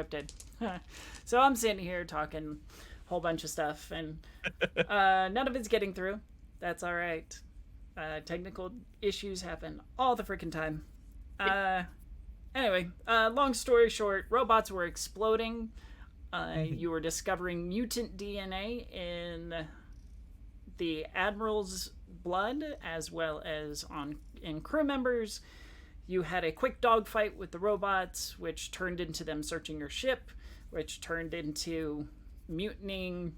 scripted. So I'm sitting here talking a whole bunch of stuff, and none of it's getting through. That's all right. Technical issues happen all the freaking time. Uh, anyway, long story short, robots were exploding. You were discovering mutant DNA in the admiral's blood, as well as in crew members. You had a quick dogfight with the robots, which turned into them searching your ship, which turned into mutinying,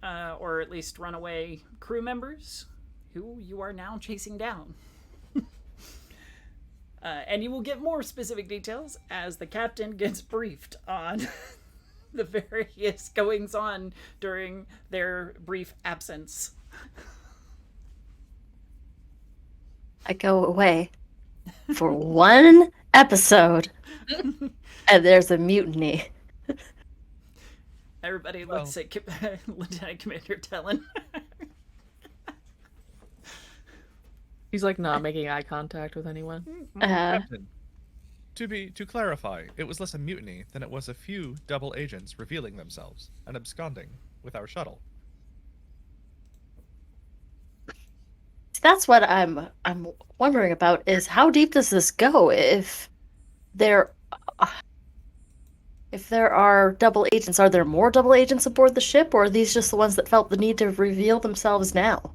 or at least runaway crew members, who you are now chasing down. And you will get more specific details as the captain gets briefed on the various goings on during their brief absence. I go away for one episode, and there's a mutiny. Everybody looks at Lieutenant Commander Tellin. He's like not making eye contact with anyone. Captain, to clarify, it was less a mutiny than it was a few double agents revealing themselves and absconding with our shuttle. That's what I'm wondering about, is how deep does this go? If there are double agents, are there more double agents aboard the ship, or are these just the ones that felt the need to reveal themselves now?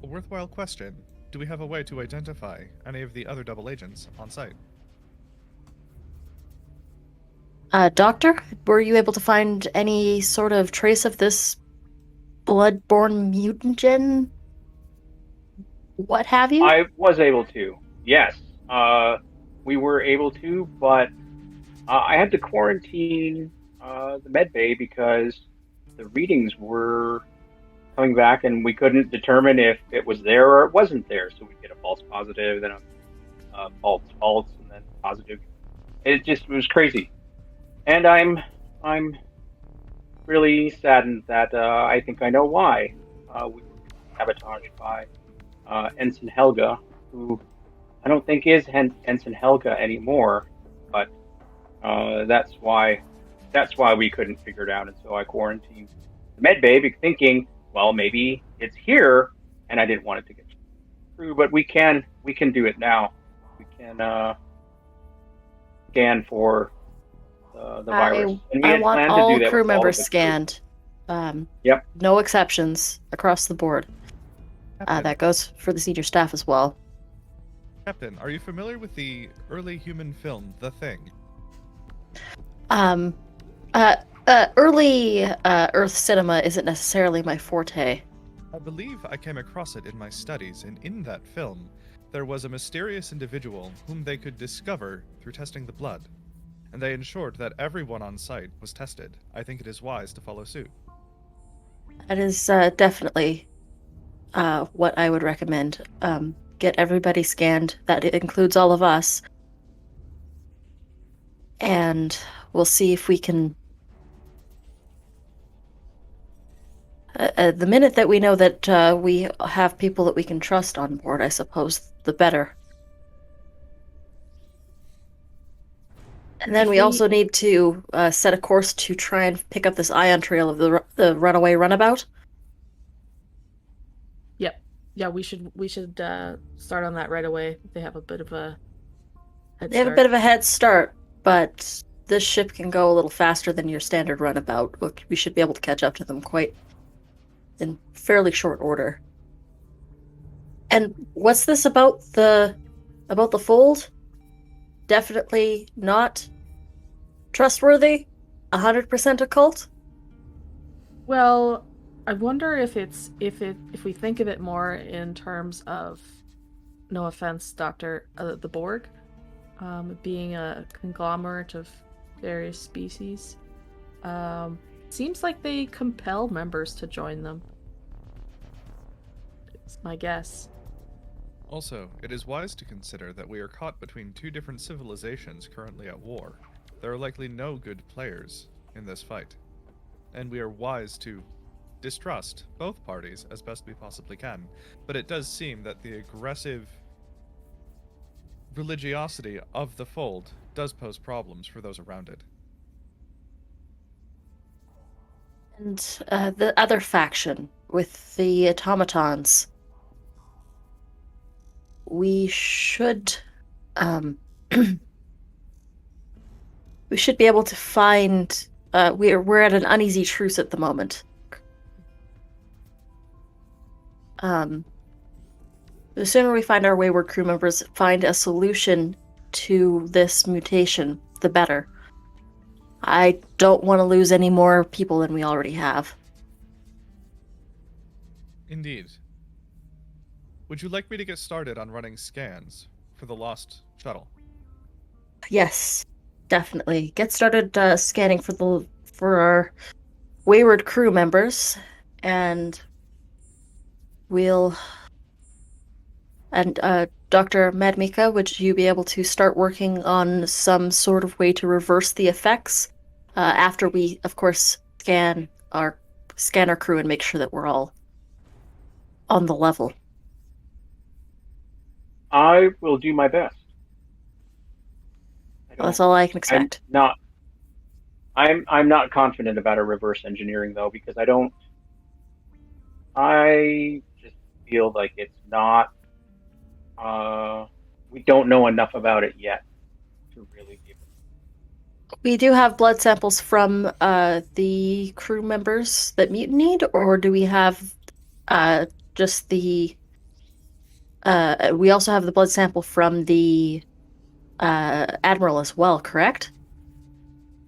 A worthwhile question. Do we have a way to identify any of the other double agents on site? Doctor, were you able to find any sort of trace of this blood-borne mutagen? What have you? I was able to, yes. We were able to, but I had to quarantine the med bay because the readings were coming back and we couldn't determine if it was there or it wasn't there. So we'd get a false positive, then a false, and then positive. It just was crazy. And I'm really saddened that I think I know why we were sabotaged by Ensign Helga, who I don't think is Ensign Helga anymore, but that's why we couldn't figure it out, and so I quarantined the med bay, thinking, well, maybe it's here, and I didn't want it to get through. But we can do it now. We can scan for the virus. And we I had want planned all to do that crew with all of members the crew. scanned. Yep. No exceptions across the board. That goes for the senior staff as well. Captain, are you familiar with the early human film, The Thing? Early Earth cinema isn't necessarily my forte. I believe I came across it in my studies, and in that film, there was a mysterious individual whom they could discover through testing the blood, and they ensured that everyone on site was tested. I think it is wise to follow suit. That is definitely what I would recommend. Get everybody scanned. That includes all of us. And we'll see if we can... the minute that we know that we have people that we can trust on board, I suppose, the better. And then we also need to set a course to try and pick up this ion trail of the runaway runabout. Yep. Yeah, we should start on that right away. They have a bit of a head start. They have a bit of a head start, but this ship can go a little faster than your standard runabout. We should be able to catch up to them quite in fairly short order. And what's this about the fold? Definitely not trustworthy. 100% occult. Well, I wonder if we think of it more in terms of, no offense, Doctor, the Borg, being a conglomerate of various species. Seems like they compel members to join them. It's my guess. Also, it is wise to consider that we are caught between two different civilizations currently at war. There are likely no good players in this fight, and we are wise to distrust both parties as best we possibly can. But it does seem that the aggressive religiosity of the Fold does pose problems for those around it. And the other faction with the automatons, we should we should be able to find. We're at an uneasy truce at the moment. The sooner we find our wayward crew members, find a solution to this mutation, the better. I don't want to lose any more people than we already have. Indeed. Would you like me to get started on running scans for the lost shuttle? Yes, definitely. Get started scanning for our wayward crew members, and we'll. And Dr. Madmika, would you be able to start working on some sort of way to reverse the effects after we, of course, scan our crew and make sure that we're all on the level? I will do my best. That's all I can expect. I'm not confident about a reverse engineering though, because I just feel like it's not. We don't know enough about it yet to really be able. We do have blood samples from the crew members that mutinied, or do we have just the? We also have the blood sample from the admiral as well, correct?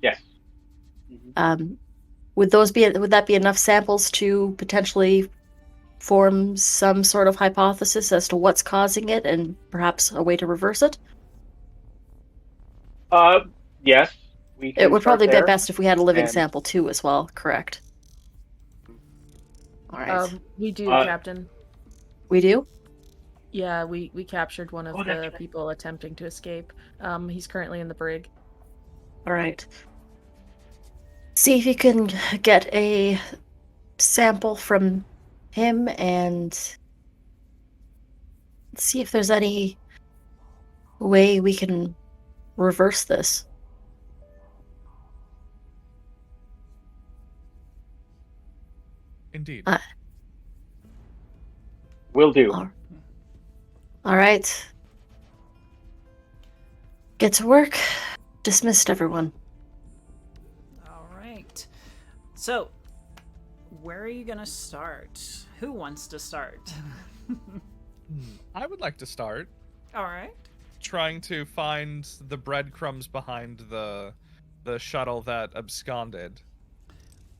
Yes. Mm-hmm. Would that be enough samples to potentially form some sort of hypothesis as to what's causing it and perhaps a way to reverse it? Yes. We can It would probably start be best if we had a living and- sample too as well, correct? All right. We do, Captain. We do? Yeah, we captured one of Oh, that's the right. people attempting to escape. He's currently in the brig. All right. See if you can get a sample from him and see if there's any way we can reverse this. Indeed. Will do. All right. Get to work. Dismissed, everyone. All right. So, where are you going to start? Who wants to start? I would like to start All right. trying to find the breadcrumbs behind the shuttle that absconded.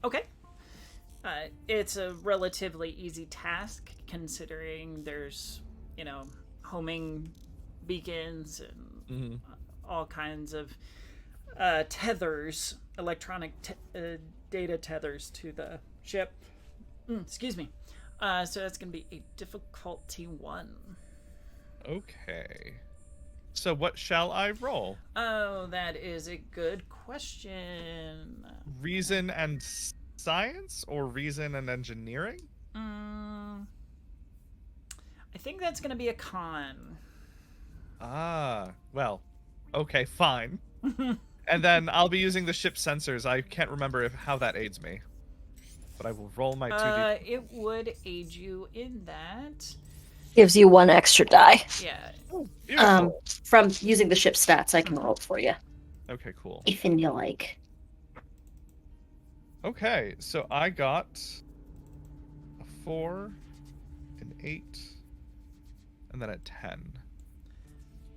Okay. It's a relatively easy task considering there's, homing beacons and all kinds of tethers, electronic data tethers to the ship. Excuse me. So that's going to be a difficulty 1. Okay. So what shall I roll? Oh, that is a good question. Reason and science or reason and engineering? I think that's going to be a con. Ah, well, okay, fine. And then I'll be using the ship's sensors. I can't remember how that aids me. But I will roll my 2d. It would aid you in that. Gives you 1 extra die. Yeah. Oh, beautiful. From using the ship stats, I can roll it for you. Okay, cool. If you like. Okay, so I got a 4, an 8, and then a 10.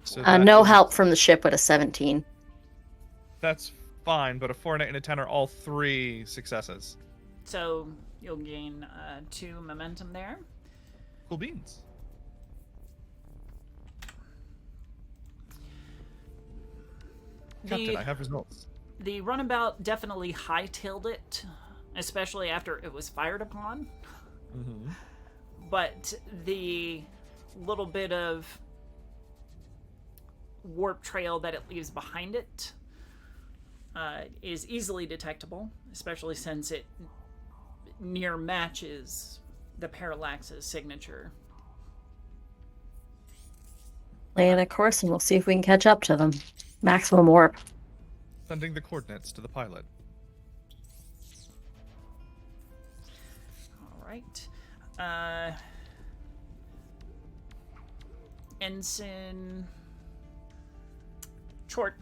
So No help from the ship with a 17. That's fine, but a 4, an 8, and a 10 are all 3 successes. So you'll gain 2 momentum there. Cool beans. Captain, I have results. The runabout definitely hightailed it, especially after it was fired upon. Mm-hmm. But the little bit of warp trail that it leaves behind it is easily detectable, especially since it near matches the Parallax's signature. Lay in a course and we'll see if we can catch up to them. Maximum warp. Sending the coordinates to the pilot. right. Ensign Chort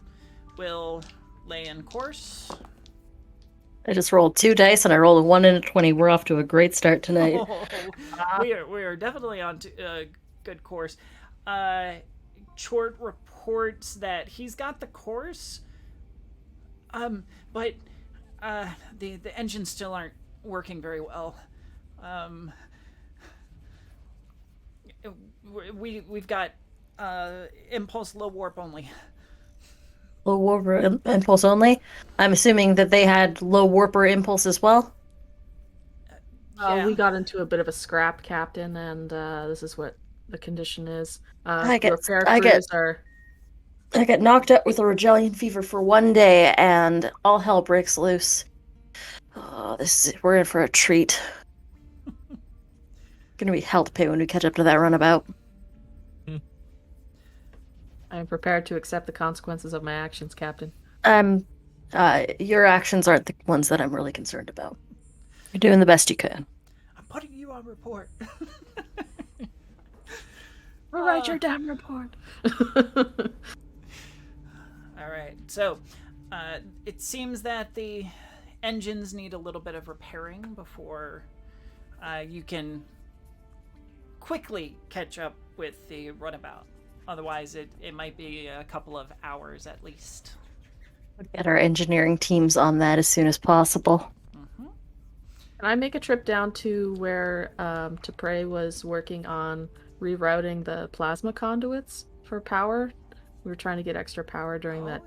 will lay in course. I just rolled 2 dice and I rolled a 1 and a 20. We're off to a great start tonight. Oh, we are definitely on to a good course. Chort reports that he's got the course, but the engines still aren't working very well. We've got impulse low warp only. Low warper impulse only. I'm assuming that they had low warper impulse as well. Yeah. We got into a bit of a scrap, Captain, and this is what the condition is. I get knocked out with a Regellian fever for 1 day, and all hell breaks loose. Oh, we're in for a treat. Gonna be hell to pay when we catch up to that runabout. I am prepared to accept the consequences of my actions, Captain. Your actions aren't the ones that I'm really concerned about. You're doing the best you can. I'm putting you on report. I'll write your damn report. All right. So, it seems that the engines need a little bit of repairing before you can quickly catch up with the runabout. Otherwise, it might be a couple of hours at least. Get our engineering teams on that as soon as possible. Mm-hmm. Can I make a trip down to where Tepre was working on rerouting the plasma conduits for power? We were trying to get extra power during that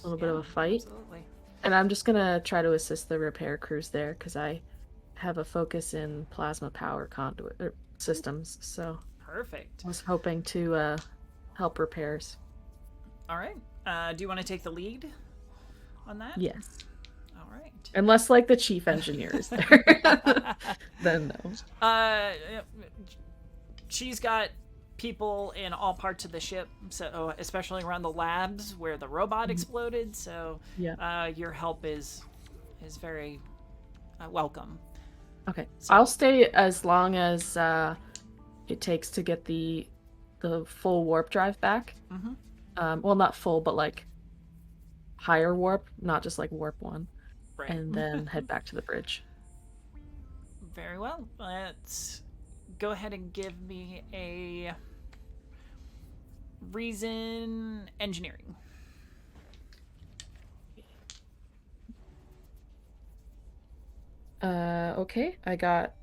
little bit of a fight. Absolutely. And I'm just going to try to assist the repair crews there because I have a focus in plasma power conduit systems. So Perfect. I was hoping to help repairs. All right. Do you want to take the lead on that? Yes. All right. Unless, like, the chief engineer is there. Then no. She's got people in all parts of the ship, so especially around the labs where the robot exploded. So Yeah. your help is very welcome. Okay. So- I'll stay as long as it takes to get the full warp drive back. Mm-hmm. Well, not full, but like higher warp, not just like warp 1. Right. And then head back to the bridge. Very well. Let's go ahead and give me a reason engineering. Okay. I got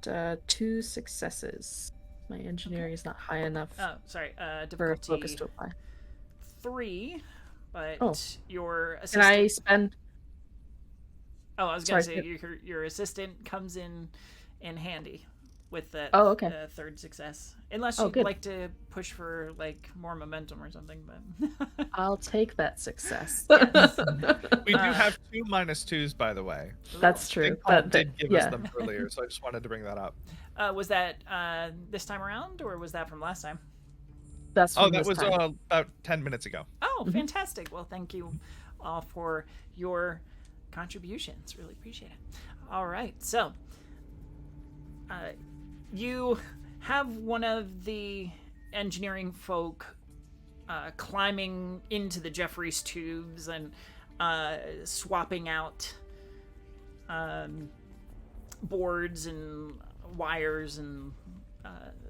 2 successes. My engineering is not high enough Oh, sorry. for Difficulty focus to apply. 3, but Oh. your Can assistant. I spend? Oh, I was gonna Sorry, say your assistant comes in handy with the Oh, okay. third success, unless Oh, you'd good. like to push for like more momentum or something. But I'll take that success. Yes. We do have 2 -2s, by the way. That's true. Big Paul But did give us yeah. them earlier, so I just wanted to bring that up. Was that this time around, or was that from last time? That's Oh, from that this was time. about 10 minutes ago. Oh, Mhm. fantastic! Well, thank you all for your contributions. Really appreciate it. All right, so you have one of the engineering folk climbing into the Jeffries tubes and swapping out boards and wires and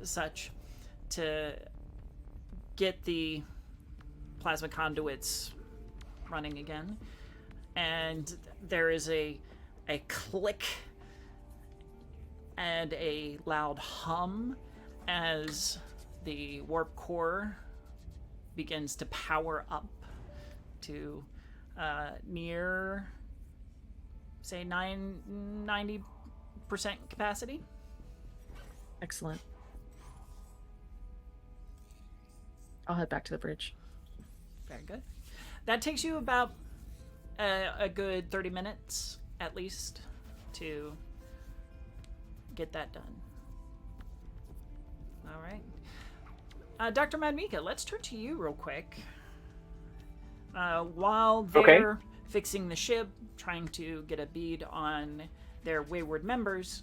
such to get the plasma conduits running again. And there is a click and a loud hum as the warp core begins to power up to near, say, 90% capacity. Excellent. I'll head back to the bridge. Very good. That takes you about a good 30 minutes at least to get that done. All right. Dr. Madmika, let's turn to you real quick. While they're fixing the ship, trying to get a bead on their wayward members,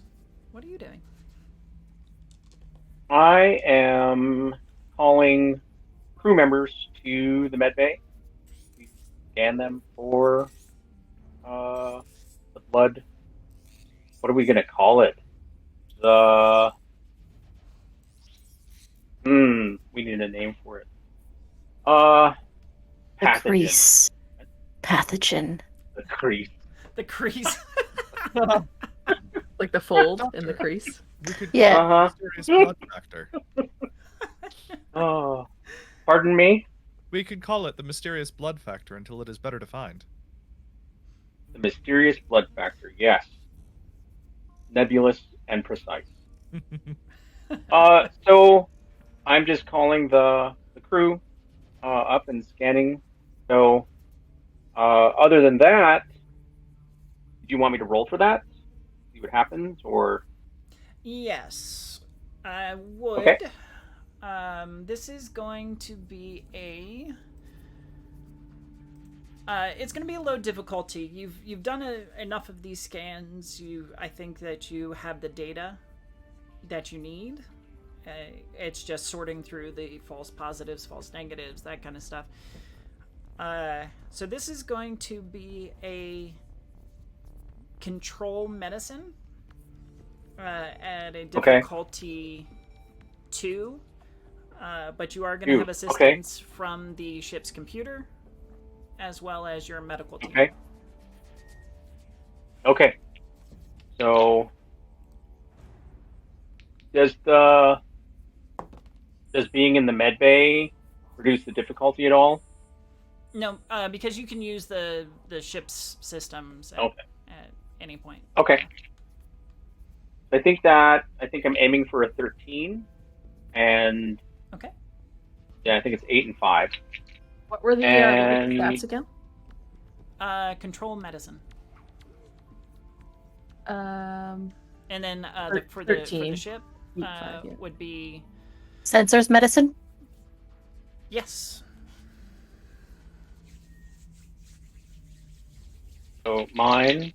what are you doing? I am calling crew members to the med bay. We scan them for the blood. What are we going to call it? The we need a name for it. The Pathogen. crease. Pathogen. The crease. The crease. Like the fold in the crease. We could Yeah. call it the mysterious blood factor. Oh, pardon me. We could call it the mysterious blood factor until it is better defined. The mysterious blood factor. Yes. Nebulous and precise. So I'm just calling the crew up and scanning. So other than that, do you want me to roll for that? See what happens, or Yes, I would. Okay. This is going to be a. It's going to be a low difficulty. You've done enough of these scans. I think that you have the data that you need. It's just sorting through the false positives, false negatives, that kind of stuff. So this is going to be a control medicine at a difficulty 2, but you are going to have assistance from the ship's computer as well as your medical team. Okay. So does being in the med bay reduce the difficulty at all? No, because you can use the ship's systems at any point. Okay. I think I'm aiming for a 13, and okay. Yeah, I think it's 8 and 5. What were the stats again? Control medicine. Um, And then for 13. the ship would be Sensors medicine? yes. So mine.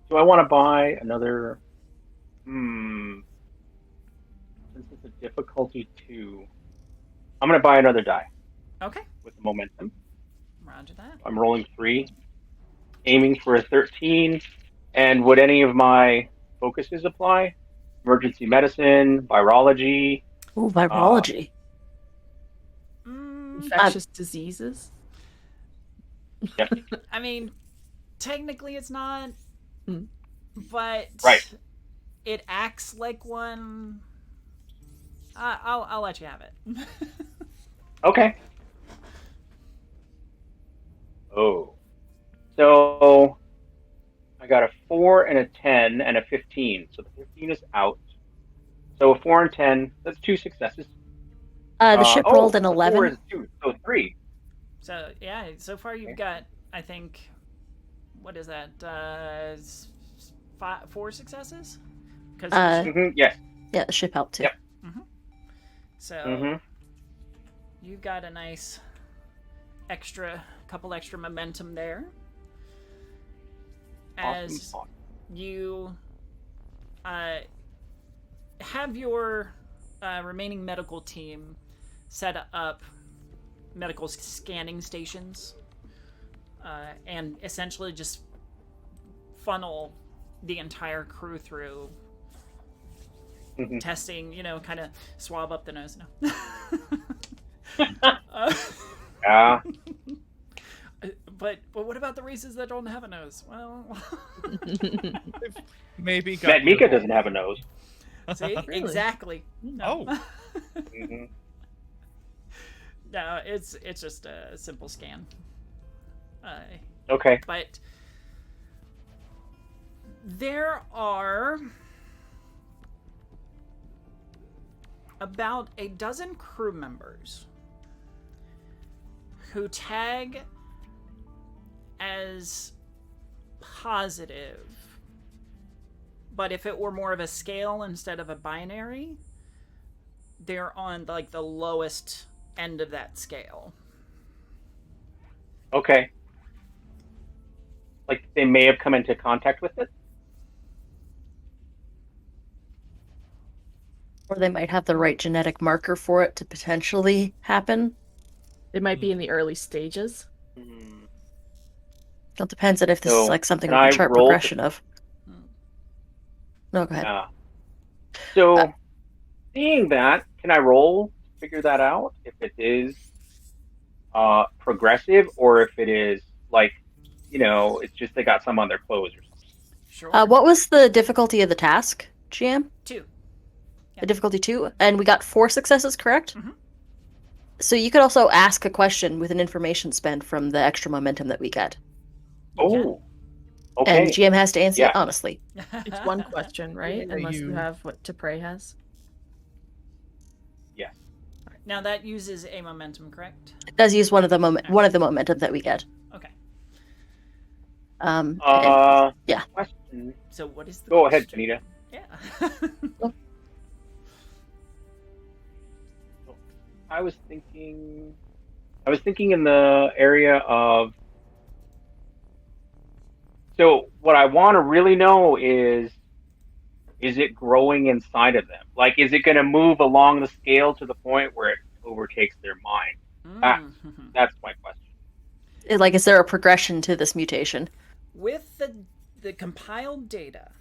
Do I want to buy another? Since it's a difficulty 2, I'm going to buy another die Okay. with the momentum. Roger that. I'm rolling 3, aiming for a 13. And would any of my focuses apply? Emergency medicine, virology. Ooh, virology. Infectious diseases. Yep. I mean, technically it's not, but it acts like one. I'll let you have it. Okay. Oh. So I got a 4 and a 10 and a 15. So the 15 is out. So a 4 and 10, that's 2 successes. The ship rolled an 11. 4 is 2, so 3. So yeah, so far you've got, I think, what is that? 4 successes? Yes. Yeah, the ship helped too. Yep. So you've got a nice couple extra momentum there. As Awesome. you have your remaining medical team set up medical scanning stations and essentially just funnel the entire crew through testing, kind of swab up the nose. No. Yeah. But what about the races that don't have a nose? Well, Maybe Mika doesn't have a nose. see, Really? Exactly. No. Oh. No, it's just a simple scan. Okay. But there are about a dozen crew members who tag as positive, but if it were more of a scale instead of a binary, they're on like the lowest end of that scale. Okay. Like they may have come into contact with it? Or they might have the right genetic marker for it to potentially happen. It might be in the early stages. Hmm. It depends on if this is So, like something can we I can chart roll to- progression of. No, go ahead. Yeah. So, seeing that, can I roll to figure that out? If it is progressive, or if it is like, it's just they got some on their clothes or something. Sure. What was the difficulty of the task, GM? 2. The difficulty 2? And we got 4 successes, correct? Mhm. So you could also ask a question with an information spend from the extra momentum that we get. Oh, And okay. GM has to answer Yeah. it honestly. It's one question, right? Yeah, Unless you you- have what to pray has. Yes. Now that uses a momentum, correct? It does use one of the momentum that we get. Okay. And- yeah. Question. So what is the Go ahead, question? Benita. Yeah. I was thinking in the area of. So what I want to really know is it growing inside of them? Like, is it going to move along the scale to the point where it overtakes their mind? Mhm. That's my question. Like, is there a progression to this mutation? With the compiled data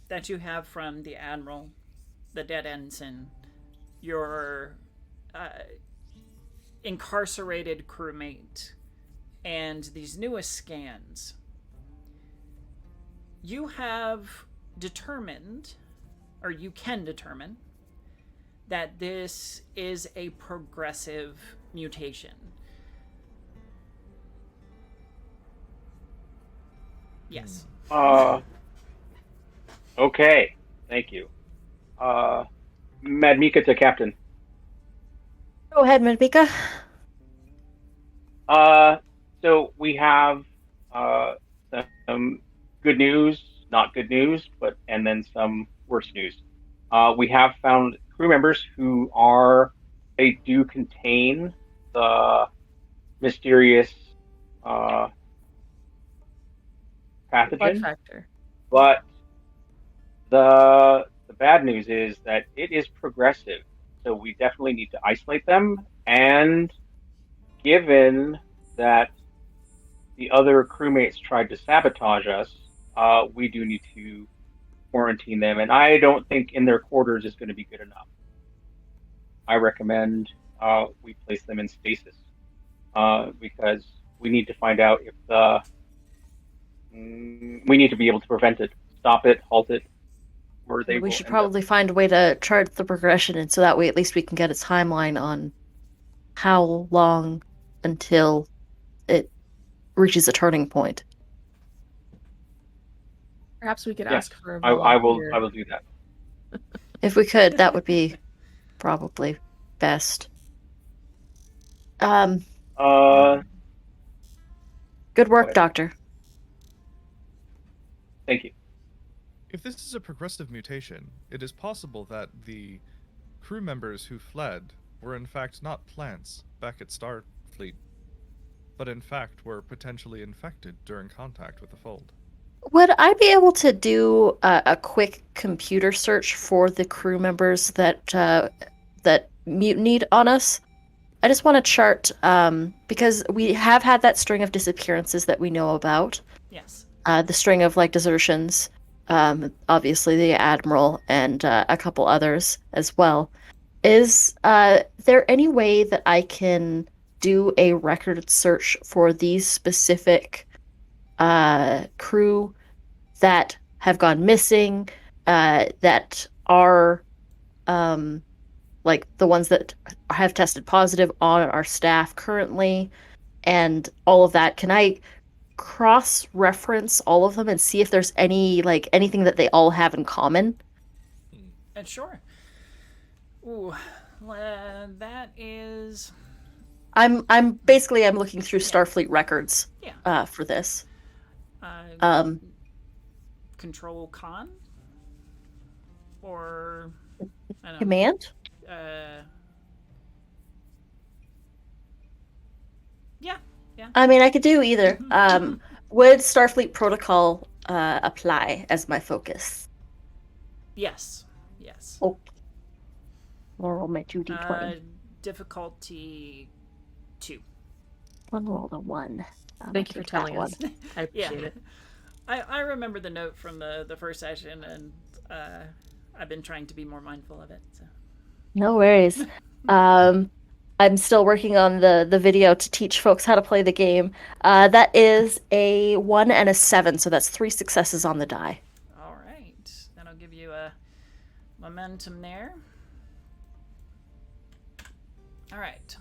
that you have from the Admiral, the dead ensign, your incarcerated crewmate, and these newest scans, you have determined, or you can determine, that this is a progressive mutation. Yes. Okay. Thank you. Madmika to Captain. Go ahead, Madbika. So we have some good news, not good news, and then some worse news. We have found crew members who they do contain the mysterious Blood pathogen, factor. but the bad news is that it is progressive. So we definitely need to isolate them, and given that the other crewmates tried to sabotage us, we do need to quarantine them, and I don't think in their quarters is going to be good enough. I recommend we place them in stasis because we need to find out if we need to be able to prevent it, stop it, halt it, or they We will should end probably find a way to chart the progression, and so that way at least we can get a timeline on how long until it reaches a turning point. Perhaps we could Yes, ask for a I will volunteer. do that. If we could, that would be probably best. Uh, Good work, ahead. Doctor. Thank you. If this is a progressive mutation, it is possible that the crew members who fled were in fact not plants back at Starfleet, but in fact were potentially infected during contact with the Fold. Would I be able to do a quick computer search for the crew members that mutinied on us? I just want to chart because we have had that string of disappearances that we know about. Yes. The string of like desertions, obviously the Admiral and a couple others as well. Is there any way that I can do a record search for these specific crew that have gone missing, that are like the ones that have tested positive on our staff currently, and all of that? Can I cross-reference all of them and see if there's anything that they all have in common? And sure. Ooh, that is. I'm looking through Starfleet records Yeah. for this. Control Con? Or. I don't know. Command? Yeah. I mean, I could do either. Would Starfleet protocol apply as my focus? Yes. Yes. Oh. I'll roll my 2d20. Difficulty 2. One rolled a 1. Thank you for telling us. I appreciate it. I remember the note from the first session, and I've been trying to be more mindful of it. So. No worries. I'm still working on the video to teach folks how to play the game. That is a 1 and a 7, so that's 3 successes on the die. All right. That'll give you a momentum there. All right.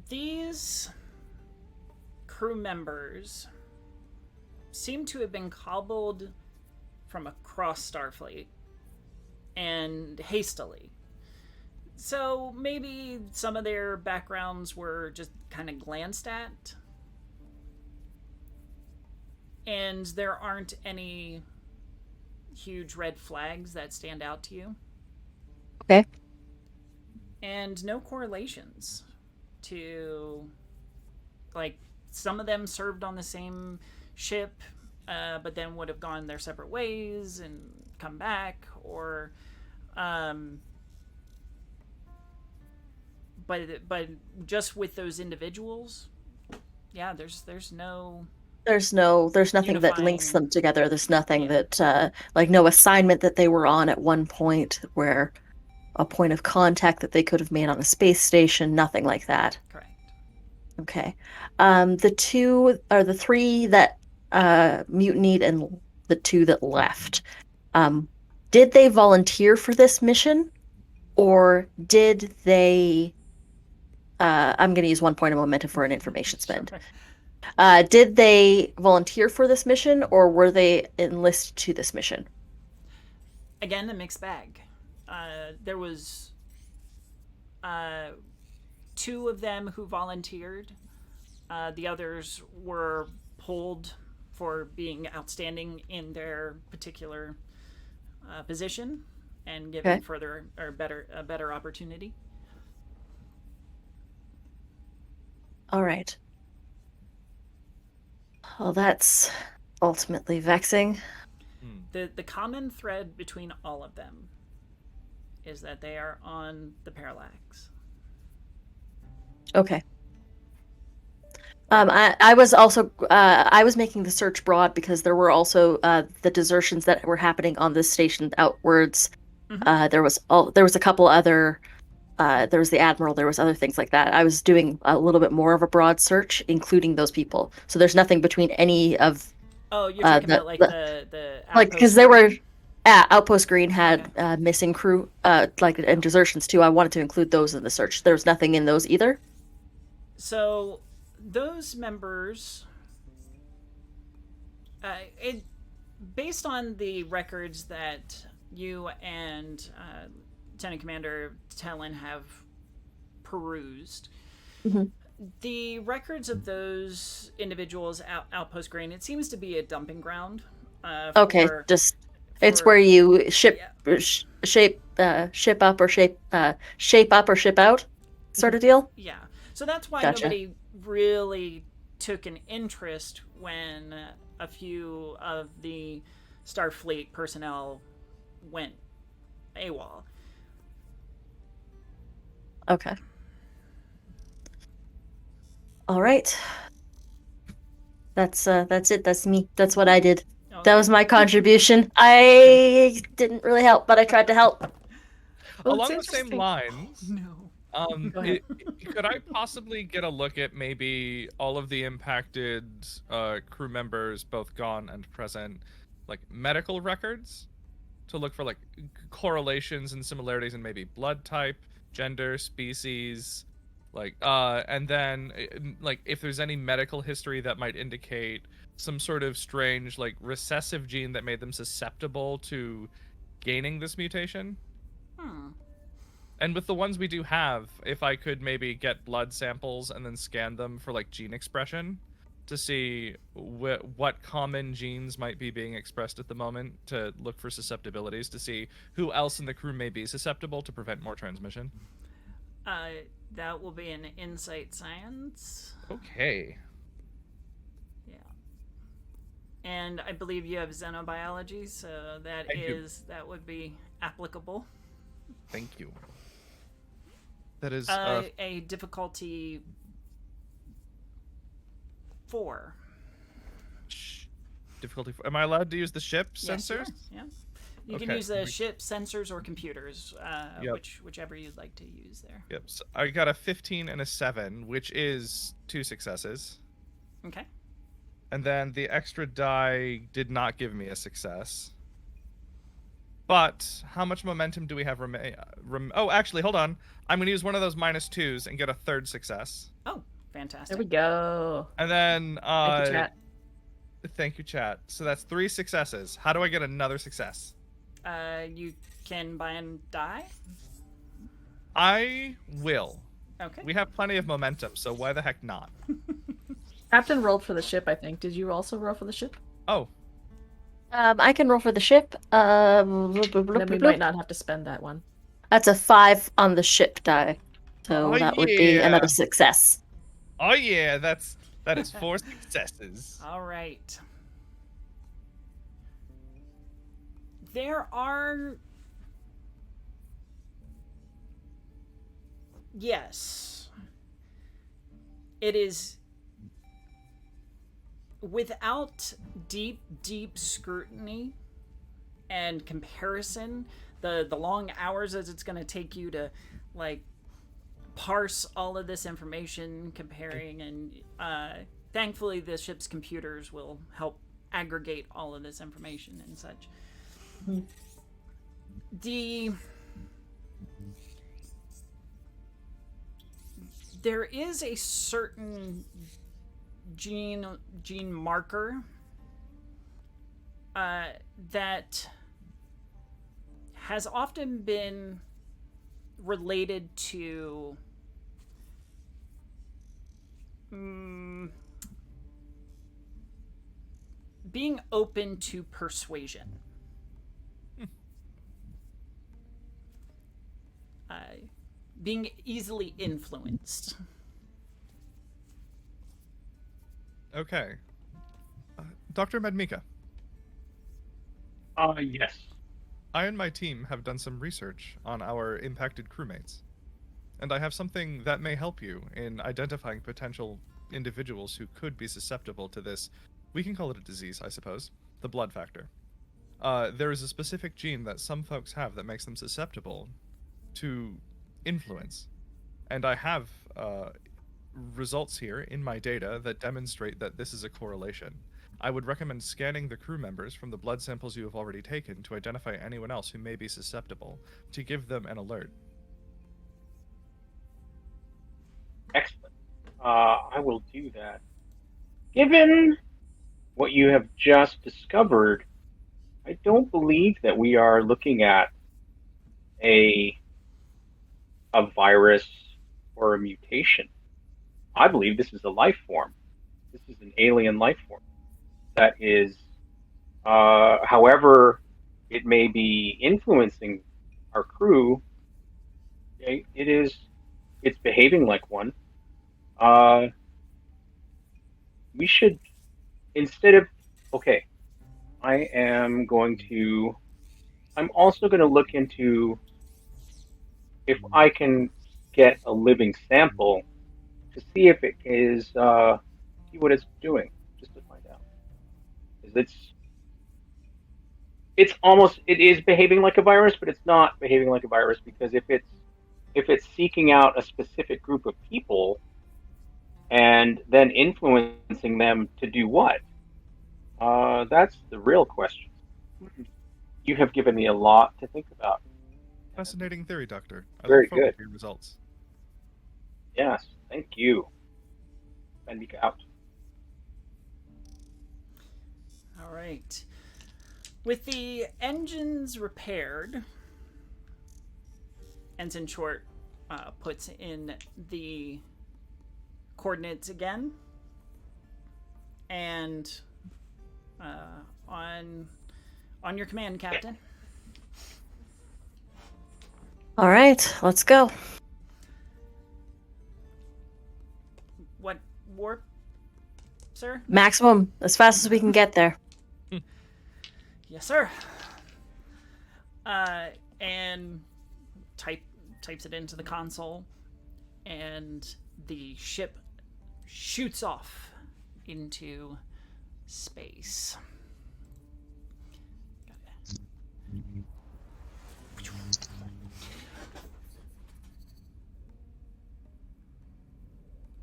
These crew members seem to have been cobbled from across Starfleet and hastily. So maybe some of their backgrounds were just kind of glanced at. And there aren't any huge red flags that stand out to you. Okay. And no correlations to, like, some of them served on the same ship, but then would have gone their separate ways and come back, or but just with those individuals, yeah, there's nothing that links them together. There's nothing that like no assignment that they were on at one point, where a point of contact that they could have made on a space station, nothing like that. Correct. Okay. The 3 that mutinied and the 2 that left. Did they volunteer for this mission, or did they? I'm going to use 1 point of momentum for an information spend. Sure. Did they volunteer for this mission, or were they enlisted to this mission? Again, a mixed bag. There was 2 of them who volunteered. The others were pulled for being outstanding in their particular position and given further or a better opportunity. All right. Well, that's ultimately vexing. The common thread between all of them is that they are on the Parallax. Okay. I was also I was making the search broad because there were also the desertions that were happening on this station outwards. Mm-hmm. There was a couple other there was the Admiral, there was other things like that. I was doing a little bit more of a broad search, including those people. So there's nothing between any of. Oh, you're talking about like the like, because there were Outpost Green had missing crew and desertions too. I wanted to include those in the search. There was nothing in those either. So those members, based on the records that you and Lieutenant Commander Tellin have perused, the records of those individuals Outpost Green, it seems to be a dumping ground. It's where you shape up or ship out sort of deal. Yeah. So that's why Gotcha. nobody really took an interest when a few of the Starfleet personnel went AWOL. Okay. All right. That's it. That's me. That's what I did. Okay. That was my contribution. I didn't really help, but I tried to help. Well, Along the it's same interesting. lines, No. Go ahead. could I possibly get a look at maybe all of the impacted crew members, both gone and present, like medical records, to look for like correlations and similarities in maybe blood type, gender, species, and then like if there's any medical history that might indicate some sort of strange like recessive gene that made them susceptible to gaining this mutation. And with the ones we do have, if I could maybe get blood samples and then scan them for like gene expression to see what common genes might be being expressed at the moment, to look for susceptibilities, to see who else in the crew may be susceptible to prevent more transmission. That will be an insight science. Okay. Yeah. And I believe you have xenobiology, so that would be applicable. Thank you. That is a difficulty 4. Difficulty. Am I allowed to use the ship Yes, you sensors? are, yeah. You can use the ship sensors or computers, whichever you'd like to use there. Yep. So I got a 15 and a 7, which is 2 successes. Okay. And then the extra die did not give me a success. But how much momentum do we have oh, actually, hold on. I'm going to use one of those -2s and get a 3rd success. Oh, fantastic. There we go. And then... Thank you, chat. Thank you, chat. So that's 3 successes. How do I get another success? You can buy and die? I will. Okay. We have plenty of momentum, so why the heck not? Captain rolled for the ship, I think. Did you also roll for the ship? Oh. I can roll for the ship. Then we might not have to spend that one. That's a 5 on the ship die. So that would be another success. Oh yeah, that is 4 successes. All right. There are... Yes. It is... Without deep scrutiny and comparison, the long hours as it's going to take you to, like, parse all of this information, comparing, and thankfully the ship's computers will help aggregate all of this information and such. There is a certain gene marker that has often been related to being open to persuasion. Being easily influenced. Okay. Dr. Medmika. Yes. I and my team have done some research on our impacted crewmates. And I have something that may help you in identifying potential individuals who could be susceptible to this. We can call it a disease, I suppose. The blood factor. There is a specific gene that some folks have that makes them susceptible to influence. And I have results here in my data that demonstrate that this is a correlation. I would recommend scanning the crew members from the blood samples you have already taken to identify anyone else who may be susceptible, to give them an alert. Excellent. I will do that. Given what you have just discovered, I don't believe that we are looking at a virus or a mutation. I believe this is a life form. This is an alien life form that is, however it may be influencing our crew, it's behaving like one. We should, instead of, I'm also going to look into if I can get a living sample to see if it is, see what it's doing, just to find out. Because it is behaving like a virus, but it's not behaving like a virus, because if it's seeking out a specific group of people and then influencing them to do what? That's the real question. You have given me a lot to think about. Fascinating theory, Doctor. I Very look forward good. to your results. Yes, thank you. Benvika out. All right. With the engines repaired, Ensign Short puts in the coordinates again, and on your command, Captain. All right, let's go. What warp, sir? Maximum, as fast as we can get there. Yes, sir. And types it into the console, and the ship shoots off into space.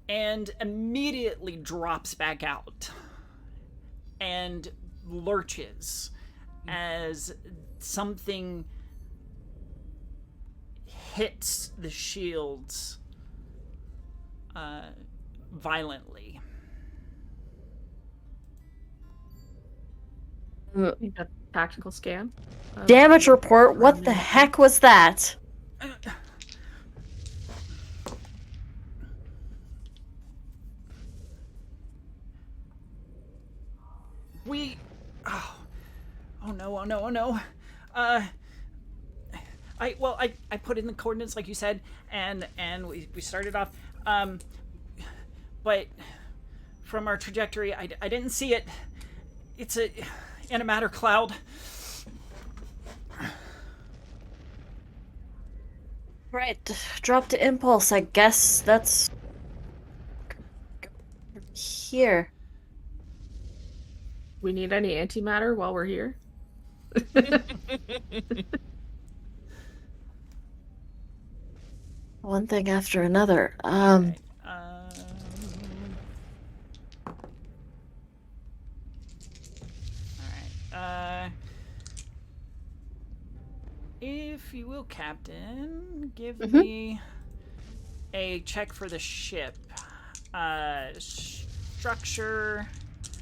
And immediately drops back out and lurches as something hits the shields violently. Need a tactical scan. Damage report. What the heck was that? Oh no. I put in the coordinates like you said, and we started off, but from our trajectory, I didn't see it. It's a antimatter cloud. Right, drop to impulse. I guess that's here. We need any antimatter while we're here? One thing after another. Right. Alright. If you will, Captain, give me a check for the ship. Structure,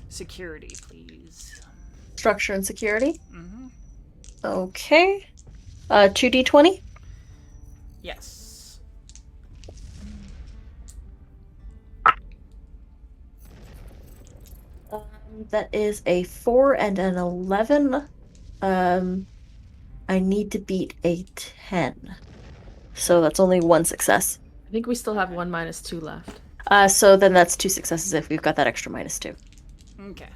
security, please. Structure and security. Mm-hmm. Okay. 2d20. Yes. That is a 4 and an 11. I need to beat a 10. So that's only one success. I think we still have 1 minus 2 left. So then that's 2 successes if we've got that extra -2. Okay.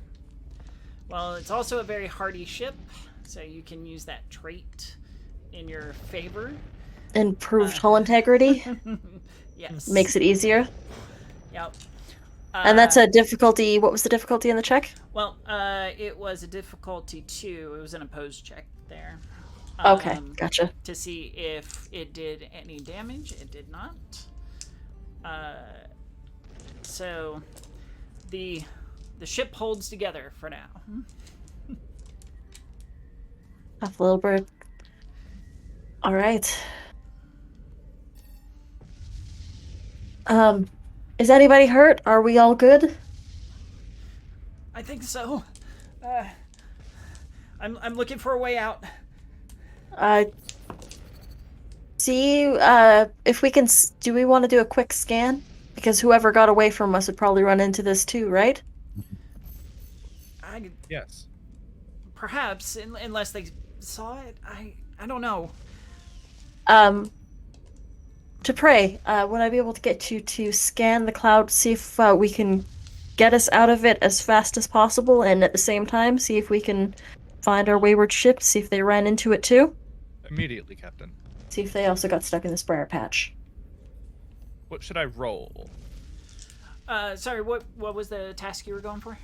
Well, it's also a very hardy ship, so you can use that trait in your favor. Improved hull integrity Yes. makes it easier. Yep. And that's a difficulty. What was the difficulty in the check? Well, it was a difficulty 2. It was an opposed check there. Okay, gotcha. To see if it did any damage. It did not. So the ship holds together for now. Tough little bird. All right. Is anybody hurt? Are we all good? I think so. I'm looking for a way out. See, if we can. Do we want to do a quick scan? Because whoever got away from us would probably run into this too, right? Yes. Perhaps, unless they saw it. I don't know. To pray, would I be able to get you to scan the cloud, see if we can get us out of it as fast as possible, and at the same time, see if we can find our wayward ship, see if they ran into it too? Immediately, Captain. See if they also got stuck in the sprayer patch. What should I roll? Sorry, what was the task you were going for?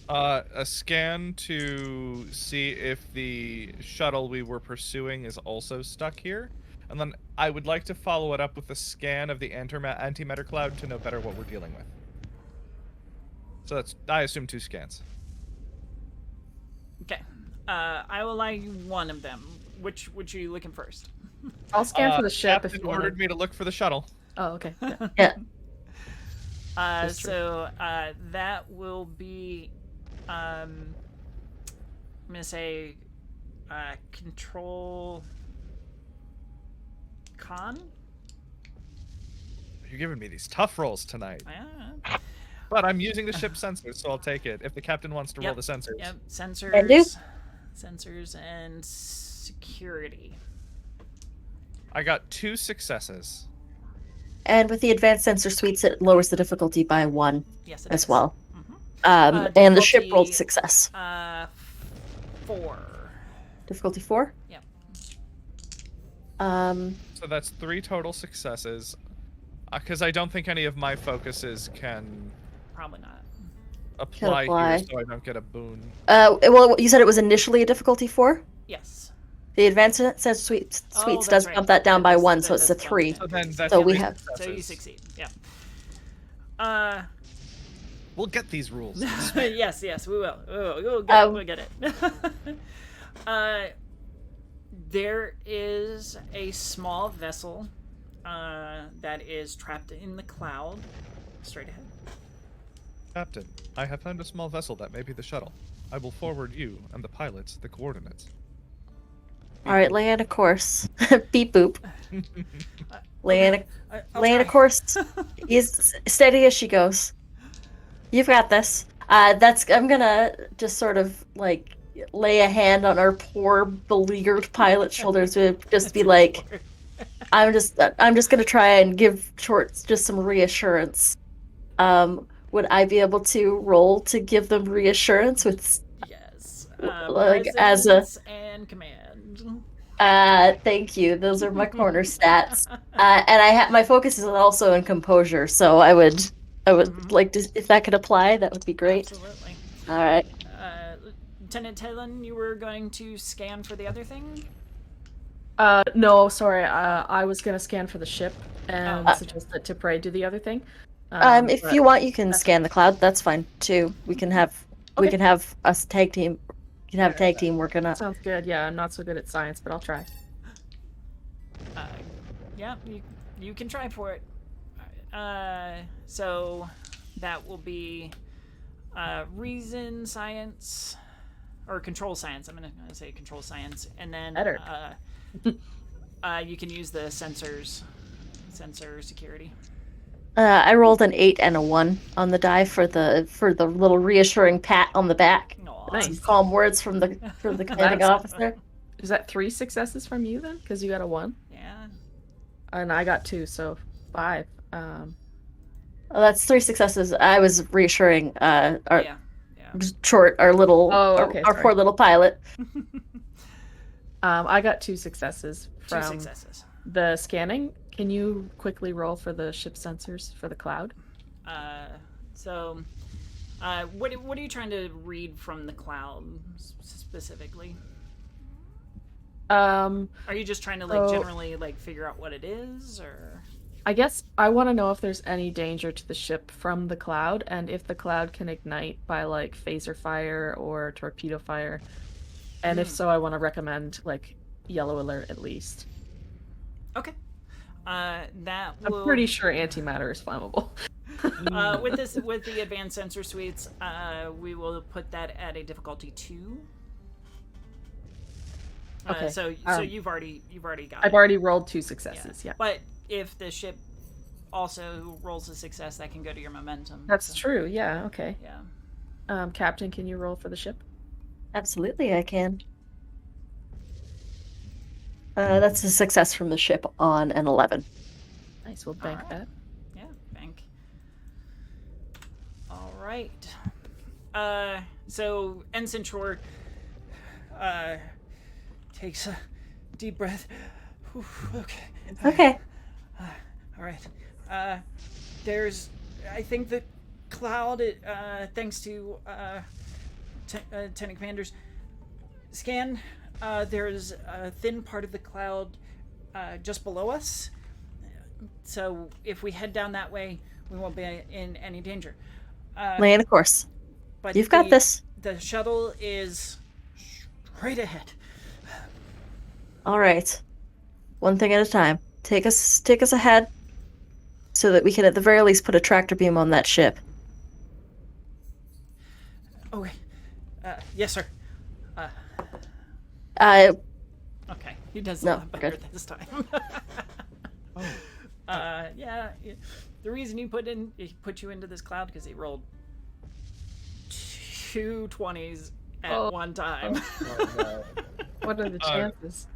A scan to see if the shuttle we were pursuing is also stuck here. And then I would like to follow it up with a scan of the antimatter cloud to know better what we're dealing with. So that's, I assume, 2 scans. Okay. I will allow you one of them. Which are you looking first? I'll scan for the ship if Captain you want. ordered me to look for the shuttle. Oh, okay. Yeah. Yeah. That's true. So that will be, I'm gonna say, control con. You're giving me these tough rolls tonight. Yeah. But I'm using the ship sensors, so I'll take it. If the captain wants to roll the sensors. Yep. Can do. Sensors and security. I got 2 successes. And with the advanced sensor suites, it lowers the difficulty by 1 Yes, it as is. well. Mhm. And the ship Difficulty, rolled success. 4. Difficulty 4? Yep. So that's 3 total successes. Because I don't think any of my focuses can Probably not. apply apply. here, so I don't get a boon. Well, you said it was initially a difficulty 4? Yes. The advanced sense suites that's does right. bump that down by does- 1, so that it's a does bump 3. it So down. then that's So we 3 have- So you successes. succeed. Yeah. We'll get these rules. yes, we will. We'll get it. There is a small vessel that is trapped in the cloud. Straight ahead. Captain, I have found a small vessel that may be the shuttle. I will forward you and the pilots the coordinates. Alright, lay in a course. Beep boop. Lay in a I'll Lay in a try. course. Is steady as she goes. You've got this. I'm gonna just sort of like lay a hand on our poor beleaguered pilot's shoulders to just be like, I'm just gonna try and give Short just some reassurance. Would I be able to roll to give them reassurance with Yes. like as a Presence and command. thank you. Those are my corner stats. And my focus is also in composure, so I would like to, if that could apply, that would be great. Absolutely. All right. Lieutenant Talon, you were going to scan for the other thing? No, sorry. I was gonna scan for the ship and Oh. suggest that Tipray do the other thing. If But- you want, you can scan the cloud. That's fine too. We can have us tag team. You can have a tag team working up. Sounds good. Yeah, I'm not so good at science, but I'll try. Yeah, you can try for it. So that will be reason science or control science. I'm gonna say control science, and then Better. you can use the sensor security. I rolled an 8 and a 1 on the die for the little reassuring pat on the back. Aw. Nice. Some calm words from the commanding officer. Is that 3 successes from you then? Because you got a 1, Yeah. and I got 2, so 5. Well, that's 3 successes. I was reassuring our Yeah. Short, our little, Oh, okay, our sorry. poor little pilot. I got 2 successes 2 from successes. the scanning. Can you quickly roll for the ship sensors for the cloud? So, what are you trying to read from the cloud specifically? Are you just trying to so- generally figure out what it is, or? I guess I want to know if there's any danger to the ship from the cloud, and if the cloud can ignite by phaser fire or torpedo fire. And if so, I want to recommend yellow alert at least. Okay. That I'm will. pretty sure antimatter is flammable. With the advanced sensor suites, we will put that at a difficulty 2. Okay, So you've already got. I've it. already rolled 2 successes. Yeah, But if the ship also rolls a success, that can go to your momentum. that's so, true. Yeah. Okay. Yeah. Captain, can you roll for the ship? Absolutely, I can. That's a success from the ship on an 11. Nice. We'll bank Alright. that. Yeah, bank. All right. So Ensign Shore takes a deep breath. Whew, okay. Okay. All right. There's, I think the cloud, thanks to Lieutenant Commander's scan, there's a thin part of the cloud just below us. So if we head down that way, we won't be in any danger. Lay in a course. But You've got this. The shuttle is straight ahead. All right. One thing at a time. Take us ahead so that we can at the very least put a tractor beam on that ship. Okay. Yes, sir. Okay. He does a No, lot better good. this time. Yeah. The reason he put you into this cloud because he rolled 2 20s at one time. What are the chances?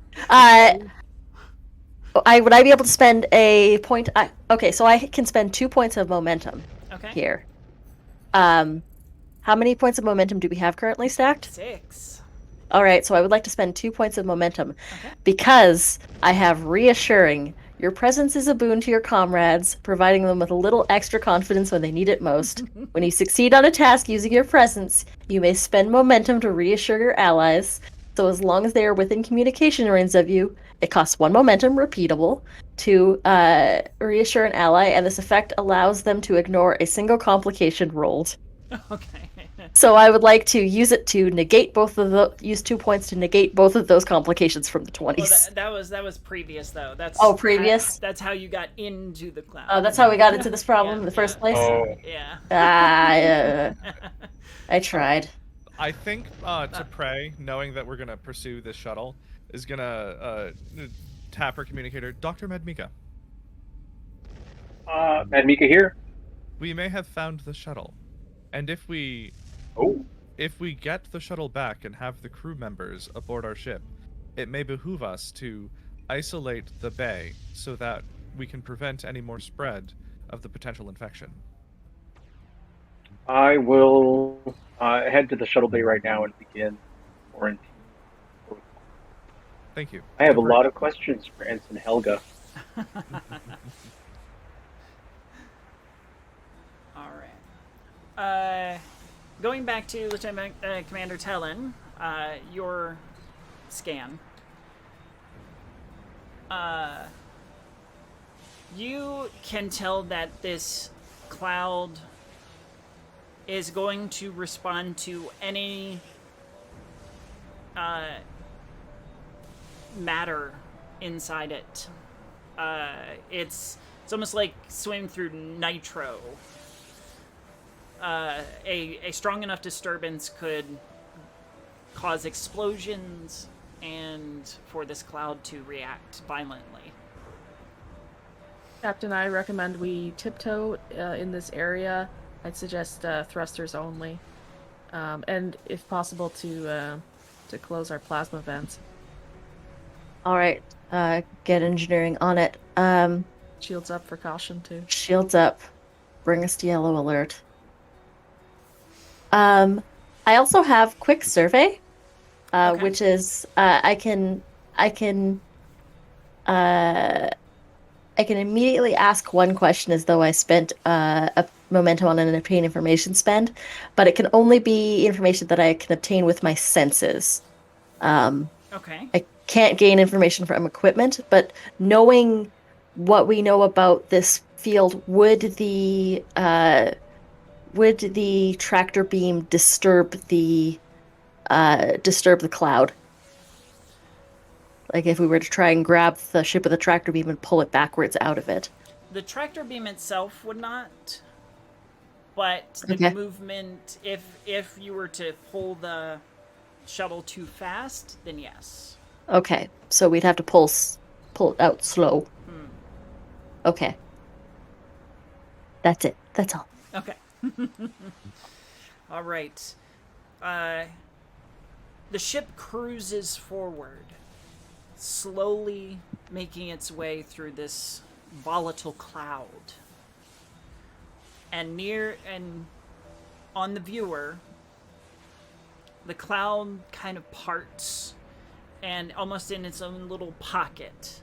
Would I be able to spend a point? Okay, so I can spend 2 points of momentum Okay. here. How many points of momentum do we have currently stacked? 6. All right, so I would like to spend 2 points of momentum Okay. because I have reassuring. Your presence is a boon to your comrades, providing them with a little extra confidence when they need it most. When you succeed on a task using your presence, you may spend momentum to reassure your allies. So as long as they are within communication range of you, it costs 1 momentum, repeatable, to reassure an ally, and this effect allows them to ignore a single complication rolled. Okay. So I would like to use it to negate use 2 points to negate both of those complications from the 20s. Well, that was previous though. That's previous? That's how you got into the cloud. Oh, that's how we got into this problem Yeah, in the first yeah. place? Oh, Yeah. I tried. I think to pray, knowing that we're gonna pursue this shuttle, is gonna tap her communicator, Dr. Medmika. Madmika here. We may have found the shuttle, and if we Oh, get the shuttle back and have the crew members aboard our ship, it may behoove us to isolate the bay so that we can prevent any more spread of the potential infection. I will head to the shuttle bay right now and begin quarantine. Thank you. I have a lot of questions for Ensign Helga. All right. Going back to Lieutenant Commander Tellin, your scan. You can tell that this cloud is going to respond to any matter inside it. It's almost like swimming through nitro. A strong enough disturbance could cause explosions and for this cloud to react violently. Captain, I recommend we tiptoe in this area. I'd suggest thrusters only, and if possible, to close our plasma vents. All right, get engineering on it. Shields up for caution too. Shields up. Bring us to yellow alert. I also have quick survey, Okay. which is I can immediately ask one question as though I spent a momentum on an obtain information spend, but it can only be information that I can obtain with my senses. Okay. I can't gain information from equipment, but knowing what we know about this field, would the tractor beam disturb the cloud? Like if we were to try and grab the ship with a tractor beam and pull it backwards out of it. The tractor beam itself would not, but the Okay. movement, if you were to pull the shuttle too fast, then yes. Okay, so we'd have to pull it out slow. Okay. That's it. That's all. Okay. All right. The ship cruises forward, slowly making its way through this volatile cloud. And on the viewer, the cloud kind of parts, and almost in its own little pocket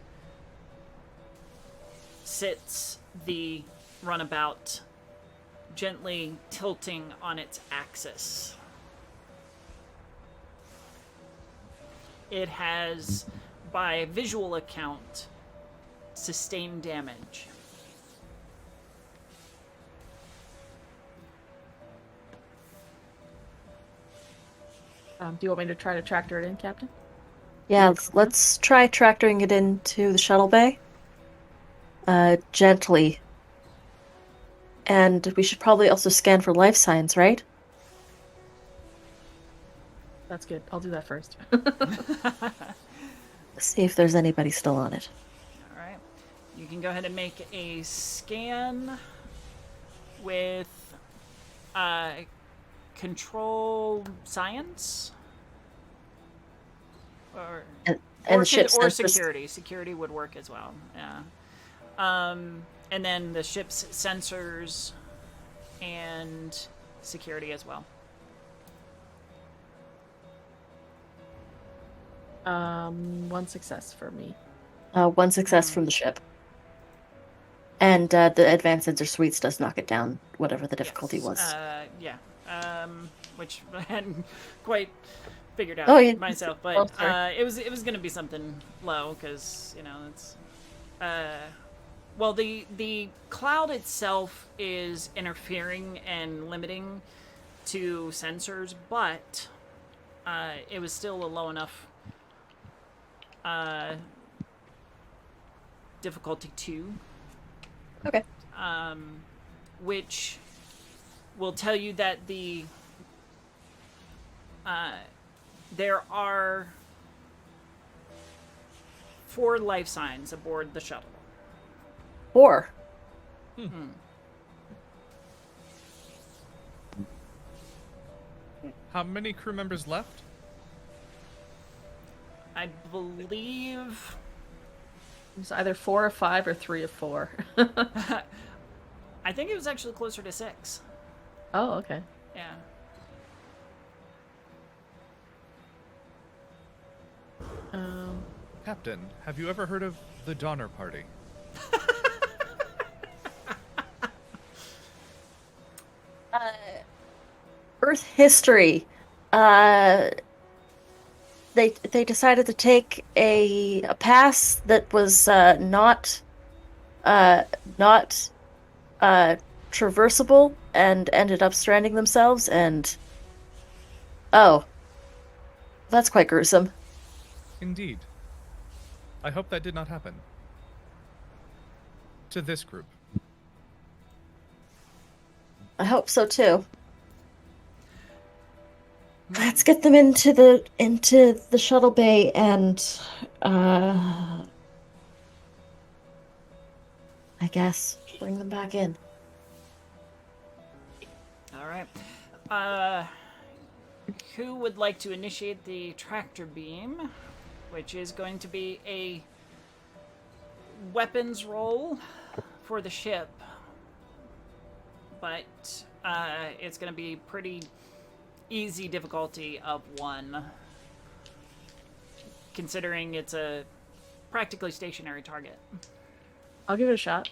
sits the runabout, gently tilting on its axis. It has, by visual account, sustained damage. Do you want me to try to tractor it in, Captain? Yeah, let's try tractoring it into the shuttle bay. Gently. And we should probably also scan for life signs, right? That's good. I'll do that first. See if there's anybody still on it. All right. You can go ahead and make a scan with control science. And the ship's or sensors- security. Security would work as well. Yeah. And then the ship's sensors and security as well. One success for me. One success from the ship. And the advanced sensor suites does knock it down, whatever the difficulty was. Yeah. Which I hadn't quite figured out myself, but it was going to be something low because it's. Well, the cloud itself is interfering and limiting to sensors, but it was still a low enough difficulty 2. Okay. Which will tell you that there are 4 life signs aboard the shuttle. 4. How many crew members left? I believe It's either 4 of 5 or 3 of 4. I think it was actually closer to 6. Oh, okay. Yeah. Captain, have you ever heard of the Donner Party? Earth history. They decided to take a pass that was not traversable and ended up stranding themselves. And that's quite gruesome. Indeed. I hope that did not happen. To this group. I hope so too. Let's get them into the shuttle bay and I guess bring them back in. All right. Who would like to initiate the tractor beam, which is going to be a weapons roll for the ship, but it's going to be pretty easy difficulty of 1, considering it's a practically stationary target. I'll give it a shot.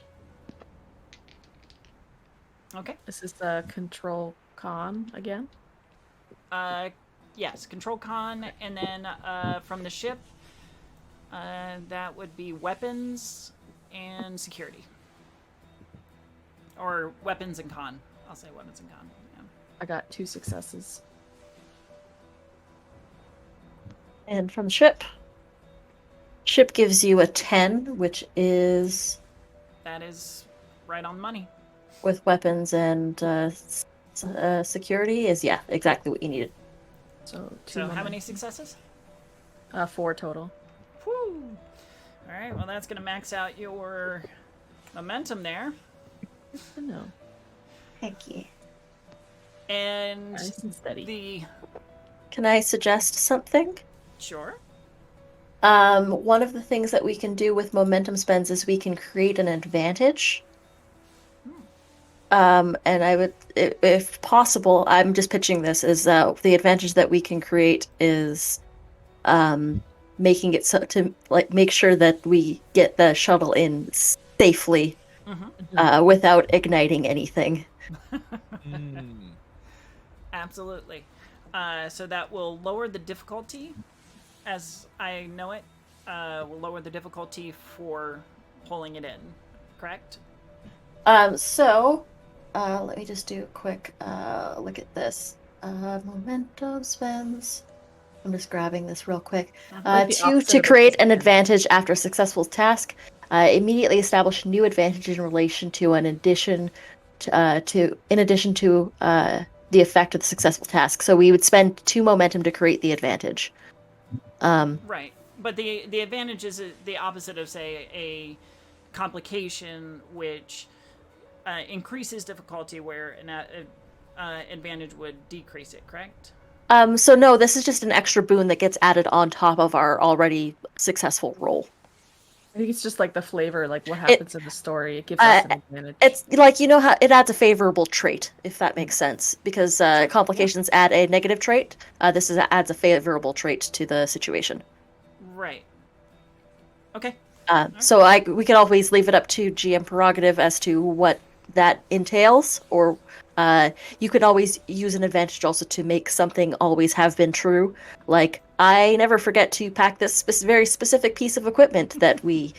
Okay. This is the control con again. Yes, control con, and then from the ship, that would be weapons and security. Or weapons and con. I'll say weapons and con. Yeah. I got 2 successes. And from the ship. Ship gives you a 10, which is That is right on money. with weapons and security is exactly what you needed. So 2 So how momentum. many successes? 4 total. Whew. All right, well, that's going to max out your momentum there. No. Thank you. And Nice and steady. Can I suggest something? Sure. One of the things that we can do with momentum spends is we can create an advantage. And I would, if possible, I'm just pitching this, is the advantage that we can create is making it so to make sure that we get the shuttle in safely without igniting anything. Absolutely. So that will lower the difficulty, as I know it. Will lower the difficulty for pulling it in, correct? Let me just do a quick look at this. Momentum spends. I'm just grabbing this real quick. Like the 2 opposite to of a create an success. advantage after a successful task. Immediately establish a new advantage in relation to in addition to the effect of the successful task. So we would spend 2 momentum to create the advantage. Right. But the advantage is the opposite of, say, a complication, which increases difficulty, where an advantage would decrease it, correct? So no, this is just an extra boon that gets added on top of our already successful roll. I think it's just like the flavor, like what happens in the story. It gives us an advantage. It's like, how it adds a favorable trait, if that makes sense, because complications add a negative trait. This adds a favorable trait to the situation. Right. Okay. So we could always leave it up to GM prerogative as to what that entails, or you could always use an advantage also to make something always have been true. Like, I never forget to pack this very specific piece of equipment that we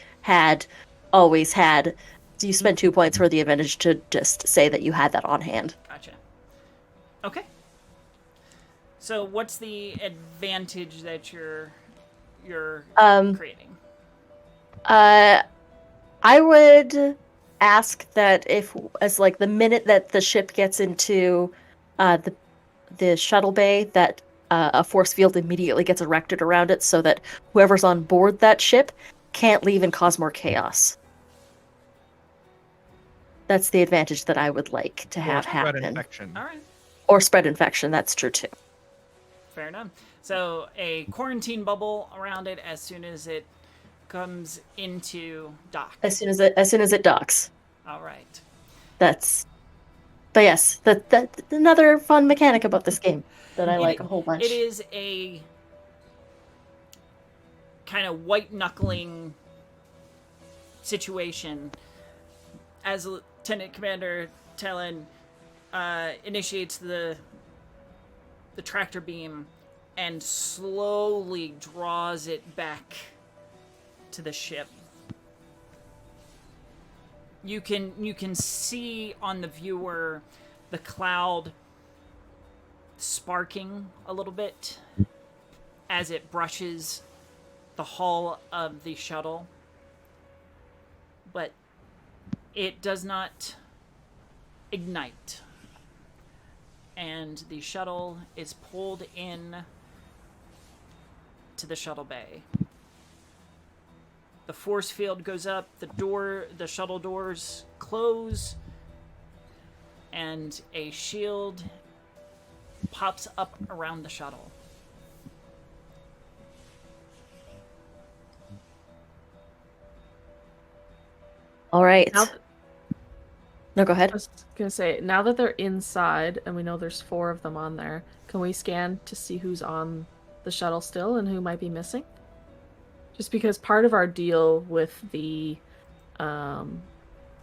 always had. So you spend 2 points for the advantage to just say that you had that on hand. Gotcha. Okay. So what's the advantage that you're creating? I would ask that as like the minute that the ship gets into the shuttle bay, that a force field immediately gets erected around it, so that whoever's on board that ship can't leave and cause more chaos. That's the advantage that I would like to have Spread happen. infection. All right. Or spread infection. That's true too. Fair enough. So a quarantine bubble around it as soon as it comes into dock. As soon as it docks. All right. But yes, that's another fun mechanic about this game that I like a whole bunch. It is a kind of white knuckling situation as Lieutenant Commander Talon initiates the tractor beam and slowly draws it back to the ship. You can see on the viewer the cloud sparking a little bit as it brushes the hull of the shuttle, but it does not ignite, and the shuttle is pulled in to the shuttle bay. The force field goes up, the shuttle doors close, and a shield pops up around the shuttle. All right. No, go ahead. I was gonna say, now that they're inside and we know there's 4 of them on there, can we scan to see who's on the shuttle still and who might be missing? Just because part of our deal with the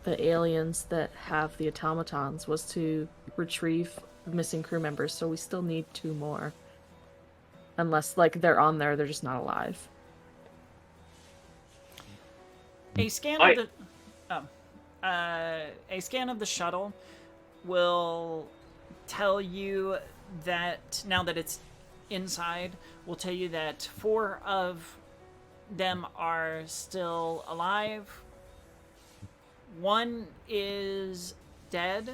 aliens that have the automatons was to retrieve missing crew members, so we still need 2 more. Unless, like, they're on there, they're just not alive. A scan of the shuttle will tell you that, now that it's inside, will tell you that 4 of them are still alive. 1 is dead,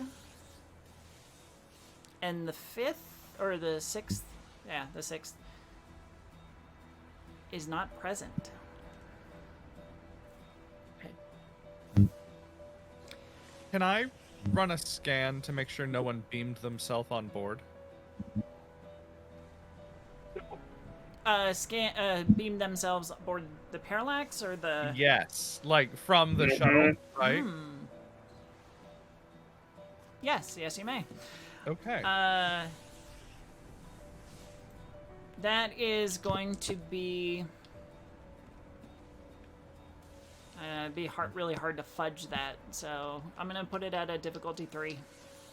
and the 5th or the 6th, the 6th is not present. Can I run a scan to make sure no one beamed themselves on board? Beam themselves aboard the Parallax or the... Yes, like from the shuttle, right? Yes, you may. Okay. That is going to be really hard to fudge that, so I'm gonna put it at a difficulty 3.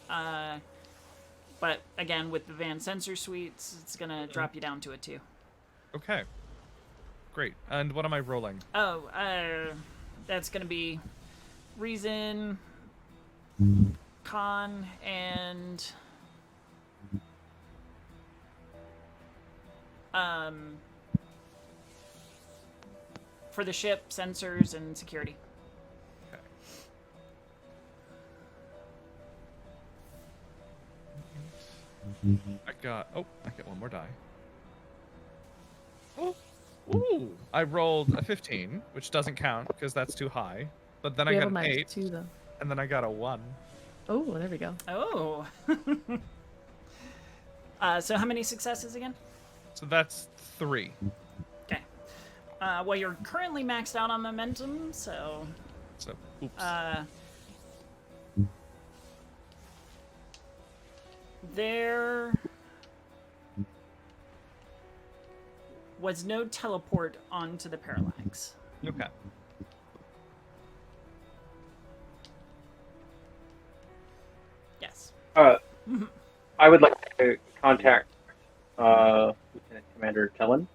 But again, with the Van Sensor Suites, it's gonna drop you down to a 2. Okay. Great. And what am I rolling? Oh, that's gonna be Reason, Con, and for the ship, sensors, and security. Okay. I get one more die. Oh, ooh! I rolled a 15, which doesn't count because that's too high. But then I got an 8, -2, though. and then I got a 1. Oh, there we go. Oh. So how many successes again? So that's 3. Okay. Well, you're currently maxed out on momentum, so... So, oops. was no teleport onto the parallax. Okay. Yes. I would like to contact Lieutenant Commander Tellen,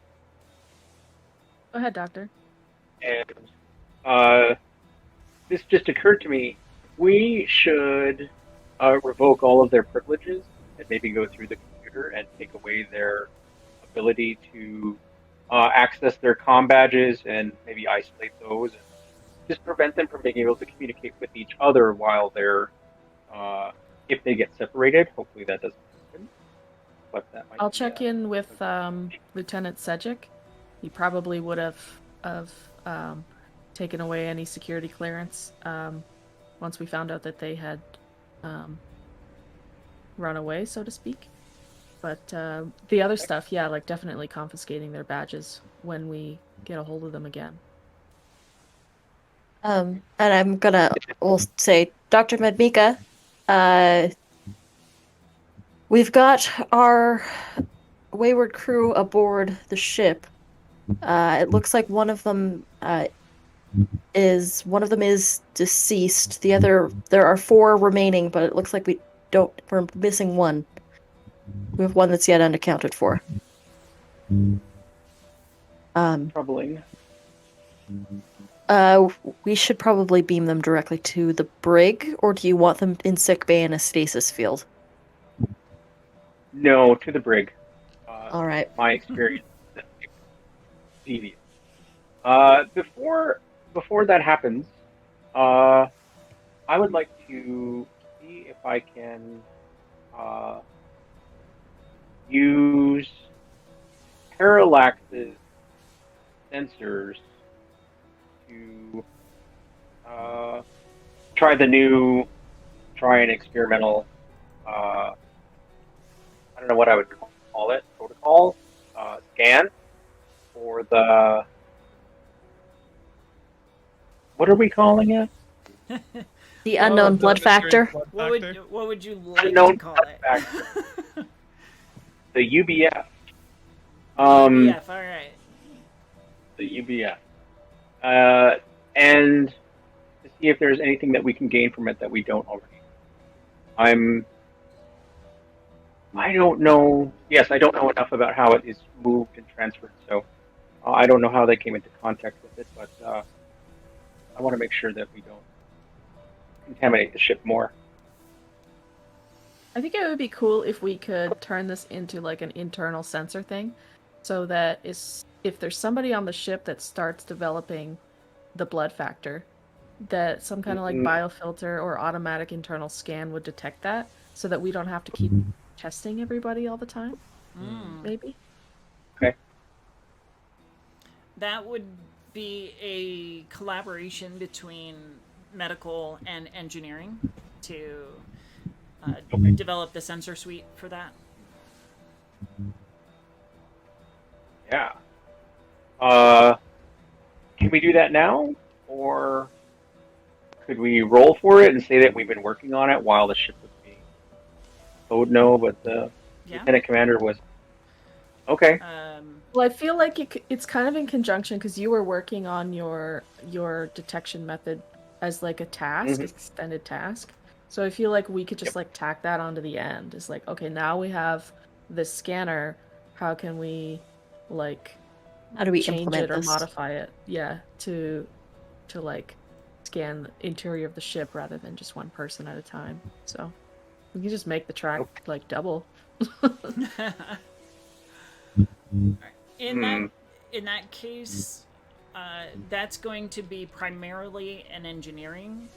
Go ahead, Doctor. and this just occurred to me. We should revoke all of their privileges and maybe go through the computer and take away their ability to access their comm badges and maybe isolate those and just prevent them from being able to communicate with each other while they're if they get separated. Hopefully that doesn't happen. But that might I'll be, check in with Lieutenant Sedgwick. He probably would have taken away any security clearance once we found out that they had run away, so to speak. But the other stuff, yeah, like definitely confiscating their badges when we get a hold of them again. And I'm gonna say, Dr. Medmika, we've got our wayward crew aboard the ship. It looks like one of them is deceased. There are 4 remaining, but it looks like we're missing one. We have one that's yet unaccounted for. troubling. We should probably beam them directly to the brig, or do you want them in sick bay in a stasis field? No, to the brig. All right. My experience. Devious. Before that happens, I would like to see if I can use Parallax's sensors to try an experimental, I don't know what I would call it, protocol, scan for the, what are we calling it? The unknown blood factor. What would you like Unknown to call blood it? factor. The UBF. Yeah, all right. The UBF. And to see if there's anything that we can gain from it that we don't already. I don't know. Yes, I don't know enough about how it is moved and transferred, so I don't know how they came into contact with it, but I want to make sure that we don't contaminate the ship more. I think it would be cool if we could turn this into like an internal sensor thing, so that if there's somebody on the ship that starts developing the blood factor, that some kind of like biofilter or automatic internal scan would detect that, so that we don't have to keep testing everybody all the time. Maybe. Okay. That would be a collaboration between medical and engineering to develop the sensor suite for that. Yeah. Can we do that now? Or could we roll for it and say that we've been working on it while the ship was being towed? No, but the lieutenant commander was. Okay. Well, I feel like it's kind of in conjunction because you were working on your detection method as like a task, extended task. So I feel like we could just like tack that onto the end. It's like, okay, now we have this scanner. How can we how do we change implement it or this? modify it? Yeah, to like scan the interior of the ship rather than just one person at a time. So we can just make the track like double. In that case, that's going to be primarily an engineering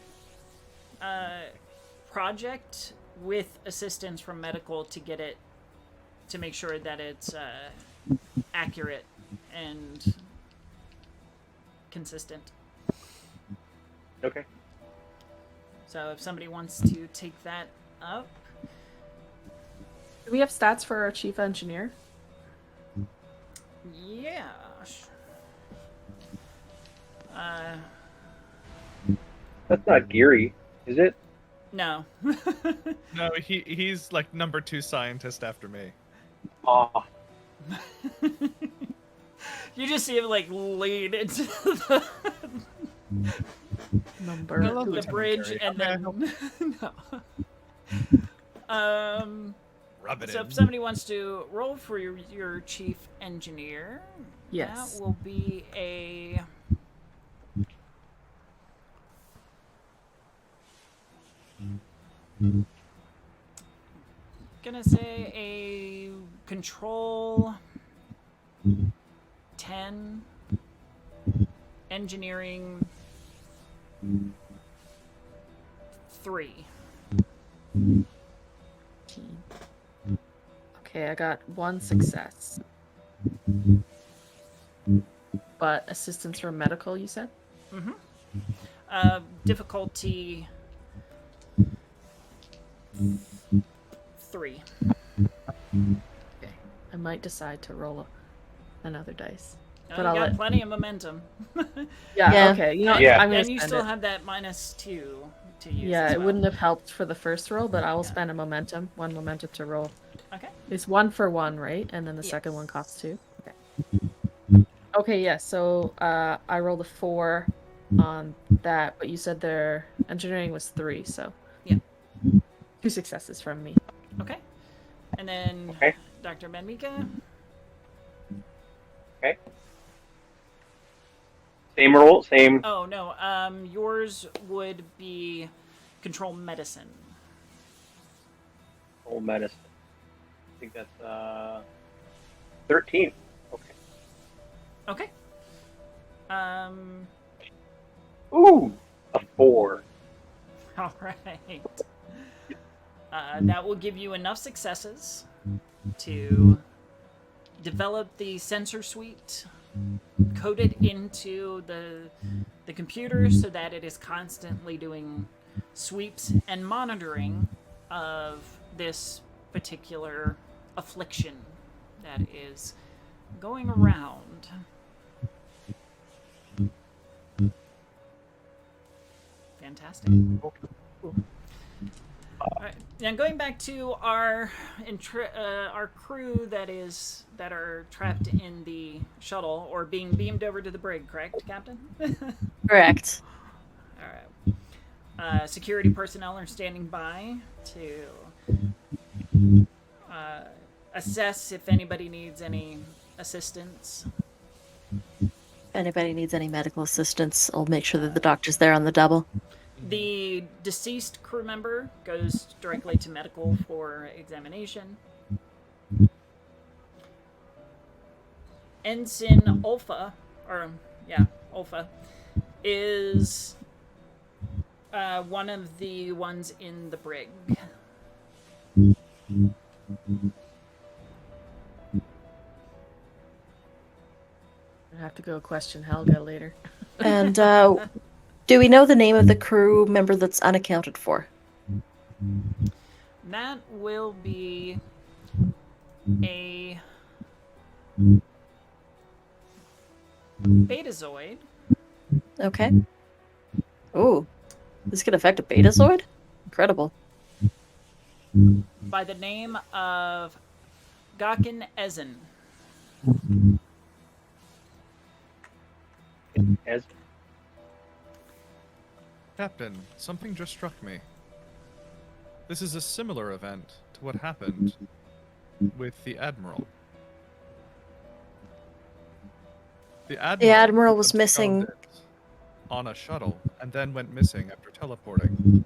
project with assistance from medical to make sure that it's accurate and consistent. Okay. So if somebody wants to take that up. Do we have stats for our chief engineer? Yeah. That's not Geary, is it? No. No, he's like number 2 scientist after me. Aw. You just see him like lean into the, Number. I love the Lieutenant bridge, Gary. and How may I then help no. Rub it So in. if somebody wants to roll for your chief engineer, Yes. that will be a. Gonna say a control 10, engineering 3. Okay, I got 1 success. But assistance from medical, you said? Difficulty 3. Okay. I might decide to roll another dice. Oh, But you I'll got let... plenty of momentum. Yeah, Yeah. okay. You know, Yeah. I'm gonna And you spend still it. have that -2 to use. Yeah, as it well. wouldn't have helped for the first roll, but I will Yeah. spend a momentum. 1 momentum to roll. Okay. It's 1 for 1, right? And then the second one Yes. costs 2. Okay. Okay, yeah. So I rolled a 4 on that, but you said their engineering was 3, so Yeah. 2 successes from me. Okay. And then Okay. Dr. Benmika. Okay. Same roll, same Oh no. Yours would be control medicine. roll medicine. I think that's 13. Okay. Okay. Ooh, a 4. All right. That will give you enough successes to develop the sensor suite, code it into the computer so that it is constantly doing sweeps and monitoring of this particular affliction that is going around. Fantastic. All right. Now going back to our crew that are trapped in the shuttle or being beamed over to the brig, correct, Captain? Correct. All right. Security personnel are standing by to assess if anybody needs any assistance. If anybody needs any medical assistance, I'll make sure that the doctor's there on the double. The deceased crew member goes directly to medical for examination. Ensign Ulfa, Ulfa, is one of the ones in the brig. I have to go question Helga later. And do we know the name of the crew member that's unaccounted for? That will be a Betazoid. Okay. Ooh, this could affect a Betazoid? Incredible. By the name of Gakin Ezen. As Captain, something just struck me. This is a similar event to what happened with the Admiral. The Admiral was missing. absconded on a shuttle and then went missing after teleporting.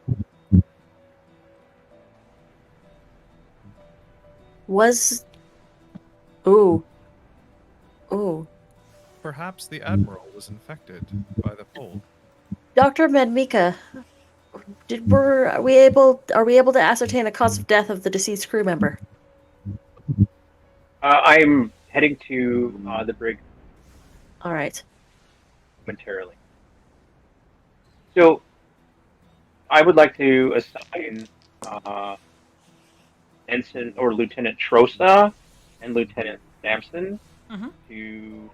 Was. Ooh. Ooh. Perhaps the Admiral was infected by the fold. Dr. Medmika, are we able to ascertain a cause of death of the deceased crew member? I'm heading to the brig All right. momentarily. So, I would like to assign Ensign or Lieutenant Trosa and Lieutenant Sampson to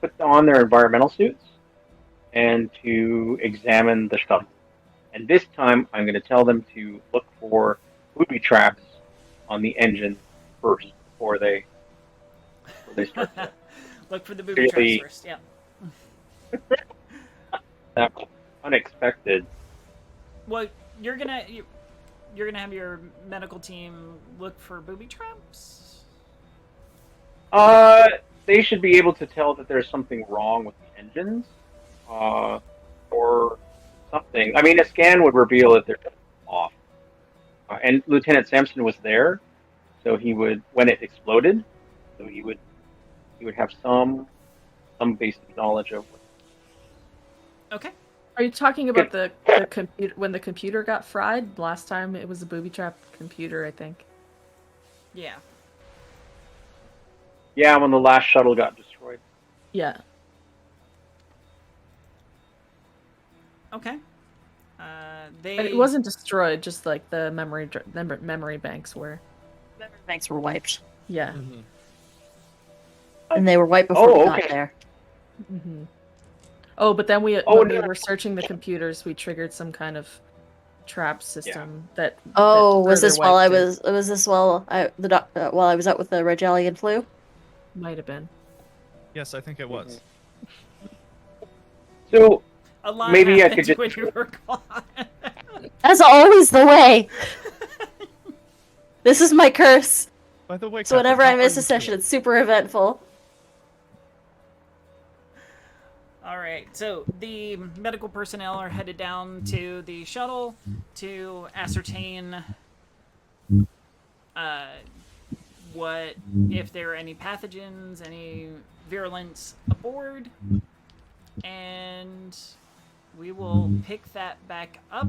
put on their environmental suits and to examine the shuttle. And this time, I'm going to tell them to look for booby traps on the engine first before they start. Look for the booby traps Really? first. Yeah. That was unexpected. Well, you're gonna have your medical team look for booby traps. They should be able to tell that there's something wrong with the engines, or something. I mean, a scan would reveal that they're off. And Lieutenant Sampson was there, so he would, when it exploded, so he would have some basic knowledge of. Okay. Are you talking about the computer when the computer got fried? Last time it was a booby trap computer, I think. Yeah. Yeah, when the last shuttle got destroyed. Yeah. Okay. It wasn't destroyed, just like the memory banks were. Memory banks were wiped. Yeah. Mm-hmm. And they were wiped before we got okay. there. Mm-hmm. Oh, but then when we were searching the computers, we triggered some kind of trap system that. Oh, that was this further while I wiped it. was this while I was out with the Regalian flu? Might have been. Yes, I think it was. So A lot maybe I happened could just. when you were gone. That's always the way. This is my curse. By the way, So Captain, whenever how I miss are a you session, doing? it's super eventful. All right, so the medical personnel are headed down to the shuttle to ascertain what if there are any pathogens, any virulence aboard, and we will pick that back up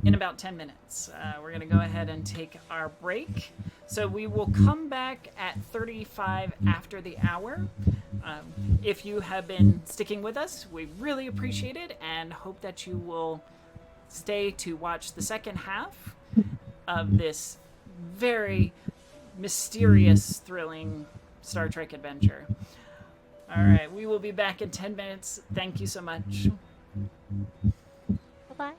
in about 10 minutes. We're going to go ahead and take our break. So we will come back at 35 after the hour. If you have been sticking with us, we really appreciate it and hope that you will stay to watch the second half of this very mysterious, thrilling Star Trek adventure. All right, we will be back in 10 minutes. Thank you so much. Bye-bye.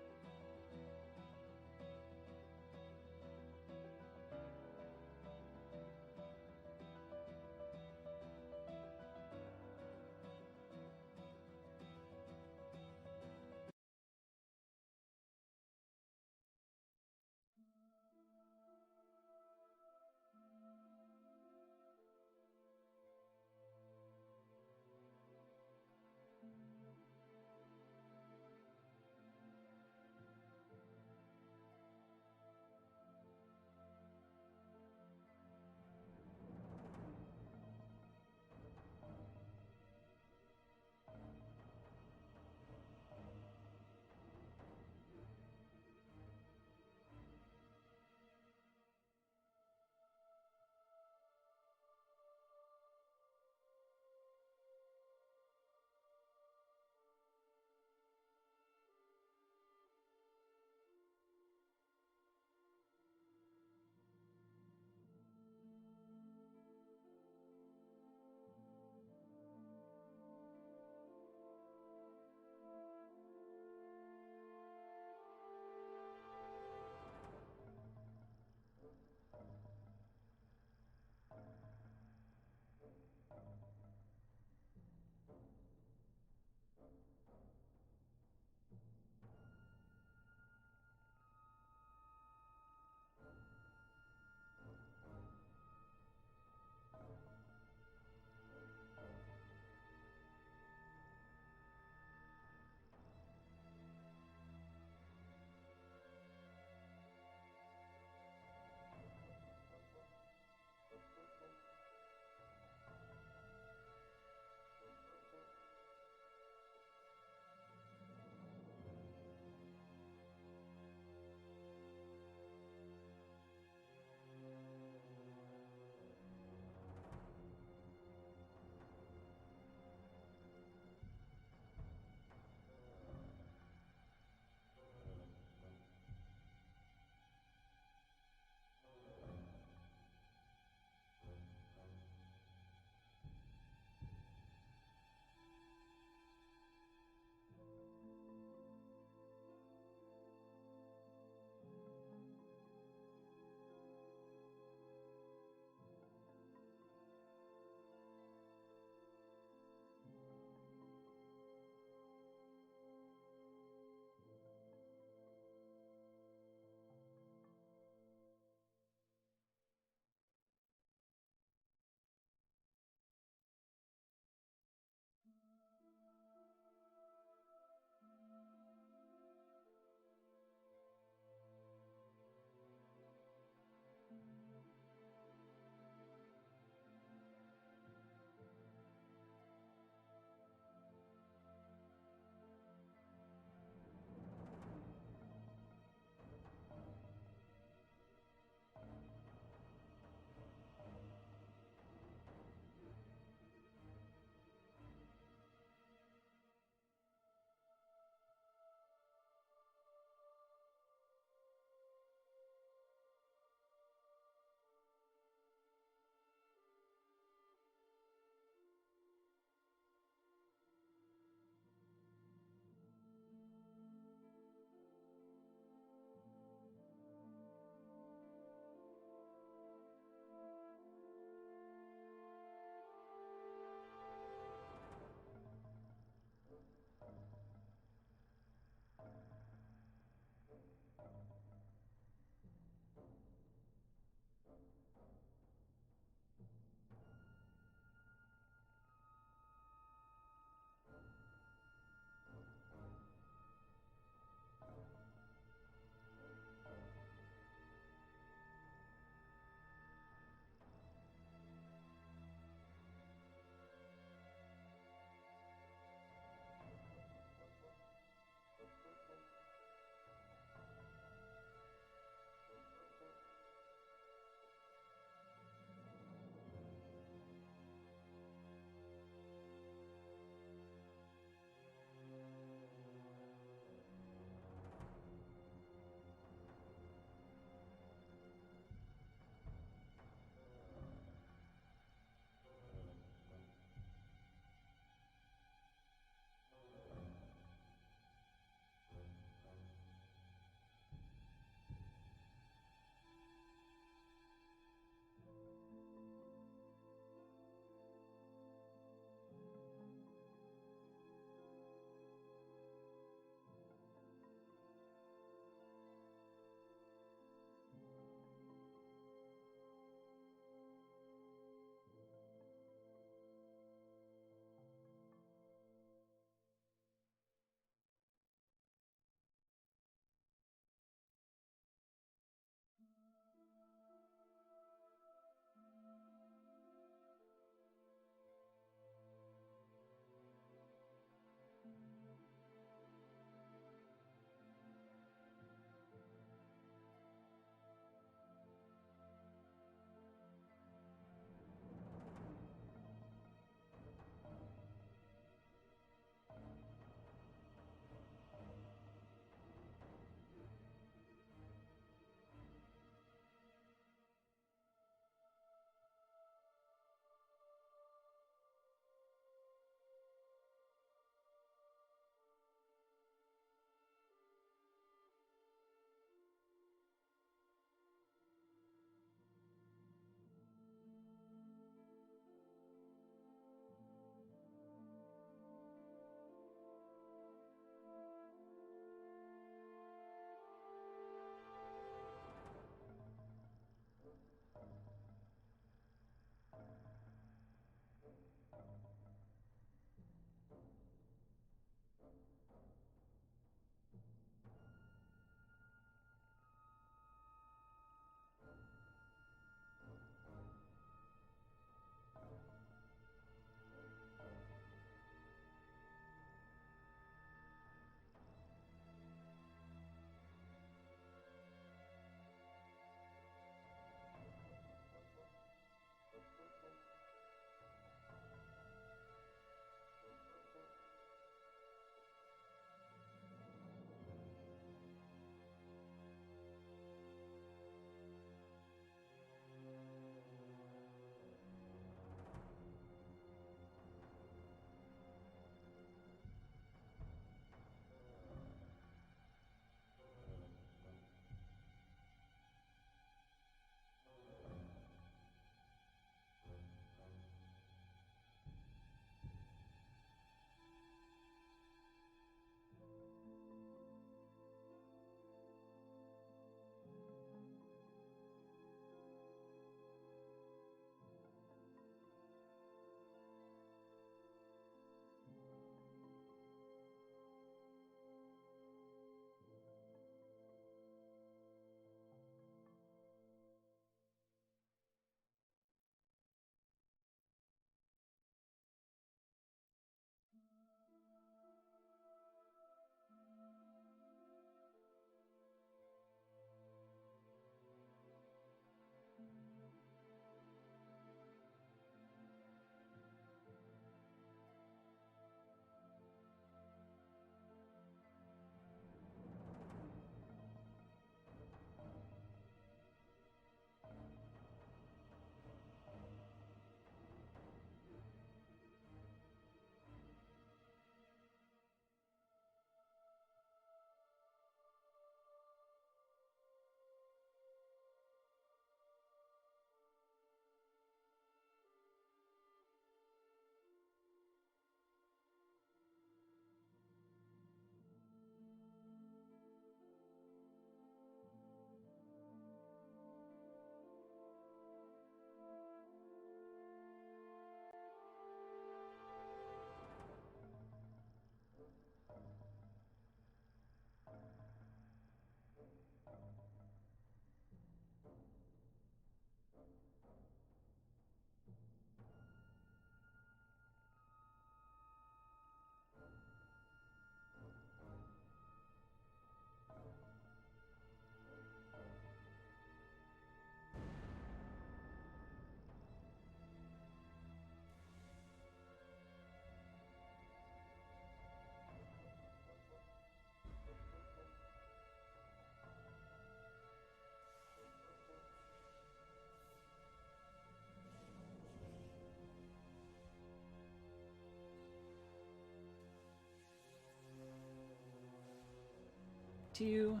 to you.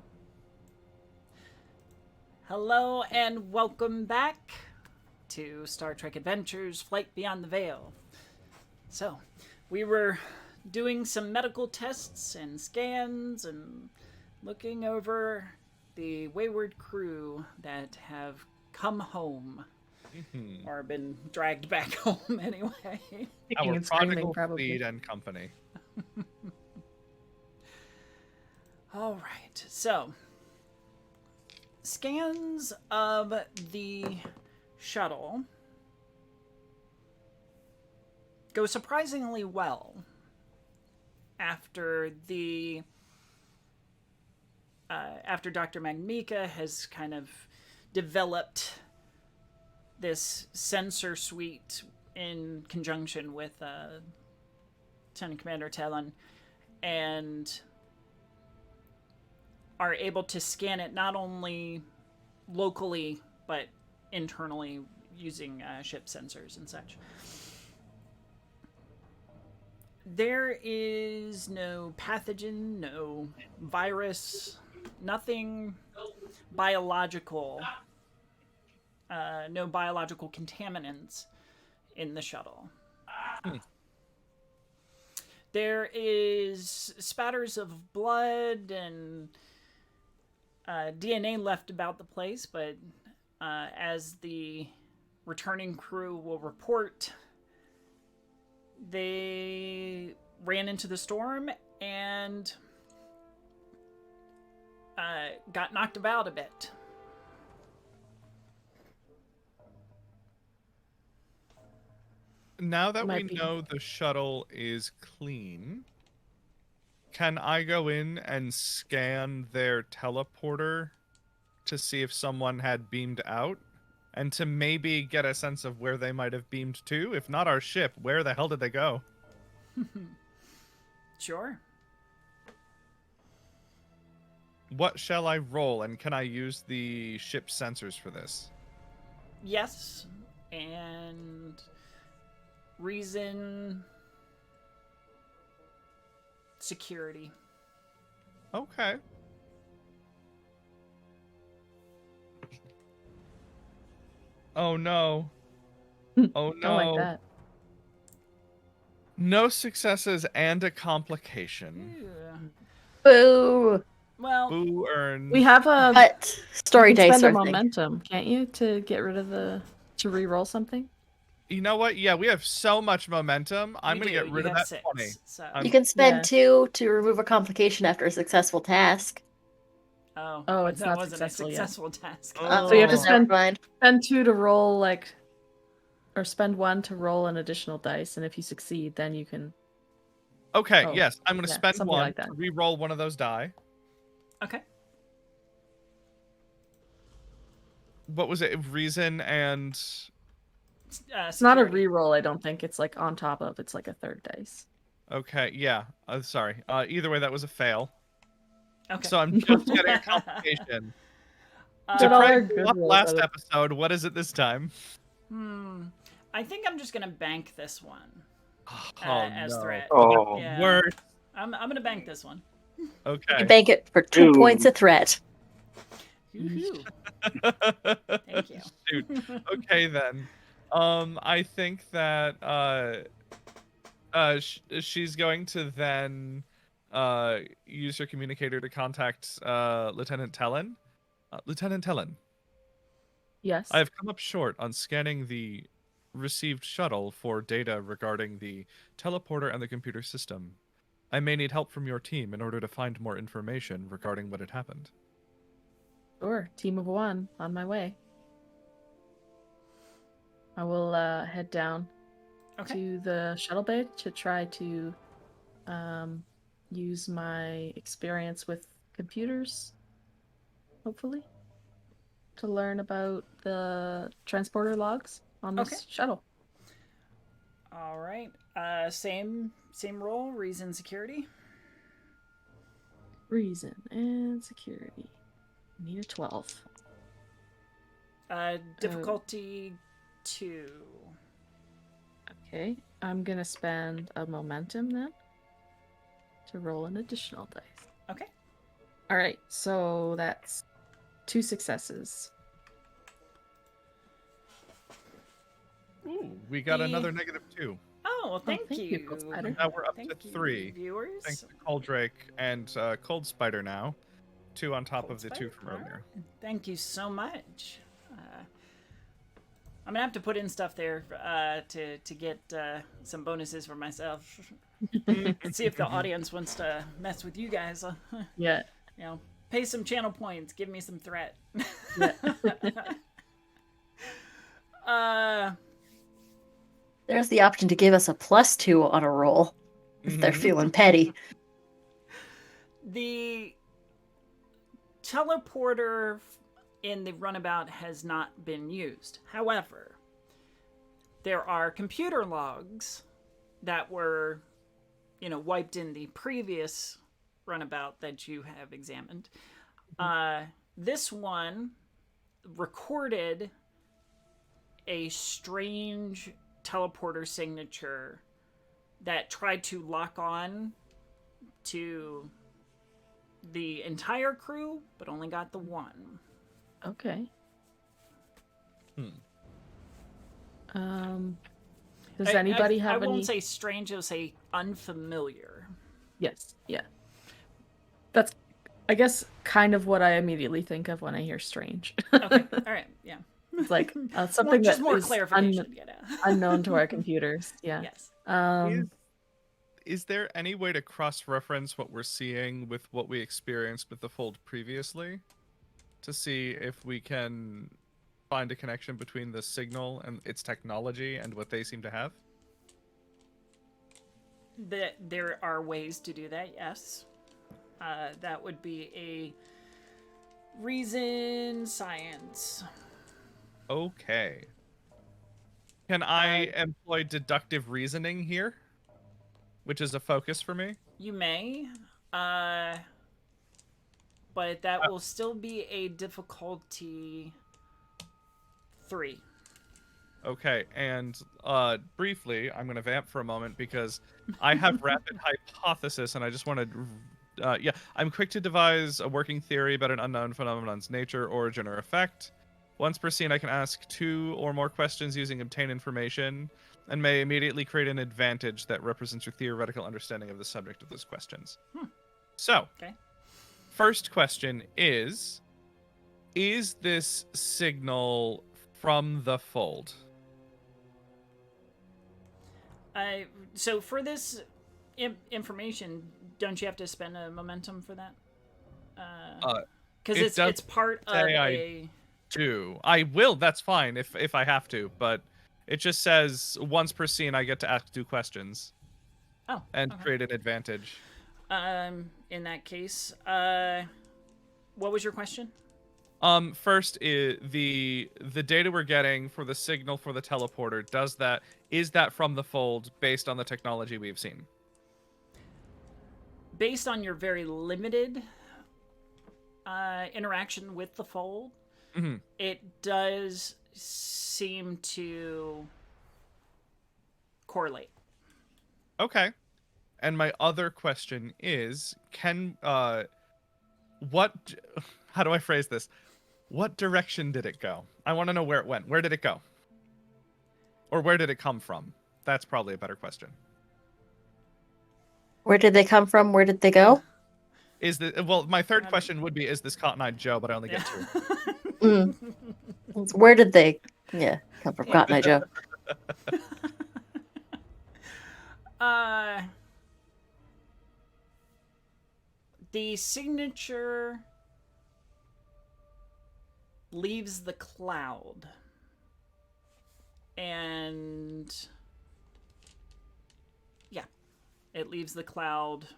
Hello and welcome back to Star Trek Adventures Flight Beyond the Veil. So, we were doing some medical tests and scans and looking over the wayward crew that have come home. Or been dragged back home anyway. Kicking Our and screaming, prodigal probably. fleet and company. All right, so scans of the shuttle go surprisingly well after after Dr. Magmika has kind of developed this sensor suite in conjunction with Lieutenant Commander Talon, and are able to scan it not only locally but internally using ship sensors and such. There is no pathogen, no virus, nothing biological, no biological contaminants in the shuttle. There is spatters of blood and DNA left about the place, but as the returning crew will report, they ran into the storm and got knocked about a bit. Now that we Might be. know the shuttle is clean, can I go in and scan their teleporter to see if someone had beamed out? And to maybe get a sense of where they might have beamed to? If not our ship, where the hell did they go? Sure. What shall I roll, and can I use the ship sensors for this? Yes, and reason security. Okay. Oh no. Oh no. Don't like that. No successes and a complication. Ew. Boo! Well, Boo earns. We have a But story you can dice spend are a thing. momentum, can't you, to get rid of to re-roll something? You know what? Yeah, we have so much momentum. I'm going to get rid of that 20. So. You can spend Yeah. 2 to remove a complication after a successful task. Oh, Oh, it's that not wasn't successful a yet. successful task. Oh. So you have to Oh. spend Never mind. 2 to roll or spend 1 to roll an additional dice, and if you succeed, then you can. Okay, Oh, yes. I'm going to yeah, spend something 1 like that. to re-roll one of those die. Okay. What was it? Reason and... It's not a security. re-roll, I don't think. It's like on top of. It's like a third dice. Okay, yeah. Sorry. Either way, that was a fail. Okay. So I'm just getting a complication. Get all our Craig, good what rolls last out of- episode? What is it this time? I think I'm just gonna bank this one Oh, as no. threat. Oh, Yeah. Worse. I'm gonna bank this one. Okay. You bank it for 2 Ooh. points of threat. Yoo-hoo. Thank you. Shoot. Okay then. I think that she's going to then use her communicator to contact Lieutenant Talon. Lieutenant Talon, Yes. I have come up short on scanning the received shuttle for data regarding the teleporter and the computer system. I may need help from your team in order to find more information regarding what had happened. Sure. Team of 1 on my way. I will head down Okay. to the shuttle bay to try to use my experience with computers, hopefully, to learn about the transporter logs on this Okay. shuttle. All right. Same roll. Reason security. Reason and security. Need a 12. Difficulty 2. Okay, I'm gonna spend a momentum then to roll an additional dice. Okay. All right, so that's 2 successes. Ooh, we got another -2. Oh, well, thank thank you, Cold you. Spider. Now we're up Thank to you, 3. viewers. Thanks to Coldrake and Cold Spider now. 2 on top of the 2 from Alright. earlier. Thank you so much. I'm gonna have to put in stuff there to get some bonuses for myself. See if the audience wants to mess with you guys. Yeah. You know, pay some channel points. Give me some threat. Yeah. There's the option to give us a +2 on a roll if they're feeling petty. The teleporter in the runabout has not been used. However, there are computer logs that were, wiped in the previous runabout that you have examined. This one recorded a strange teleporter signature that tried to lock on to the entire crew, but only got the one. Okay. Does anybody have any? I won't say strange, I'll say unfamiliar. Yes. Yeah. That's, I guess, kind of what I immediately think of when I hear strange. Okay. All right. Yeah. It's like something just that more is clarification. unknown to our computers. Yeah. Yes. Is there any way to cross-reference what we're seeing with what we experienced with the Fold previously? To see if we can find a connection between the signal and its technology and what they seem to have? There are ways to do that, yes. That would be a reason science. Okay. Can I employ deductive reasoning here? Which is a focus for me? You may. But that will still be a difficulty 3. Okay, and briefly, I'm going to vamp for a moment because I have rapid hypothesis, and I just want to... I'm quick to devise a working theory about an unknown phenomenon's nature, origin, or effect. Once per scene, I can ask 2 or more questions using obtain information, and may immediately create an advantage that represents your theoretical understanding of the subject of those questions. So, okay. First question is this signal from the Fold? So for this information, don't you have to spend a momentum for that? Because it's part of a... do. I will, that's fine if I have to, but it just says once per scene I get to ask 2 questions. Oh. And create an advantage. In that case, what was your question? First is the data we're getting for the signal for the teleporter, is that from the Fold based on the technology we've seen? Based on your very limited interaction with the Fold, it does seem to correlate. Okay. And my other question is, how do I phrase this? What direction did it go? I want to know where it went. Where did it go? Or where did it come from? That's probably a better question. Where did they come from? Where did they go? My third question would be, is this Cotton Eye Joe? But I only get 2. Where did they come from, Cotton Eye Joe? The signature leaves the cloud, and it leaves the cloud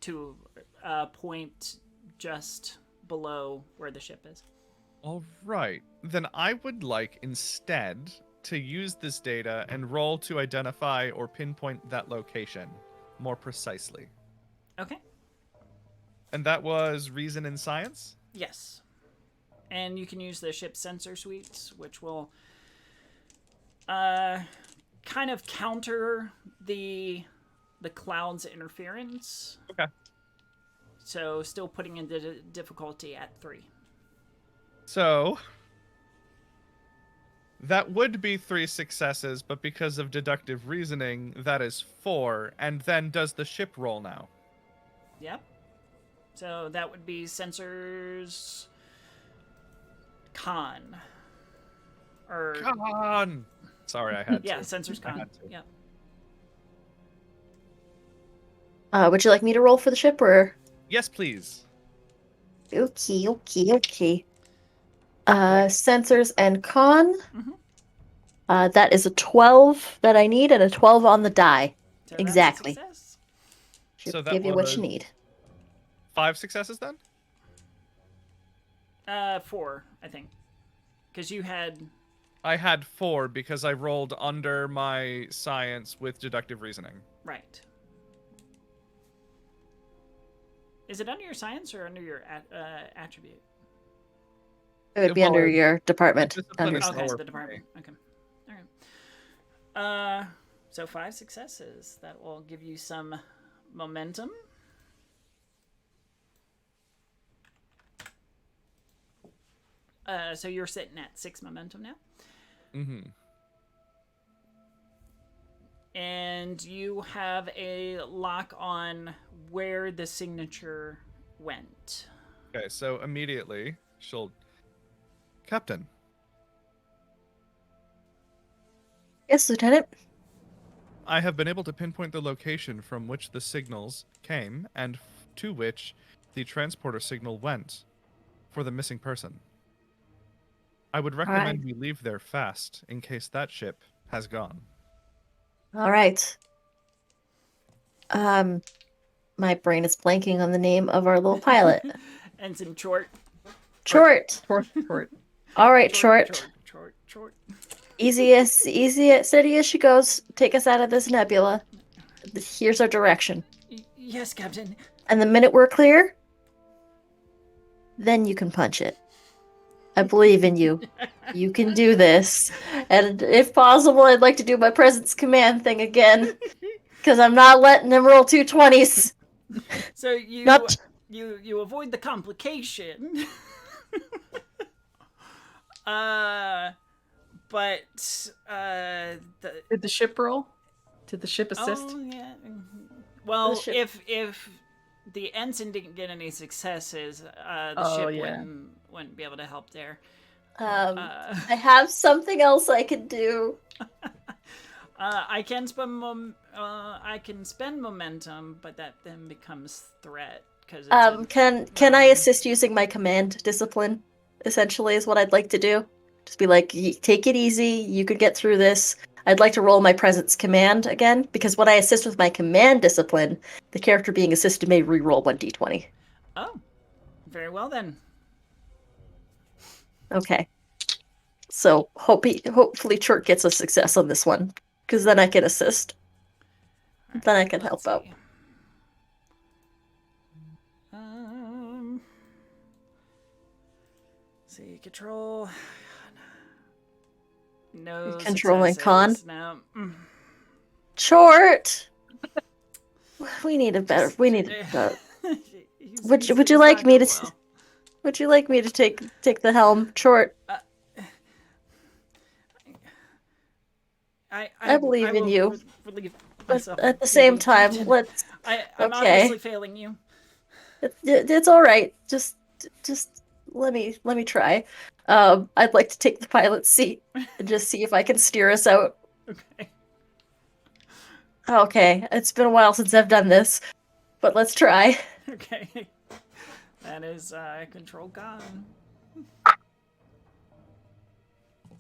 to a point just below where the ship is. All right. Then I would like instead to use this data and roll to identify or pinpoint that location more precisely. Okay. And that was reason and science? Yes. And you can use the ship sensor suites, which will kind of counter the cloud's interference. Okay. So still putting in the difficulty at 3. So that would be 3 successes, but because of deductive reasoning, that is 4. And then does the ship roll now? Yep. So that would be Sensors Con. Or Con! Sorry, I had yeah, to. Sensors I Con. had to. Yep. Would you like me to roll for the ship, or? Yes, please. Okay. Sensors and con. Mhm. That is a 12 that I need, and a 12 on the die. So that's a Exactly. success. Should So that give you what was- you need. 5 successes then? 4, I think. Because you had. I had 4 because I rolled under my science with deductive reasoning. Right. Is it under your science or under your attribute? It would be Well, under your department. discipline Under is Okay, lower the for department. me. Okay. All right. So 5 successes. That will give you some momentum. So you're sitting at 6 momentum now. Mm-hmm. And you have a lock on where the signature went. Okay, so immediately she'll... Captain, Yes, Lieutenant. I have been able to pinpoint the location from which the signals came and to which the transporter signal went for the missing person. I would recommend we leave there fast in case that ship has gone. All right. My brain is blanking on the name of our little pilot. Ensign Chort. Short. Short. All right, Short. Chort. Easy, steady as she goes. Take us out of this nebula. Here's our direction. Yes, Captain. And the minute we're clear, then you can punch it. I believe in you. You can do this. And if possible, I'd like to do my presence command thing again. Because I'm not letting them roll 220s. So you Not- you avoid the complication. But Did the ship roll? Did the ship assist? Oh yeah. Well, The ship- if the ensign didn't get any successes, the Oh, ship yeah. wouldn't be able to help there. I have something else I can do. I can spend momentum, but that then becomes threat because Can I assist using my command discipline? Essentially, is what I'd like to do. Just be like, take it easy. You could get through this. I'd like to roll my presence command again because when I assist with my command discipline, the character being assisted may re-roll 1d20. Oh, very well then. Okay. So hopefully Churt gets a success on this one because then I can assist. Then I can help Let's out. see. See, control. No. Controlling successes. No. Chort. We need a better. We need. Would you like me to? Would you like me to take the helm, Chort? I believe in will you. relieve But myself at the of same duty, time, Captain. let's. I'm okay. obviously failing you. It's all right. Just let me try. I'd like to take the pilot's seat and just see if I can steer us out. Okay. Okay, it's been a while since I've done this, but let's try. Okay. That is control gone.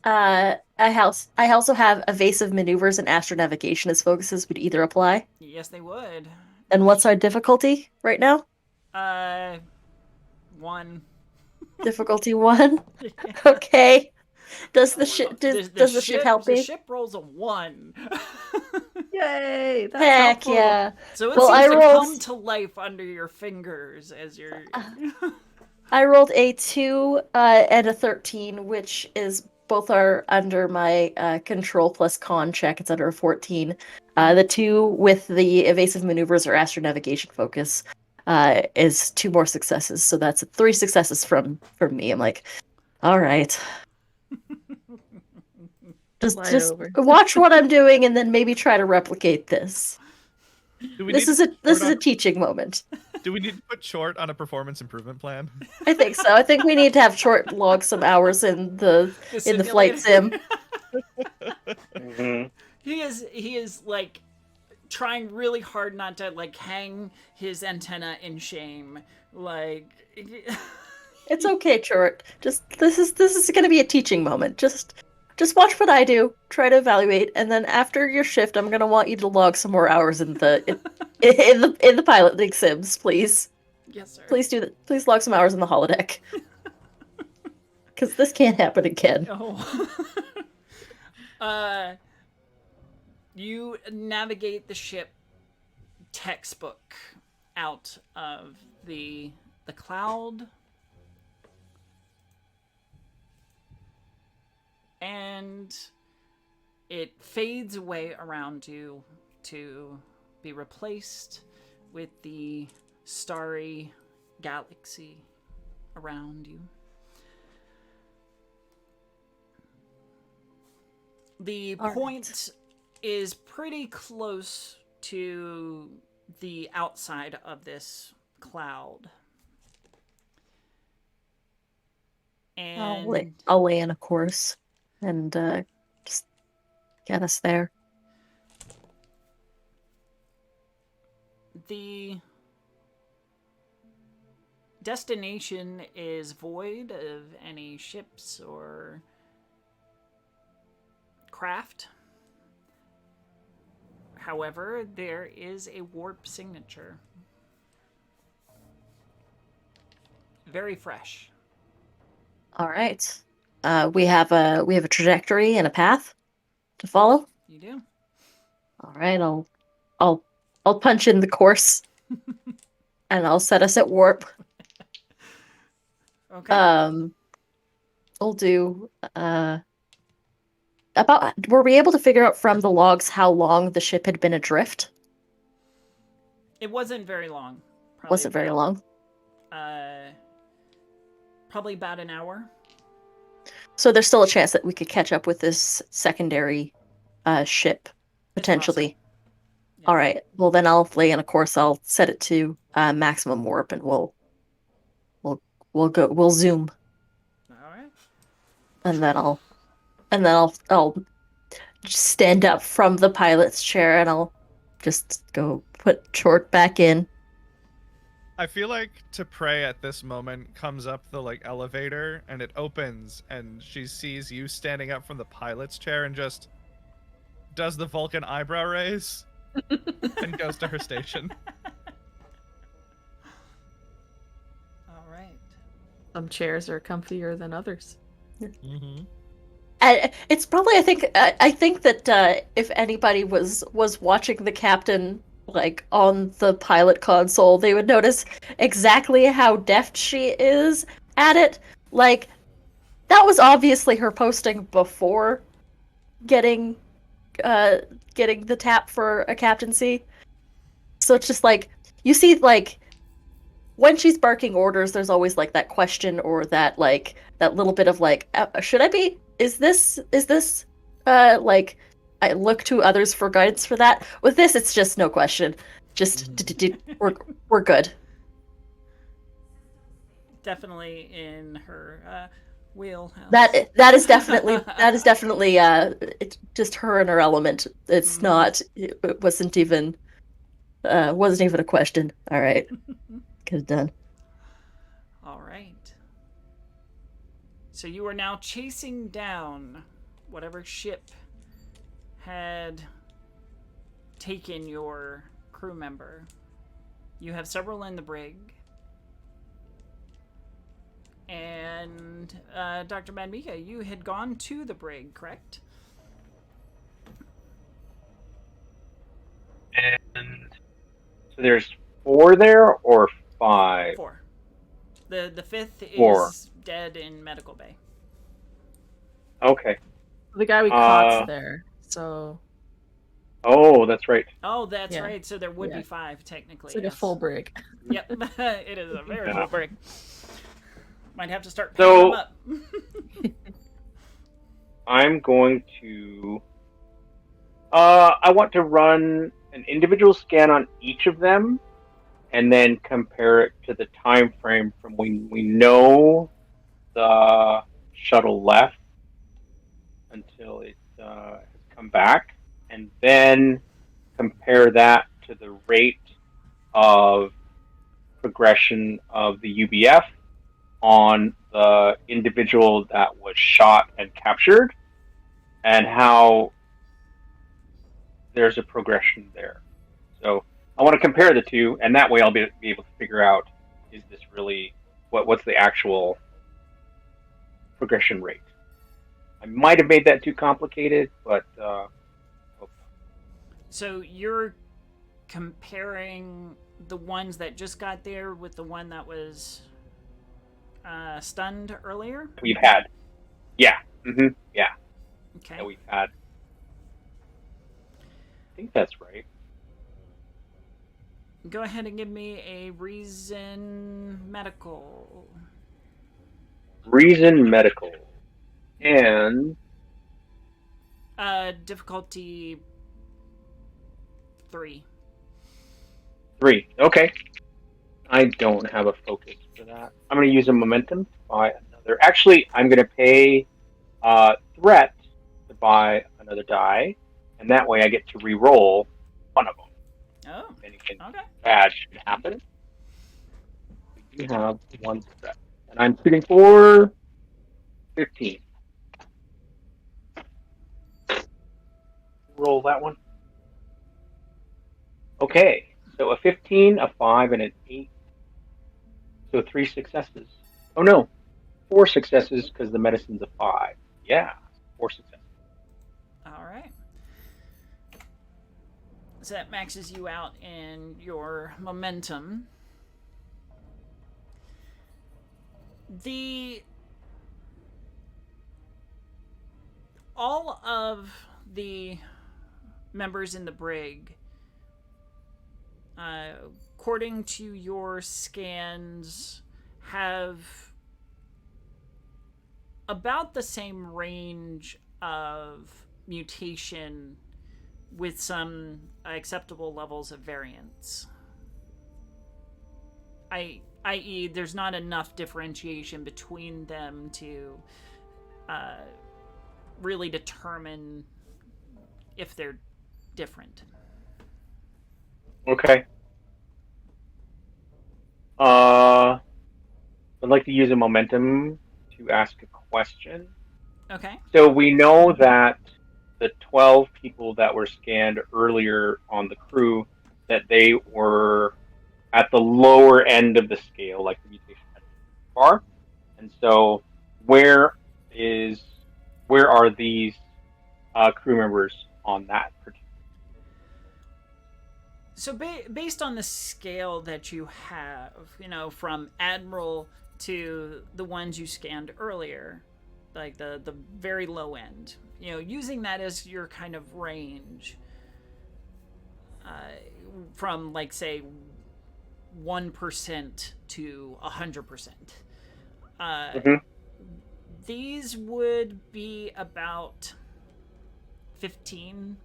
I also have evasive maneuvers and astronavigation as focuses would either apply. Yes, they would. And what's our difficulty right now? 1. Difficulty 1. Okay. Does the ship does the ship help The me? ship rolls a 1. Yay! That's Heck helpful. yeah! So it Well, seems I to rolled- come to life under your fingers as you're. I rolled a 2 and a 13, which is both are under my control plus con check. It's under a 14. The 2 with the evasive maneuvers or astronavigation focus is 2 more successes. So that's 3 successes from me. I'm like, all right. Slide Just over. watch what I'm doing and then maybe try to replicate this. Do we This need is a to this put is a on- teaching moment. Do we need to put short on a performance improvement plan? I think so. I think we need to have short log some hours in the flight sim. Hmm. He is like trying really hard not to like hang his antenna in shame. Like It's okay, Chort. Just this is going to be a teaching moment. Just watch what I do, try to evaluate, and then after your shift, I'm going to want you to log some more hours in the pilot league sims, please. yes, sir. Please do that. Please log some hours in the holodeck. Because this can't happen again. Oh. You navigate the ship textbook out of the cloud, and it fades away around you to be replaced with the starry galaxy around you. The All right. point is pretty close to the outside of this cloud. And I'll lay in a course and just get us there. the destination is void of any ships or craft. However, there is a warp signature. Very fresh. All right. We have a trajectory and a path to follow. You do? All right. I'll punch in the course, and I'll set us at warp. Okay. We'll do about. Were we able to figure out from the logs how long the ship had been adrift? It wasn't very long. Wasn't very long. Probably about an hour. So there's still a chance that we could catch up with this secondary ship, potentially. Yeah. All right. Well, then I'll lay in a course. I'll set it to maximum warp, and we'll zoom, All right. and then I'll stand up from the pilot's chair, and I'll just go put Short back in. I feel like to pray at this moment comes up the elevator and it opens and she sees you standing up from the pilot's chair and just does the Vulcan eyebrow raise and goes to her station. All right. Some chairs are comfier than others. Mm-hmm. It's probably I think that if anybody was watching the captain on the pilot console, they would notice exactly how deft she is at it. That was obviously her posting before getting the tap for a captaincy. So it's just you see when she's barking orders, there's always that question or that that little bit of should I be? Is this I look to others for guidance for that. With this, it's just no question. Just we're good. Definitely in her wheelhouse. That is definitely it's just her and her element. It's not. It wasn't even a question. All right, good done. All right. So you are now chasing down whatever ship had taken your crew member. You have several in the brig. And Dr. Madmika, you had gone to the brig, correct? And so there's 4 there or 5? 4. The 5th is 4. dead in medical bay. Okay. The guy we caught's there, so Oh, that's right. Oh, that's Yeah. right. So there would Yeah. be 5 technically. It's like a yes. full brig. Yep, it is a very Yeah. full break. Might have to start paying them So up. I'm going to. I want to run an individual scan on each of them, and then compare it to the time frame from when we know the shuttle left until it has come back, and then compare that to the rate of progression of the UBF on the individual that was shot and captured, and how there's a progression there. So I want to compare the two, and that way I'll be able to figure out, is this really what's the actual progression rate. I might have made that too complicated, but So you're comparing the ones that just got there with the one that was stunned earlier? we've had, yeah, yeah, Okay. that we've had. I think that's right. Go ahead and give me a reason medical. Reason medical, and Difficulty 3. 3. Okay. I don't have a focus for that. I'm going to use a momentum to buy another. Actually, I'm going to pay threat to buy another die, and that way I get to re-roll one of them. Oh, If anything okay. bad should happen. We do have one threat, and I'm shooting for 15. Roll that one. Okay, so a 15, a 5, and an 8. So 3 successes. Oh no, 4 successes because the medicine's a 5. Yeah, 4 successes. All right. So that maxes you out in your momentum. All of the members in the brig, according to your scans, have about the same range of mutation with some acceptable levels of variance. I.e., there's not enough differentiation between them to really determine if they're different. Okay. I'd like to use a momentum to ask a question. Okay. So we know that the 12 people that were scanned earlier on the crew, that they were at the lower end of the scale, like the mutation bar. And so where are these crew members on that particular? So based on the scale that you have, from Admiral to the ones you scanned earlier, like the very low end, using that as your kind of range, from like say 1% to 100%. These would be about 15%.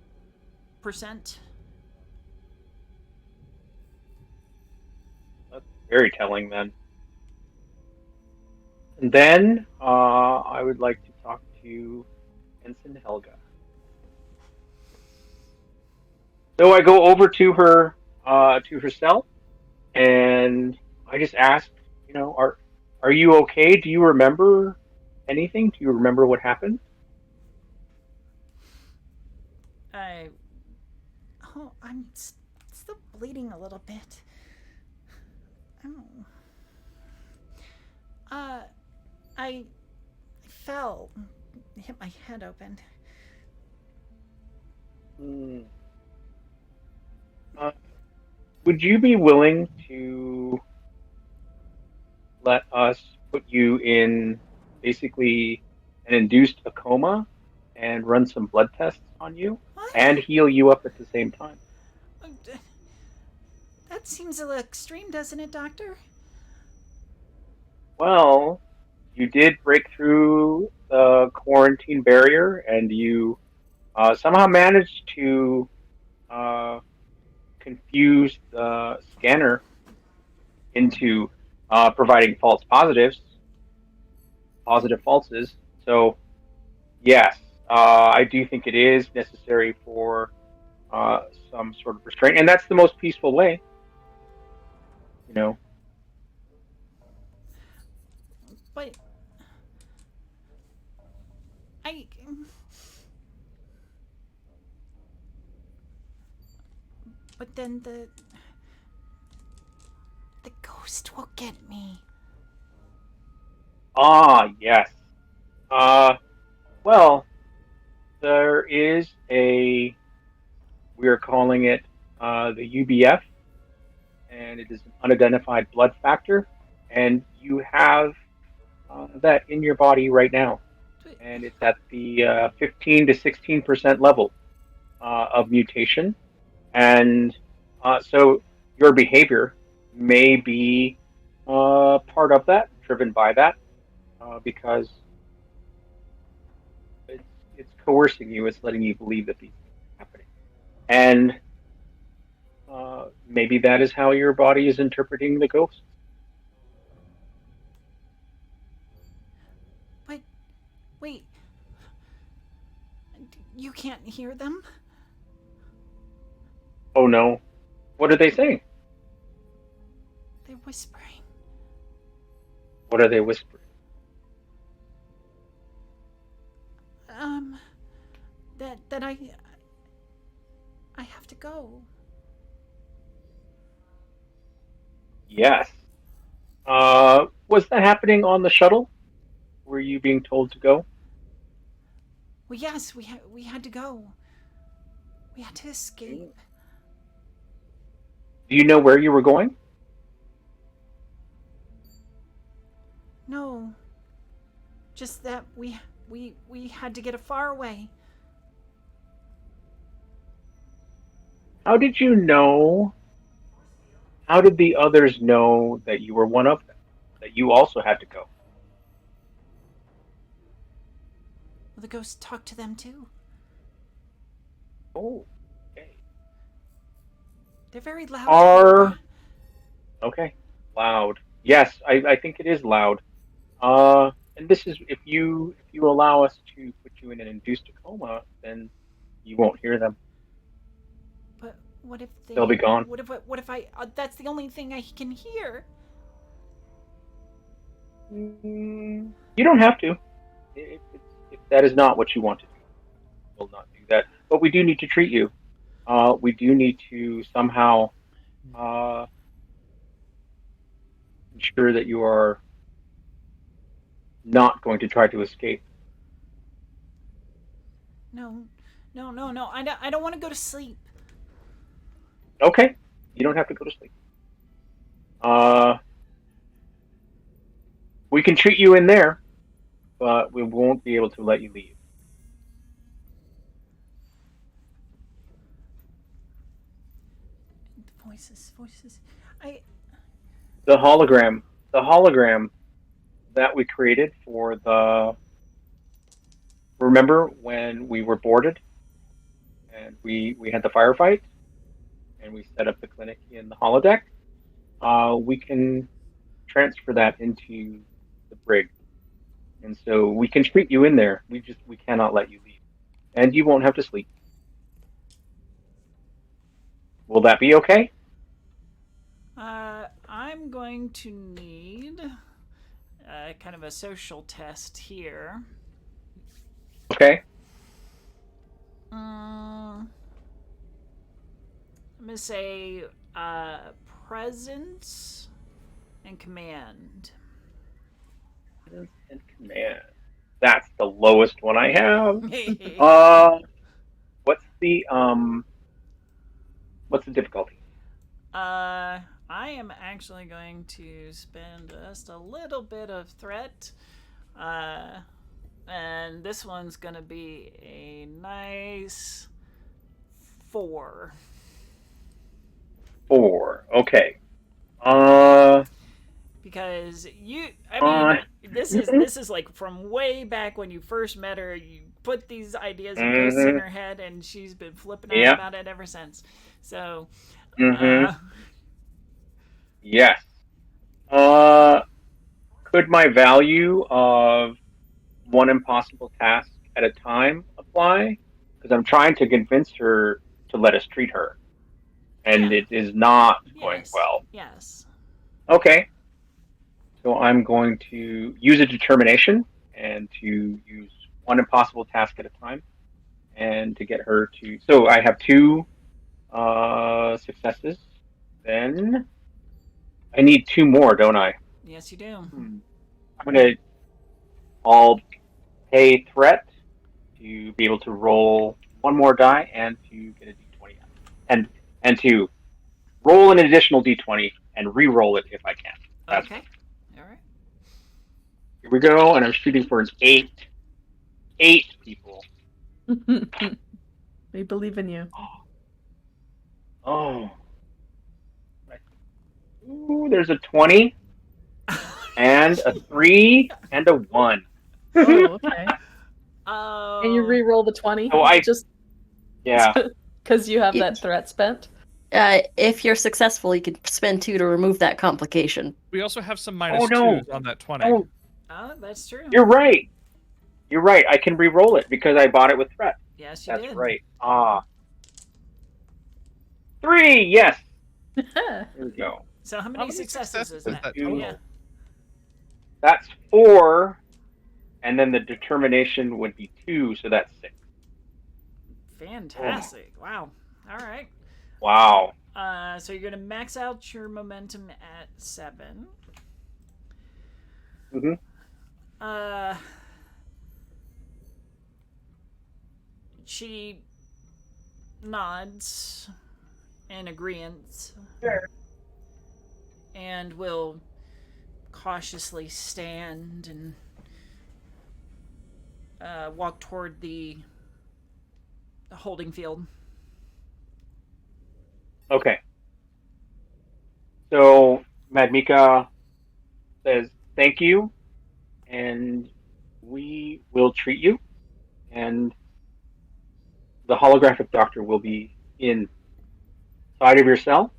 That's very telling then. And then I would like to talk to Ensign Helga. So I go over to her cell, and I just ask, are you okay? Do you remember anything? Do you remember what happened? I'm still bleeding a little bit. I fell, hit my head open. Would you be willing to let us put you in basically an induced a coma and run some blood tests on you? What? and heal you up at the same time. That seems a little extreme, doesn't it, Doctor? Well, you did break through the quarantine barrier, and you somehow managed to confuse the scanner into providing false positives, positive falses. So, yes, I do think it is necessary for some sort of restraint, and that's the most peaceful way. You know. But I. But then the ghost will get me. Ah, yes. Well, there is we're calling it the UBF, and it is an unidentified blood factor, and you have that in your body right now, and it's at the 15 to 16% level of mutation, and so your behavior may be part of that, driven by that, because it's coercing you, it's letting you believe that these things are happening, and maybe that is how your body is interpreting the ghost. But wait, you can't hear them? Oh no. What are they saying? They're whispering. What are they whispering? That I have to go. Yes. Was that happening on the shuttle? Were you being told to go? Well, yes, we had to go. We had to escape. Do you know where you were going? No. Just that we had to get far away. How did you know? How did the others know that you were one of them? That you also had to go? Well, the ghost talked to them too. Oh, okay. They're very loud. Okay, loud. Yes, I think it is loud. And this is if you allow us to put you in an induced coma, then you won't hear them. But what if They'll be gone. What if I? That's the only thing I can hear. You don't have to. If that is not what you want to do, we'll not do that. But we do need to treat you. We do need to somehow ensure that you are not going to try to escape. No. I don't want to go to sleep. Okay, you don't have to go to sleep. We can treat you in there, but we won't be able to let you leave. Voices. The hologram that we created for the. Remember when we were boarded, and we had the firefight, and we set up the clinic in the holodeck? We can transfer that into the brig, and so we can treat you in there. We cannot let you leave, and you won't have to sleep. Will that be okay? I'm going to need kind of a social test here. Okay. I'm gonna say presence and command. Presence and command. That's the lowest one I have. What's the difficulty? I am actually going to spend just a little bit of threat. And this one's gonna be a nice 4. 4. Okay. Because I mean, this is like from way back when you first met her. You put these ideas of ghosts in her head, and she's been flipping out about it ever since. So, yes. Could my value of one impossible task at a time apply? Because I'm trying to convince her to let us treat her, and it is not going well. Yes. Okay. So I'm going to use a determination and to use one impossible task at a time, and to get her to. So I have 2 successes. Then I need 2 more, don't I? Yes, you do. I'll pay threat to be able to roll 1 more die and to get a d20 and to roll an additional d20 and re-roll it if I can. That's okay. All right. Here we go, and I'm shooting for an 8. 8 people. We believe in you. Oh. Ooh, there's a 20 and a 3 and a 1. Oh, okay. And you re-roll the 20? So yeah. Because you have that threat spent? If you're successful, you can spend 2 to remove that complication. We also have some -2s on that 20. Oh, that's true. You're right. I can re-roll it because I bought it with threat. Yes, you did. That's right. 3, yes. There we go. So how many successes is that? Total? That's 4, and then the determination would be 2, so that's 6. Fantastic! Oh. Wow. All right. Wow. So you're gonna max out your momentum at 7. She nods in agreement. Sure. And will cautiously stand and walk toward the holding field. Okay. So Madmika says thank you, and we will treat you, and the holographic doctor will be inside of your cell,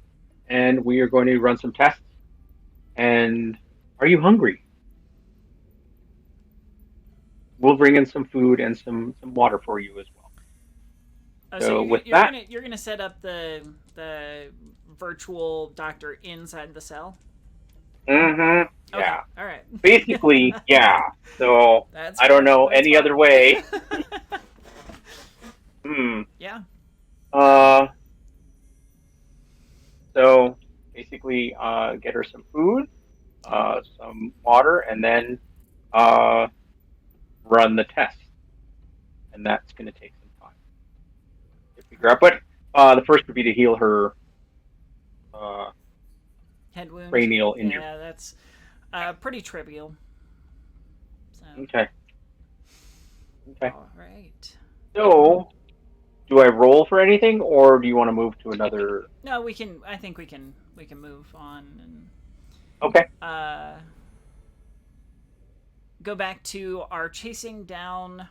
and we are going to run some tests. And are you hungry? We'll bring in some food and some water for you as well. So you're gonna set up the virtual doctor inside the cell. Mm-hmm. Okay. Yeah. All right. Basically, yeah. So I don't know any other way. Yeah. So basically, get her some food, some water, and then run the test. And that's going to take some time to figure out. But the first would be to heal her head wound, cranial injury. Yeah, that's pretty trivial. So. Okay. All right. So, do I roll for anything, or do you want to move to another? No, we can. I think we can move on and. Okay. Go back to our chasing down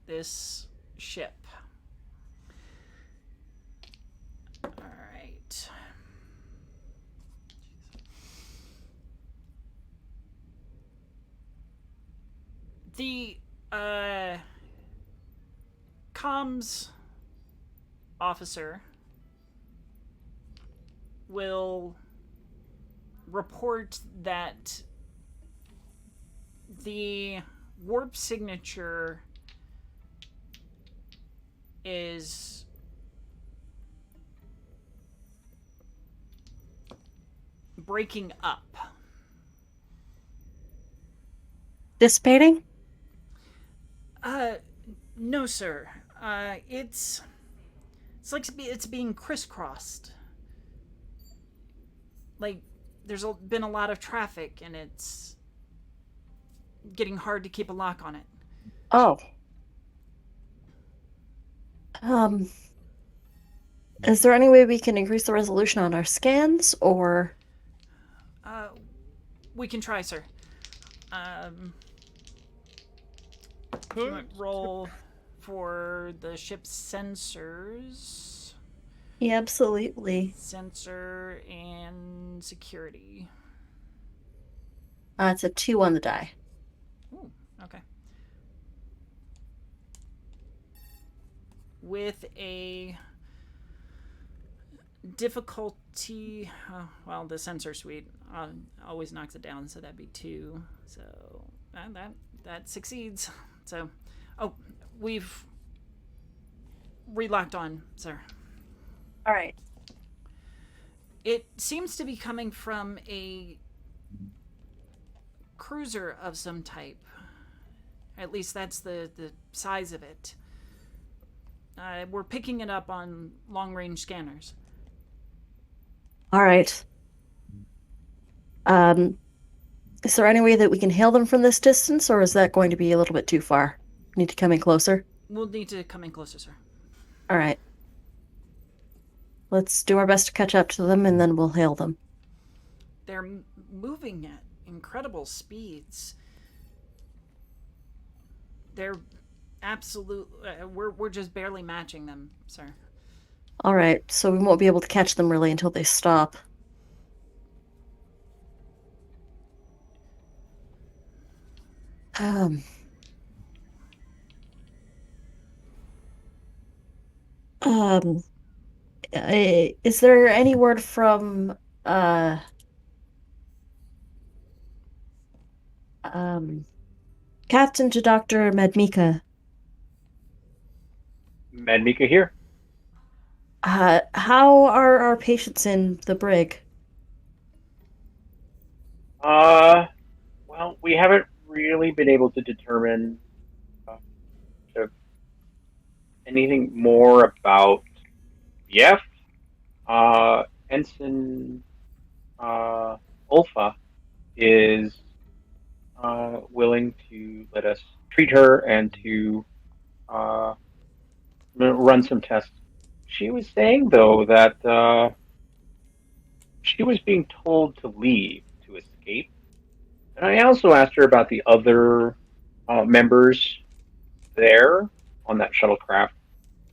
this ship. All right. The comms officer will report that the warp signature is breaking up. Dissipating? No, sir. It's like it's being crisscrossed. Like there's been a lot of traffic and it's getting hard to keep a lock on it. Oh. Is there any way we can increase the resolution on our scans, or... We can try, sir. Do you want roll for the ship's sensors? Yeah, absolutely. Sensor and security. It's a 2 on the die. Ooh, okay. With a difficulty, well, the sensor suite always knocks it down, so that'd be 2. So that succeeds. So, we've relocked on, sir. All right. It seems to be coming from a cruiser of some type. At least that's the size of it. We're picking it up on long-range scanners. All right. Is there any way that we can hail them from this distance, or is that going to be a little bit too far? Need to come in closer? We'll need to come in closer, sir. All right. Let's do our best to catch up to them, and then we'll hail them. They're moving at incredible speeds. They're absolute. We're just barely matching them, sir. All right, so we won't be able to catch them really until they stop. Is there any word from Captain to Dr. Medmika? Medmika here. How are our patients in the brig? Well, we haven't really been able to determine anything more about Yef. Ensign Ulfa is willing to let us treat her and to run some tests. She was saying, though, that she was being told to leave to escape. And I also asked her about the other members there on that shuttlecraft,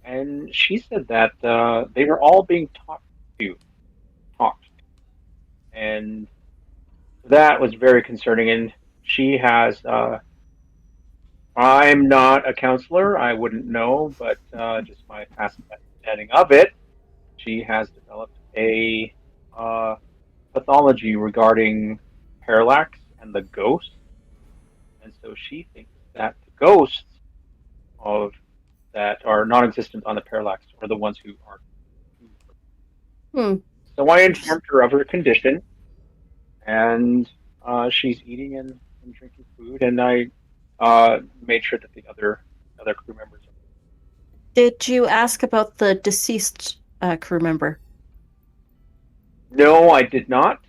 and she said that they were all being talked, and that was very concerning. And she has, I'm not a counselor, I wouldn't know, but just my past understanding of it, she has developed a pathology regarding parallax and the ghosts, and so she thinks that the ghosts of that are non-existent on the parallax are the ones who are. So I informed her of her condition, and she's eating and drinking food, and I made sure that the other crew members. Did you ask about the deceased crew member? No, I did not.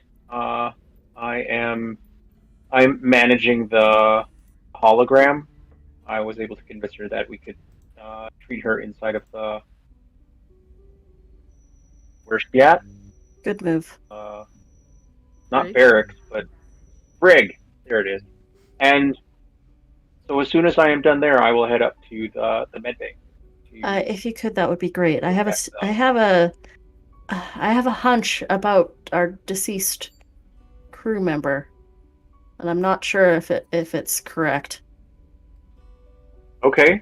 I'm managing the hologram. I was able to convince her that we could treat her inside of the. Where's she at? Good move. Not Brig? barracks, but brig. There it is. And so as soon as I am done there, I will head up to the med bay. If you could, that would be great. I have a hunch about our deceased crew member, and I'm not sure if it's correct. Okay.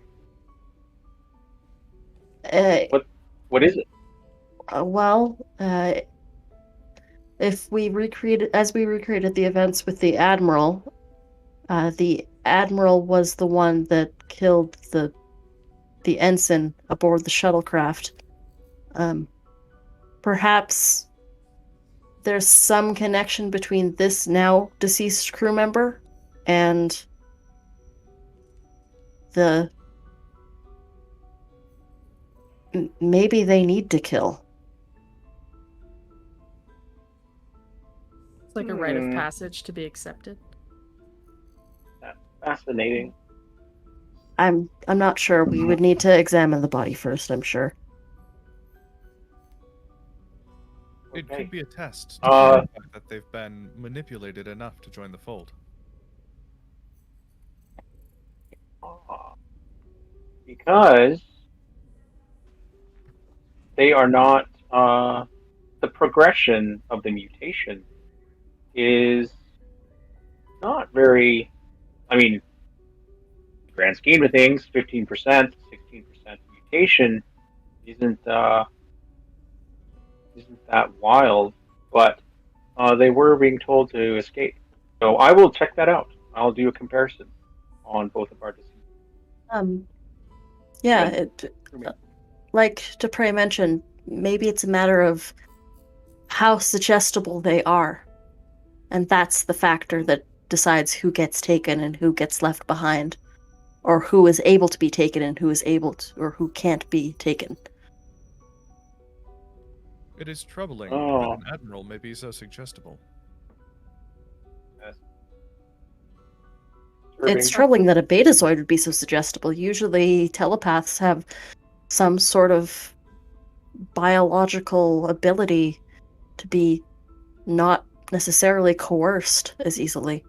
What is it? If we recreated the events with the Admiral was the one that killed the ensign aboard the shuttlecraft. Perhaps there's some connection between this now deceased crew member and maybe they need to kill. It's like a rite of passage to be accepted. That's fascinating. I'm not sure. We would need to examine the body first, I'm sure. It Okay. could be a test to Uh, verify that they've been manipulated enough to join the fold. Because they are not. The progression of the mutation is not very. I mean, grand scheme of things, 15%, 16% mutation isn't that wild, but they were being told to escape. So I will check that out. I'll do a comparison on both of our decisions. Yeah, Good. like Dupre mentioned, maybe it's a matter of how suggestible they are. And that's the factor that decides who gets taken and who gets left behind. Or who is able to be taken and who is able to, or who can't be taken. It is troubling Oh. that an admiral may be so suggestible. Yes. It's troubling that a betazoid would be so suggestible. Usually telepaths have some sort of biological ability to be not necessarily coerced as easily.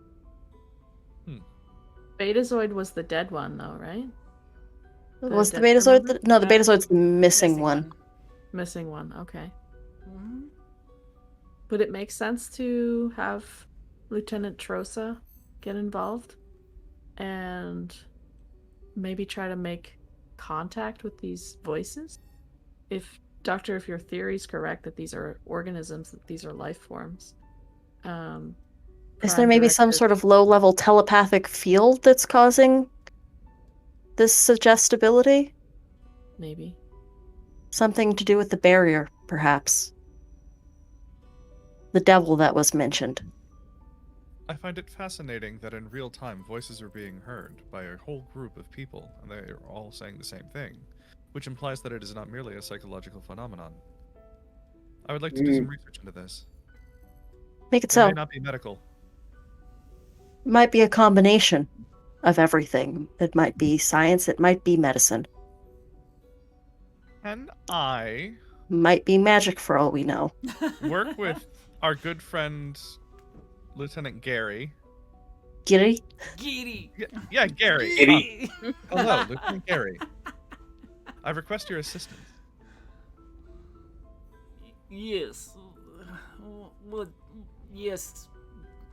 Betazoid was the dead one, though, right? Was the dead crew betazoid member? no, the betazoid's the missing one. Missing one, okay. Mm-hmm. Would it make sense to have Lieutenant Trosa get involved and maybe try to make contact with these voices? If your theory's correct that these are organisms, that these are life forms. Is there maybe some sort of low-level telepathic field that's causing this suggestibility? Maybe. Something to do with the barrier, perhaps. The devil that was mentioned. I find it fascinating that in real time voices are being heard by a whole group of people, and they are all saying the same thing, which implies that it is not merely a psychological phenomenon. I would like to do some research into this. Make it It so. may not be medical. Might be a combination of everything. It might be science, it might be medicine. Can I Might be magic for all we know. work with our good friend Lieutenant Gary? Giddy? Giddy. Yeah, Gary. Giddy. Hello, Lieutenant Gary. I request your assistance. Yes. What? Yes,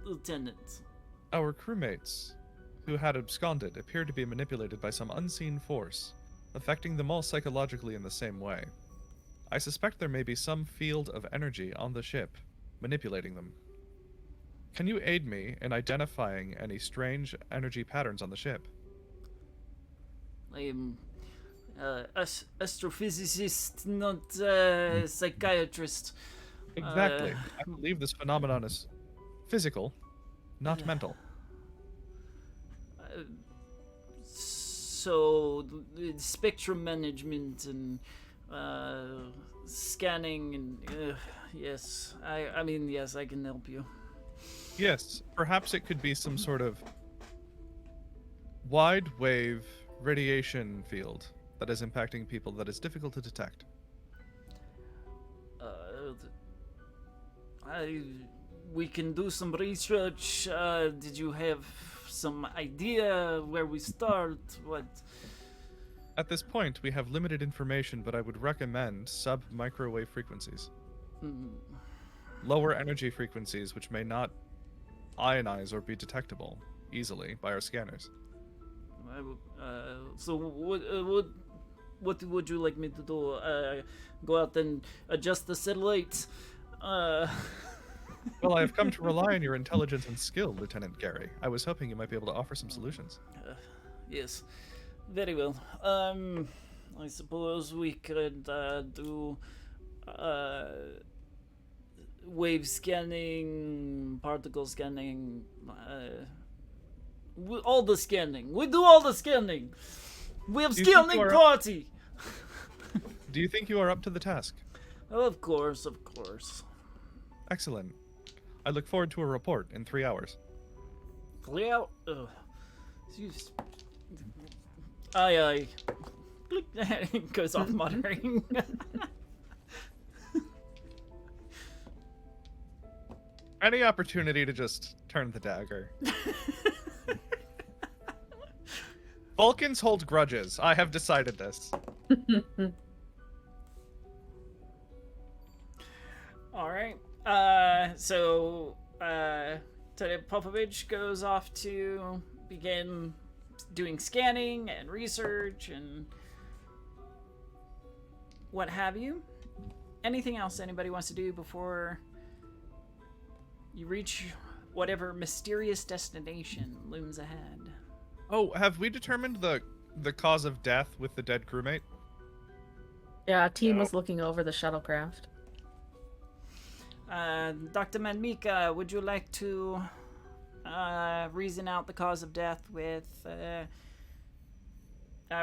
Lieutenant. Our crewmates, who had absconded, appeared to be manipulated by some unseen force, affecting them all psychologically in the same way. I suspect there may be some field of energy on the ship, manipulating them. Can you aid me in identifying any strange energy patterns on the ship? I am astrophysicist, not psychiatrist. Exactly. I believe this phenomenon is physical, not mental. So, spectrum management and scanning and yes, I mean yes, I can help you. Yes, perhaps it could be some sort of wide wave radiation field that is impacting people that is difficult to detect. We can do some research. Did you have some idea where we start? What? At this point, we have limited information, but I would recommend sub-microwave frequencies. Lower energy frequencies which may not ionize or be detectable easily by our scanners. So what would you like me to do? Go out and adjust the satellites? Well, I have come to rely on your intelligence and skill, Lieutenant Gary. I was hoping you might be able to offer some solutions. Yes, very well. I suppose we could do wave scanning, particle scanning, all the scanning. We do all the scanning. We have scanning party. Do you think you are up to the task? Of course, of course. Excellent. I look forward to a report in 3 hours. 3 hours? Aye. It goes off muttering. Any opportunity to just turn the dagger. Vulcans hold grudges. I have decided this. All right. So Popovich goes off to begin doing scanning and research and what have you. Anything else anybody wants to do before you reach whatever mysterious destination looms ahead? Oh, have we determined the cause of death with the dead crewmate? Yeah, team was looking over the shuttlecraft. Dr. Manmika, would you like to reason out the cause of death with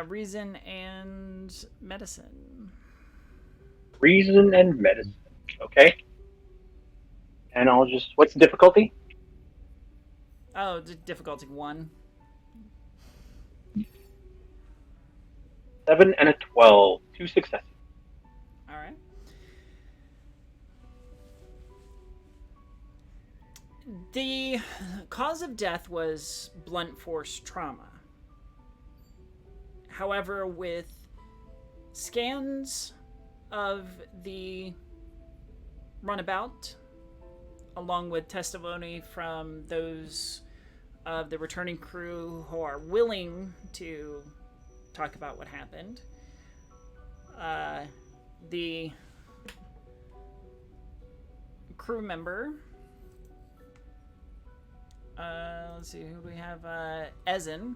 reason and medicine? Reason and medicine. Okay. And I'll just. What's the difficulty? Oh, difficulty 1. 7 and a 12. 2 successes. All right. The cause of death was blunt force trauma. However, with scans of the runabout, along with testimony from those of the returning crew who are willing to talk about what happened, the crew member, let's see, who do we have? Ezen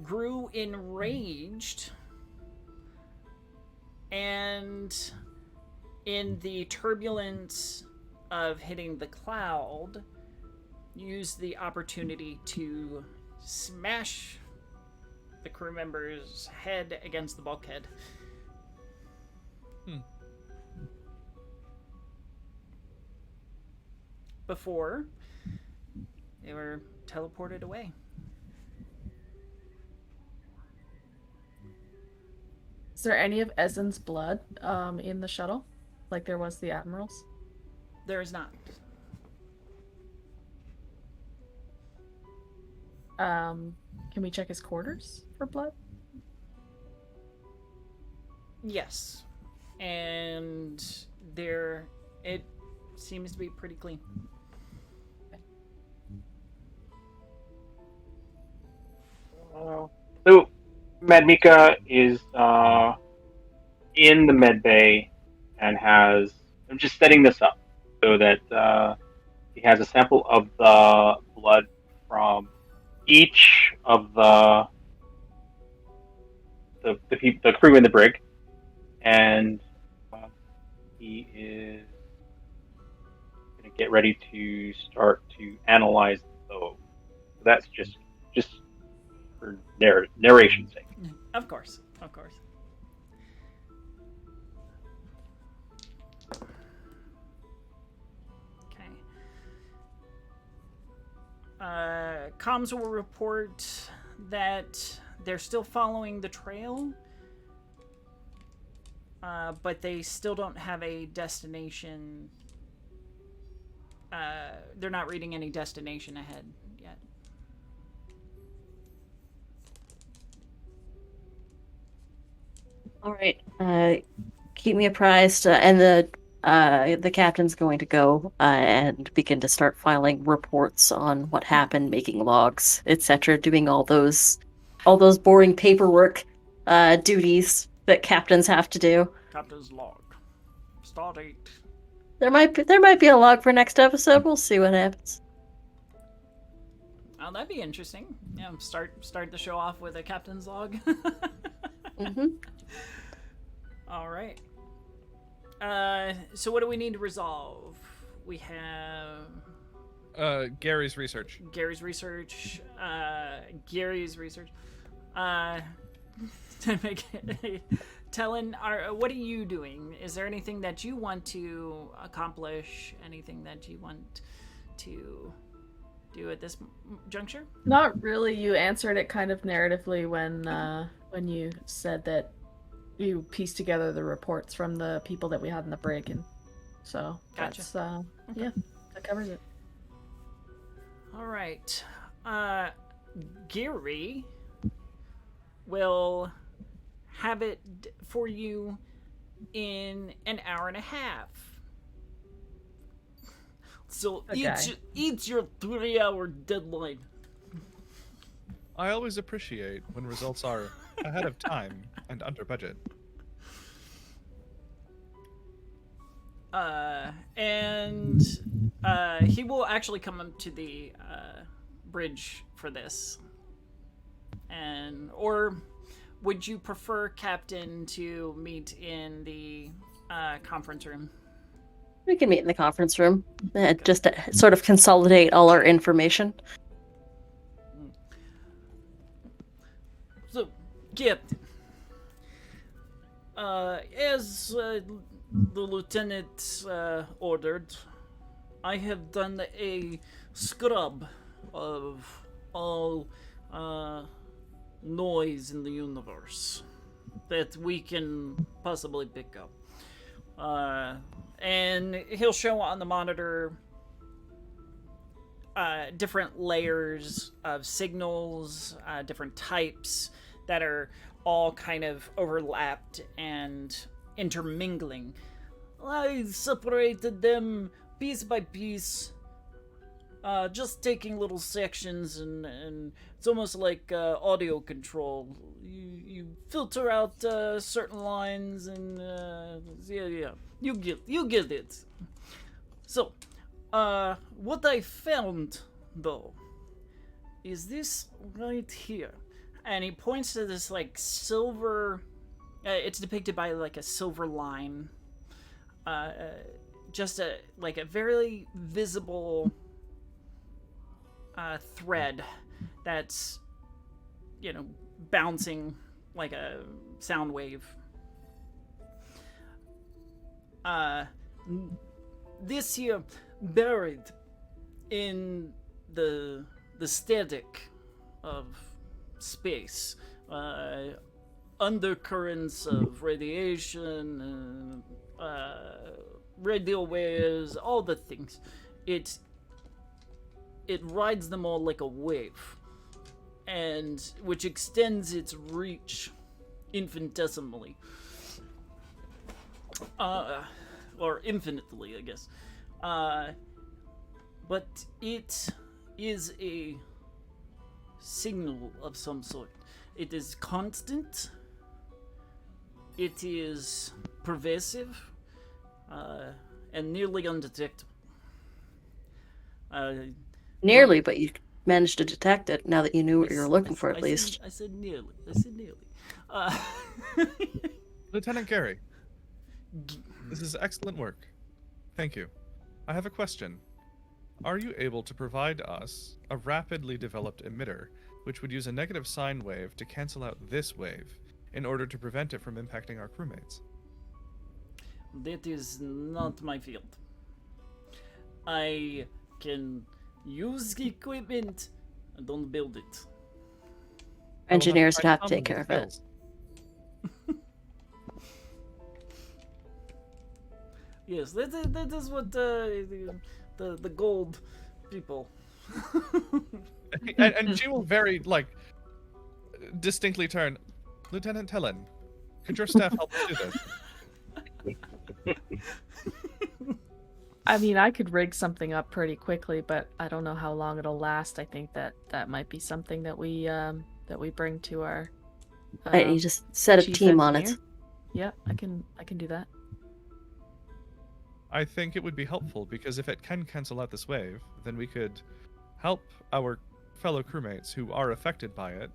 grew enraged, and in the turbulence of hitting the cloud, used the opportunity to smash the crew member's head against the bulkhead. Before they were teleported away. Is there any of Ezen's blood in the shuttle, like there was the Admiral's? There is not. Can we check his quarters for blood? Yes. And there, it seems to be pretty clean. So, Madmika is in the med bay and has. I'm just setting this up so that he has a sample of the blood from each of the crew in the brig, and he is going to get ready to start to analyze those. So that's just for narration's sake. Of course, of course. Okay. Comms will report that they're still following the trail, but they still don't have a destination. They're not reading any destination ahead yet. All right. Keep me apprised, and the captain's going to go and begin to start filing reports on what happened, making logs, etc., doing all those boring paperwork duties that captains have to do. Captain's log. Start 8. There might be a log for next episode. We'll see what happens. Oh, that'd be interesting. Yeah, start the show off with a captain's log. Mm-hmm. All right. So what do we need to resolve? We have Gary's research. Gary's research. Tellin, what are you doing? Is there anything that you want to accomplish? Anything that you want to do at this juncture? Not really. You answered it kind of narratively when you said that you pieced together the reports from the people that we had in the brig, and So Gotcha. that's yeah, that covers it. All right. Geary will have it for you in an hour and a half. So Okay. eat your 3-hour deadline. I always appreciate when results are ahead of time and under budget. And he will actually come up to the bridge for this. Or would you prefer Captain to meet in the conference room? We can meet in the conference room just to sort of consolidate all our information. So, Captain, as the lieutenant ordered, I have done a scrub of all noise in the universe that we can possibly pick up. And he'll show on the monitor different layers of signals, different types that are all kind of overlapped and intermingling. I separated them piece by piece, just taking little sections, and it's almost like audio control. You filter out certain lines, and yeah, you get it. So, what I found though is this right here, and he points to this like silver. It's depicted by like a silver line, just a very visible thread that's bouncing like a sound wave. This here buried in the static of space, undercurrents of radiation, radio waves, all the things. It rides them all like a wave, and which extends its reach infinitesimally, or infinitely, I guess. But it is a signal of some sort. It is constant. It is pervasive, and nearly undetectable. Nearly, but you managed to detect it now that you knew what you were looking for, at least. I said nearly. I said nearly. Lieutenant Gary, this is excellent work. Thank you. I have a question. Are you able to provide us a rapidly developed emitter which would use a negative sine wave to cancel out this wave in order to prevent it from impacting our crewmates? That is not my field. I can use the equipment. I don't build it. Engineers would have to take care of it. Yes, that is what the gold people. and she will very, distinctly turn, Lieutenant Tellen, could your staff help us do this? I mean, I could rig something up pretty quickly, but I don't know how long it'll last. I think that might be something that we bring to our. Right, you just set a chief team on it. engineer. Yeah, I can do that. I think it would be helpful because if it can cancel out this wave, then we could help our fellow crewmates who are affected by it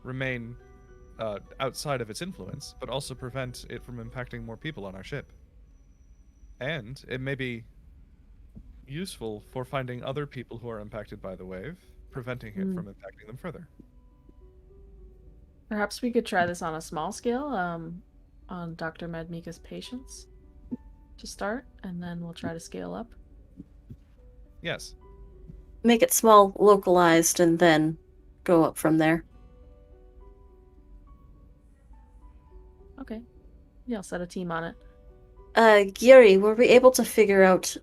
remain outside of its influence, but also prevent it from impacting more people on our ship. And it may be useful for finding other people who are impacted by the wave, preventing it from impacting them further. Perhaps we could try this on a small scale, on Dr. Madmika's patients to start, and then we'll try to scale up. Yes. Make it small, localized, and then go up from there. Okay. Yeah, I'll set a team on it. Giri, were we able to figure out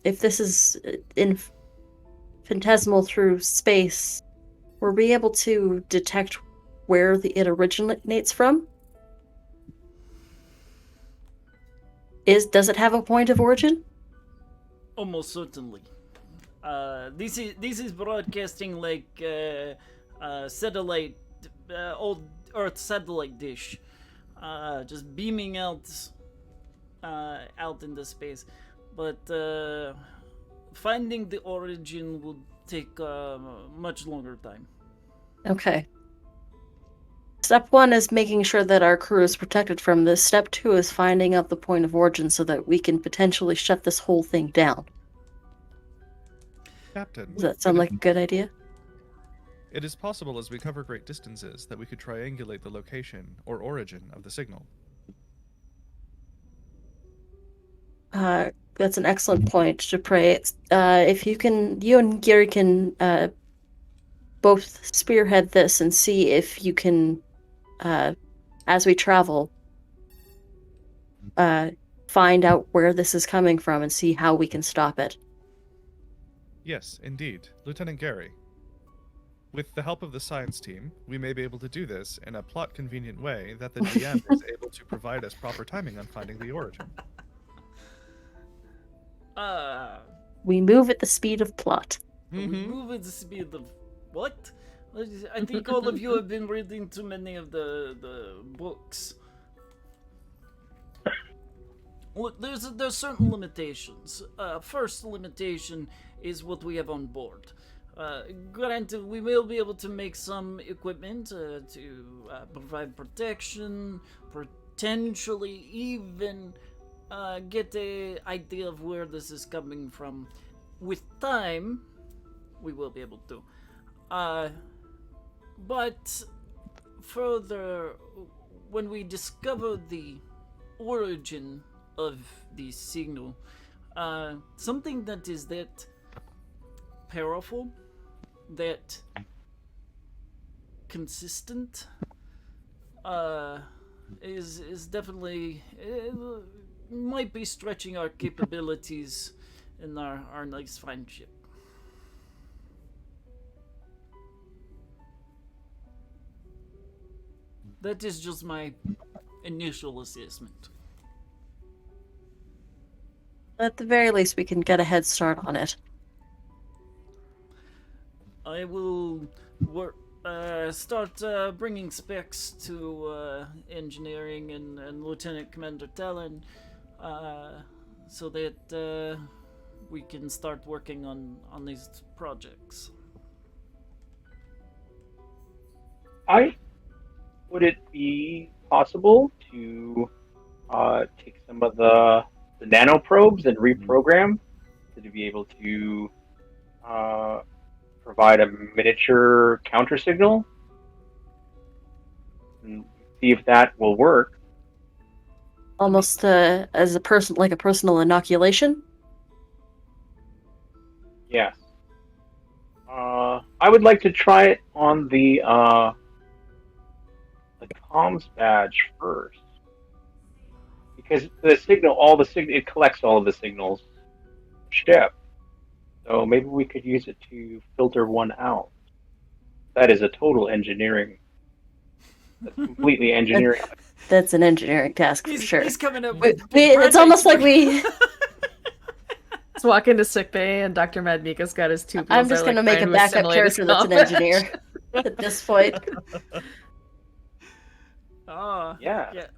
if this is infinitesimal through space? Were we able to detect where it originates from? Does it have a point of origin? Almost certainly. This is broadcasting like satellite, old Earth satellite dish, just beaming out into space. But finding the origin will take much longer time. Okay. Step 1 is making sure that our crew is protected from this. Step 2 is finding out the point of origin so that we can potentially shut this whole thing down. Captain. Does that sound like a good idea? It is possible as we cover great distances that we could triangulate the location or origin of the signal. That's an excellent point, Dupre. If you and Gary can both spearhead this and see if you can, as we travel, find out where this is coming from and see how we can stop it. Yes, indeed. Lieutenant Gary. With the help of the science team, we may be able to do this in a plot-convenient way that the GM is able to provide us proper timing on finding the origin. We move at the speed of plot. We move at the speed of what? I think all of you have been reading too many of the books. Look, there's certain limitations. First limitation is what we have on board. Granted, we will be able to make some equipment to provide protection, potentially even get an idea of where this is coming from. With time, we will be able to. But further, when we discover the origin of the signal, something that is that powerful, that consistent, is definitely might be stretching our capabilities in our nice fine ship. That is just my initial assessment. At the very least, we can get a head start on it. I will start bringing specs to engineering and Lieutenant Commander Talon, so that we can start working on these projects. Would it be possible to take some of the nanoprobes and reprogram to be able to provide a miniature counter signal and see if that will work? Almost as a personal inoculation? Yes. I would like to try it on the comms badge first, because it collects all of the signals ship. So maybe we could use it to filter one out. That is a total engineering. That's completely engineering. That's an engineering task for sure. He's coming up It's almost like we. Let's walk into sickbay and Dr. Madmika's got his two. I'm just gonna make a backup character that's an engineer at this point. Yeah.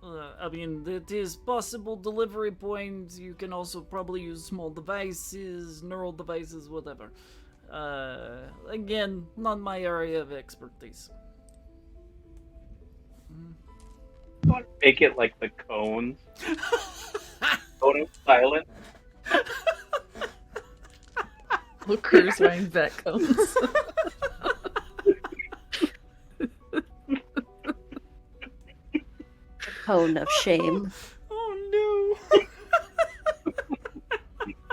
I mean, it is possible delivery points. You can also probably use small devices, neural devices, whatever. Again, not my area of expertise. Make it like the cones. Cone of silence. Look, Crew's wearing vet cones. Cone of shame. Oh no!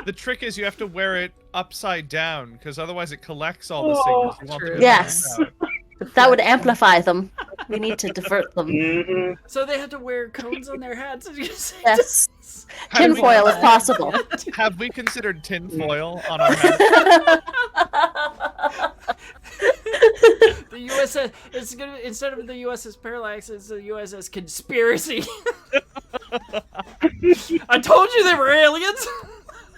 The trick is you have to wear it upside down, because otherwise it collects all the signals. You want them to Yes. come out. That would amplify them. We need to divert them. Mhm. So they have to wear cones on their hats. Yes. How do we- Tinfoil if possible. Have we considered tinfoil on our hats? The USS, it's gonna, instead of the USS Parallax, it's the USS Conspiracy. I told you they were aliens.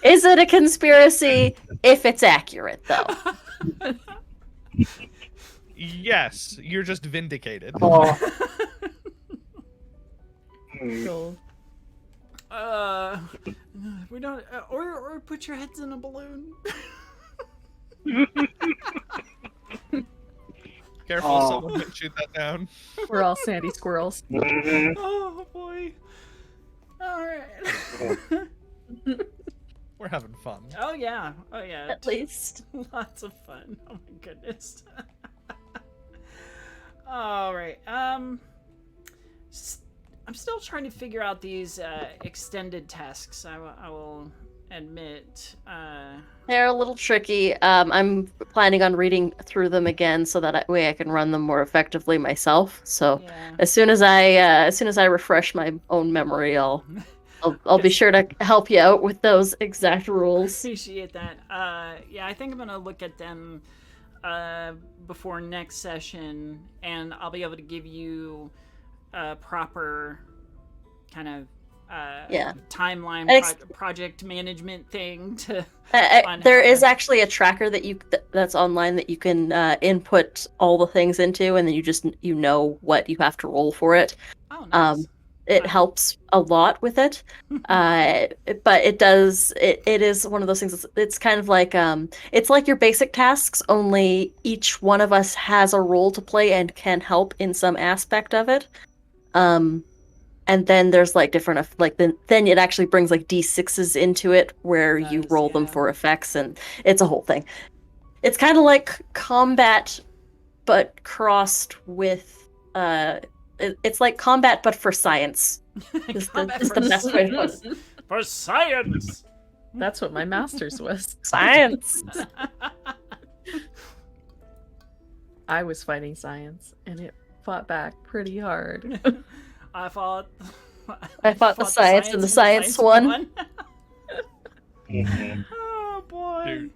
Is it a conspiracy if it's accurate, though? Yes, you're just vindicated. Oh. Cool. We don't, or put your heads in a balloon. Careful, Oh. someone might shoot that down. We're all sandy squirrels. Mhm. Oh boy. All right. We're having fun. Oh yeah. Oh yeah. At least. Lots of fun. Oh my goodness. All right. I'm still trying to figure out these extended tasks. I will admit. They're a little tricky. I'm planning on reading through them again so that way I can run them more effectively myself. So Yeah. as soon as I refresh my own memory, I'll be sure to help you out with those exact rules. Appreciate that. Yeah, I think I'm gonna look at them before next session, and I'll be able to give you a proper kind of timeline project management thing to. There is actually a tracker that that's online that you can input all the things into, and then you know what you have to roll for it. Oh, nice. It helps a lot with it, but it is one of those things. It's kind of like it's like your basic tasks, only each one of us has a role to play and can help in some aspect of it. And then there's like different then it actually brings like D6s into it where you roll them for effects, and it's a whole thing. It's kind of like combat, but crossed with it's like combat, but for science. Is the best way to put it. For science. That's what my master's was. Science. I was fighting science, and it fought back pretty hard. I fought the science and the science won. Mhm. Oh boy. Dude.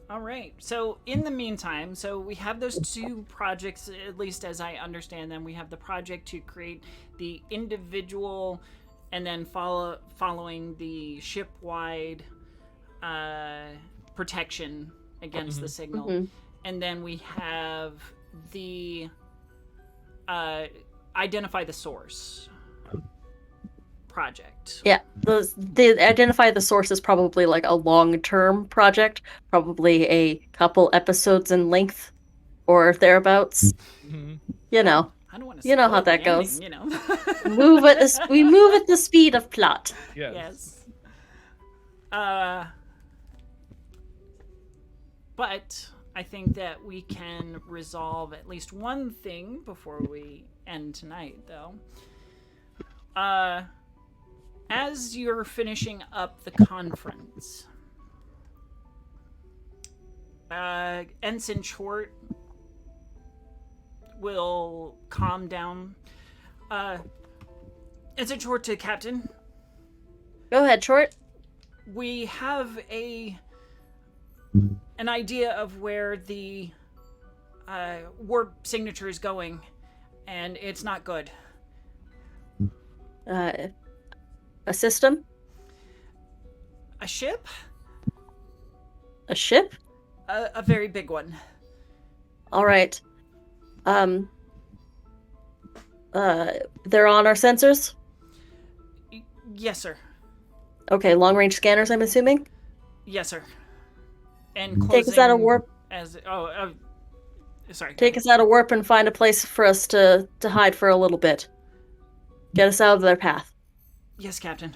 All right. So in the meantime, so we have those two projects, at least as I understand them. We have the project to create the individual, and then following the ship-wide protection against the signal. Mm-hmm. And then we have the identify the source project. Yeah, the identify the source is probably like a long-term project, probably a couple episodes in length or thereabouts. Mhm. You know, I don't want to. You know how spoil that the ending, goes. You know. we move at the speed of plot. Yes. Yes. But I think that we can resolve at least one thing before we end tonight, though. As you're finishing up the conference, Ensign Short will calm down. Ensign Short to Captain. Go ahead, Short. We have an idea of where the warp signature is going, and it's not good. A system? A ship? A ship? A very big one. All right. They're on our sensors? Yes, sir. Okay, long-range scanners, I'm assuming? Yes, sir. And closing Take us out of warp. Sorry. Take us out of warp and find a place for us to hide for a little bit. Get us out of their path. Yes, Captain.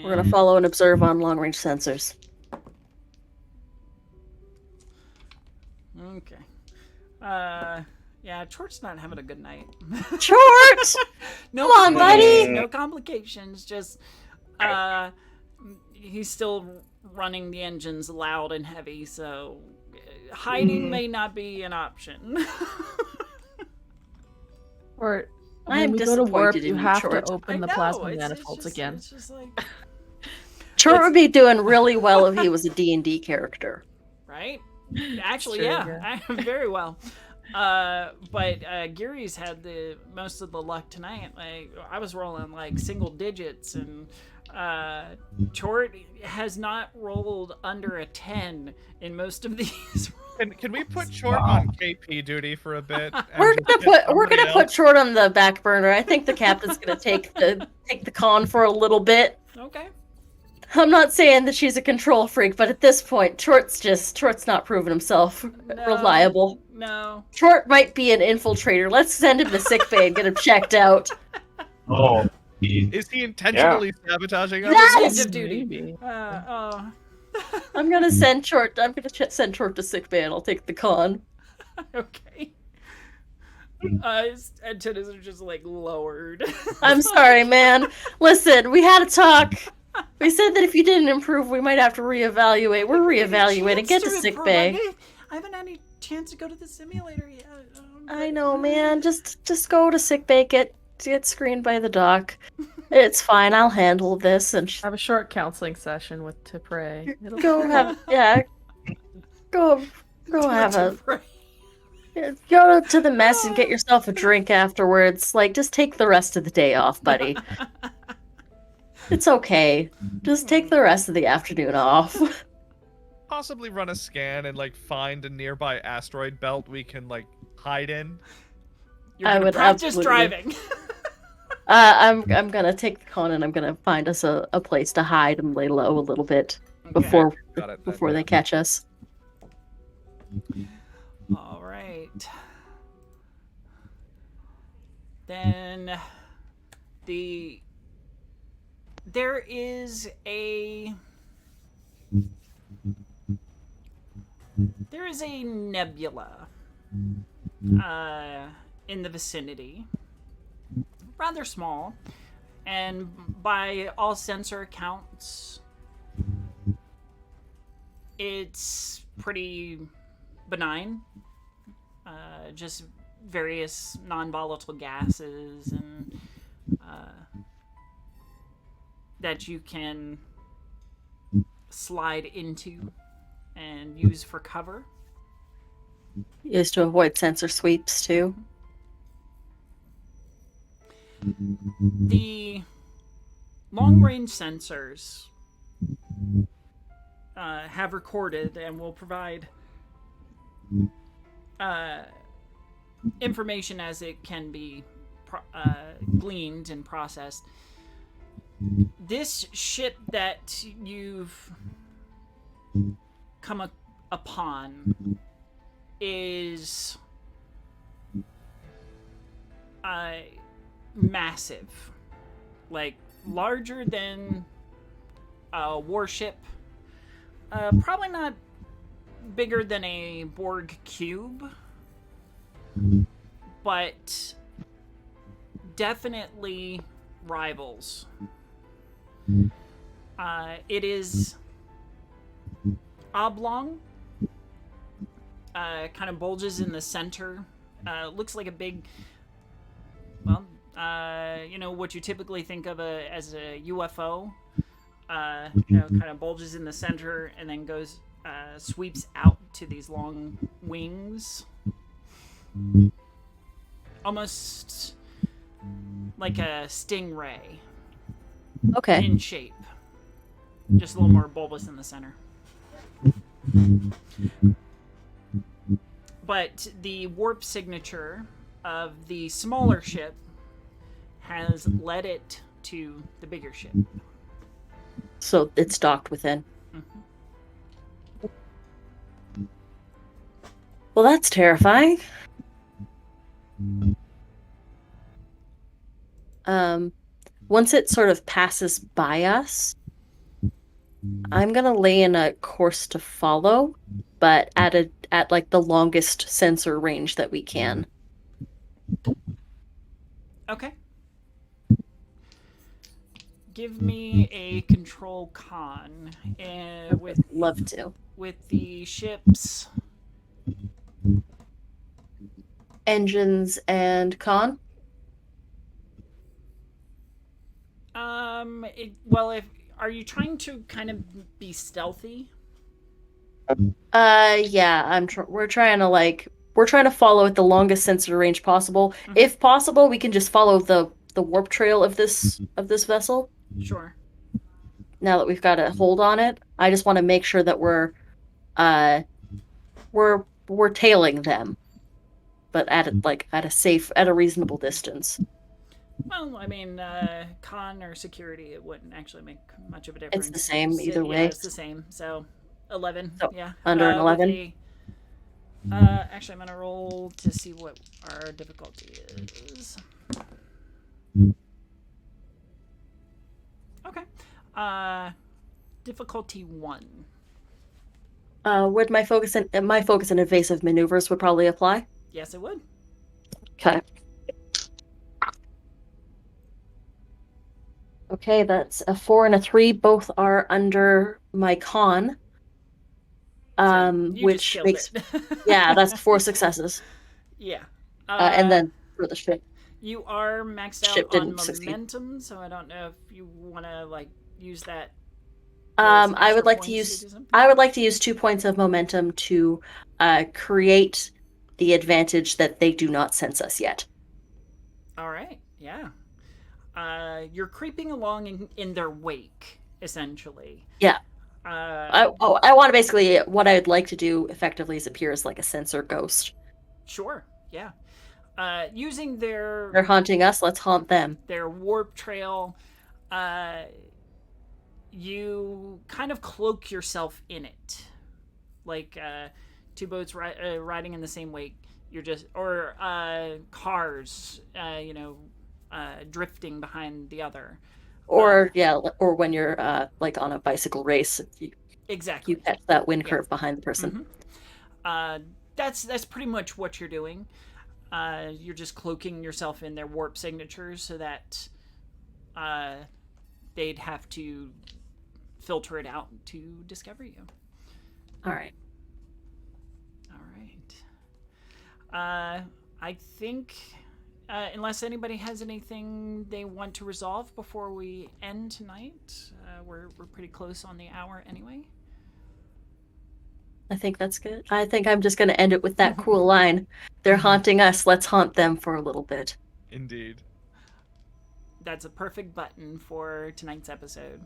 We're gonna follow and observe on long-range sensors. Okay. Yeah, Chort's not having a good night. Short! No Come on, buddy! No complications. Just, he's still running the engines loud and heavy, so hiding may not be an option. Or I when am we go to warp, disappointed in you you, have to Chort. open the plasma manifolds again. It's just like, Chort would be doing really well if he was a D&D character. right? Actually, true, yeah. Very well. But Geary's had the most of the luck tonight. Like, I was rolling like single digits, and Chort has not rolled under a 10 in most of these. Can we put Short on KP duty for a bit? and We're just gonna get put somebody put else? Chort on the back burner. I think the captain's gonna take the con for a little bit. Okay. I'm not saying that she's a control freak, but at this point, Chort's not proven himself reliable. No. Chort might be an infiltrator. Let's send him to sickbay and get him checked out. Oh, geez. Is he intentionally sabotaging us? Yes! Change of duty. Maybe. I'm gonna send Chort. I'm gonna send Chort to sickbay, and I'll take the con. Okay. His antennas are just like lowered. I'm sorry, man. Listen, we had a talk. We said that if you didn't improve, we might have to reevaluate. We're reevaluating. Get to sickbay. I haven't had any chance to go to the simulator yet. I know, man. Just go to sickbay. Get screened by the doc. It's fine. I'll handle this. And Have a short counseling session with Tipray. It'll go be have go have a Right. go to the mess and get yourself a drink afterwards. Like, just take the rest of the day off, buddy. It's okay. Just take the rest of the afternoon off. Possibly run a scan and like find a nearby asteroid belt we can like hide in. You're I gonna would practice absolutely- driving. I'm gonna take the con and I'm gonna find us a place to hide and lay low a little bit before Got it. before they catch us. All right. Then there is a nebula in the vicinity, rather small, and by all sensor accounts, it's pretty benign. Just various non-volatile gases and that you can slide into and use for cover. Used to avoid sensor sweeps too. The long-range sensors have recorded and will provide information as it can be gleaned and processed. This ship that you've come upon is massive, like larger than a warship, probably not bigger than a Borg cube, but definitely rivals. It is oblong, kind of bulges in the center, looks like a big, well, what you typically think of as a UFO, kind of bulges in the center and then goes, sweeps out to these long wings. Almost like a stingray Okay. in shape. Just a little more bulbous in the center. But the warp signature of the smaller ship has led it to the bigger ship. So it's docked within. Well, that's terrifying. Once it sort of passes by us, I'm gonna lay in a course to follow, but at like the longest sensor range that we can. Okay. give me a control con with Love to. the ships. Engines and con. If are you trying to kind of be stealthy? Yeah, we're trying to follow at the longest sensor range possible. Mm-hmm. If possible, we can just follow the warp trail of this vessel. Sure. Now that we've got a hold on it, I just want to make sure that we're tailing them, but at a reasonable distance. Well, I mean, con or security, it wouldn't actually make much of a difference. It's the same either way. Yeah, it's the same. So, 11. So, yeah. under an 11? Actually, I'm going to roll to see what our difficulty is. Okay. Difficulty 1. Would my focus in evasive maneuvers would probably apply? Yes, it would. Okay. Okay, that's a 4 and a 3. Both are under my con. Which makes yeah, that's 4 successes. Yeah. And then for the ship. You are maxed out on momentum, so I don't know if you want to use that. I would like to use 2 points of momentum to create the advantage that they do not sense us yet. All right. Yeah. You're creeping along in their wake, essentially. Yeah. I want to basically, what I'd like to do effectively is appear as like a sensor ghost. Sure. Yeah. Using their... They're haunting us, let's haunt them. Their warp trail, you kind of cloak yourself in it. Like 2 boats riding in the same wake. You're just... Or cars, drifting behind the other. Or when you're on a bicycle race, exactly, you catch that wind curve behind the person. Mm-hmm. That's pretty much what you're doing. You're just cloaking yourself in their warp signatures so that they'd have to filter it out to discover you. All right. I think. Unless anybody has anything they want to resolve before we end tonight, we're pretty close on the hour anyway. I think that's good. I think I'm just going to end it with that cool line. They're haunting us. Let's haunt them for a little bit. Indeed. That's a perfect button for tonight's episode.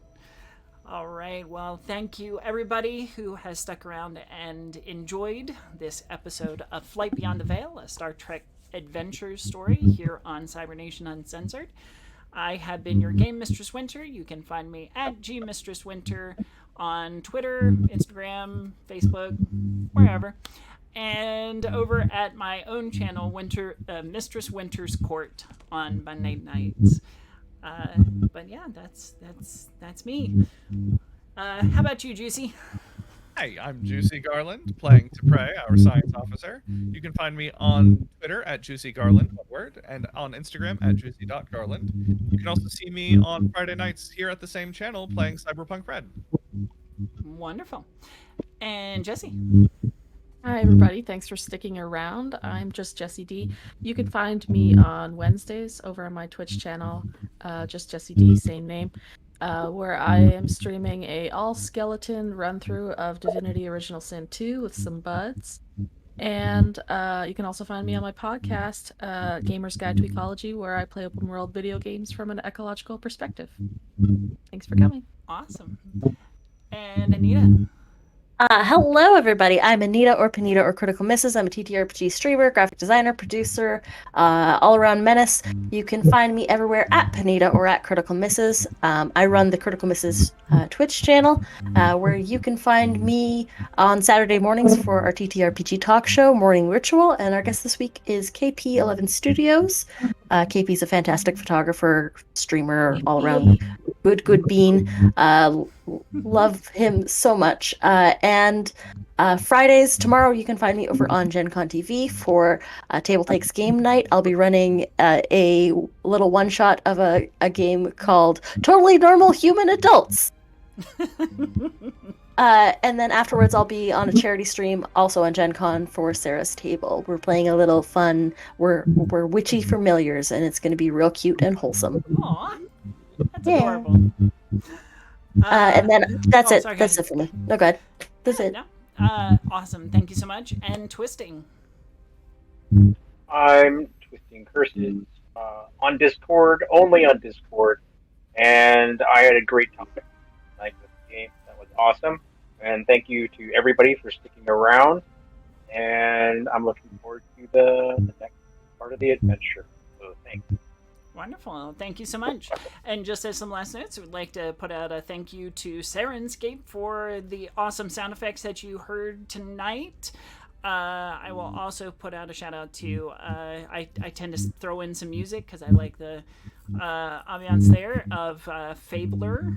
All right. Well, thank you, everybody who has stuck around and enjoyed this episode of Flight Beyond the Veil, a Star Trek adventure story here on Cybernation Uncensored. I have been your Game Mistress Winter. You can find me at gmistresswinter on Twitter, Instagram, Facebook, wherever, and over at my own channel, Mistress Winter's Court on Monday nights. But yeah, that's me. How about you, Juicy? Hi, I'm Juicy Garland, playing T'Pray, our science officer. You can find me on Twitter at JuicyGarland, one word, and on Instagram at juicy.garland. You can also see me on Friday nights here at the same channel playing Cyberpunk Red. Wonderful. And Jesse? Hi, everybody. Thanks for sticking around. I'm just Jessie D. You can find me on Wednesdays over on my Twitch channel, just Jessie D, same name. Where I am streaming a all-skeleton run-through of Divinity Original Sin 2 with some buds. And you can also find me on my podcast, Gamer's Guide to Ecology, where I play open-world video games from an ecological perspective. Thanks for coming. Awesome. And Anita? Hello, everybody. I'm Anita or Panita or Critical Misses. I'm a ttrpg streamer, graphic designer, producer, all-around menace. You can find me everywhere at Panita or at Critical Misses. I run the Critical Misses Twitch channel, where you can find me on Saturday mornings for our ttrpg talk show, Morning Ritual, and our guest this week is KP11 Studios. KP's a fantastic photographer, streamer, all-around good bean. Love him so much. And Fridays, tomorrow, you can find me over on Gen Con TV for Table Takes Game Night. I'll be running a little one-shot of a game called Totally Normal Human Adults. And then afterwards, I'll be on a charity stream, also on Gen Con for Sarah's Table. We're playing a little fun, we're witchy familiars, and it's going to be real cute and wholesome. Aw, that's adorable. And then that's it. Sorry, That's it for me. No, go ahead. That's it. No. Awesome. Thank you so much. And Twisting. I'm Twisting Curses on Discord, only on Discord, and I had a great time tonight with the game. That was awesome, and thank you to everybody for sticking around. And I'm looking forward to the next part of the adventure. So thanks. Wonderful. Thank you so much. And just as some last notes, we'd like to put out a thank you to Sirenscape for the awesome sound effects that you heard tonight. I will also put out a shout out to, I tend to throw in some music because I like the ambiance there of Fabler.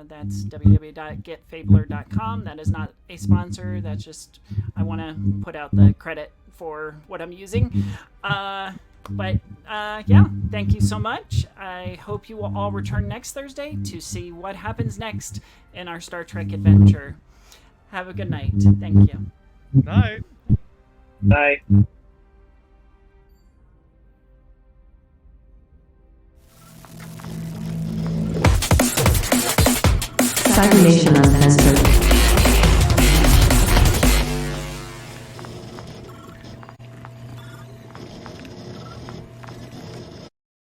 That's www.getfabler.com. That is not a sponsor. That's just, I want to put out the credit for what I'm using. But yeah, thank you so much. I hope you will all return next Thursday to see what happens next in our Star Trek adventure. Have a good night. Thank you. Night. Bye. Cybernation Uncensored.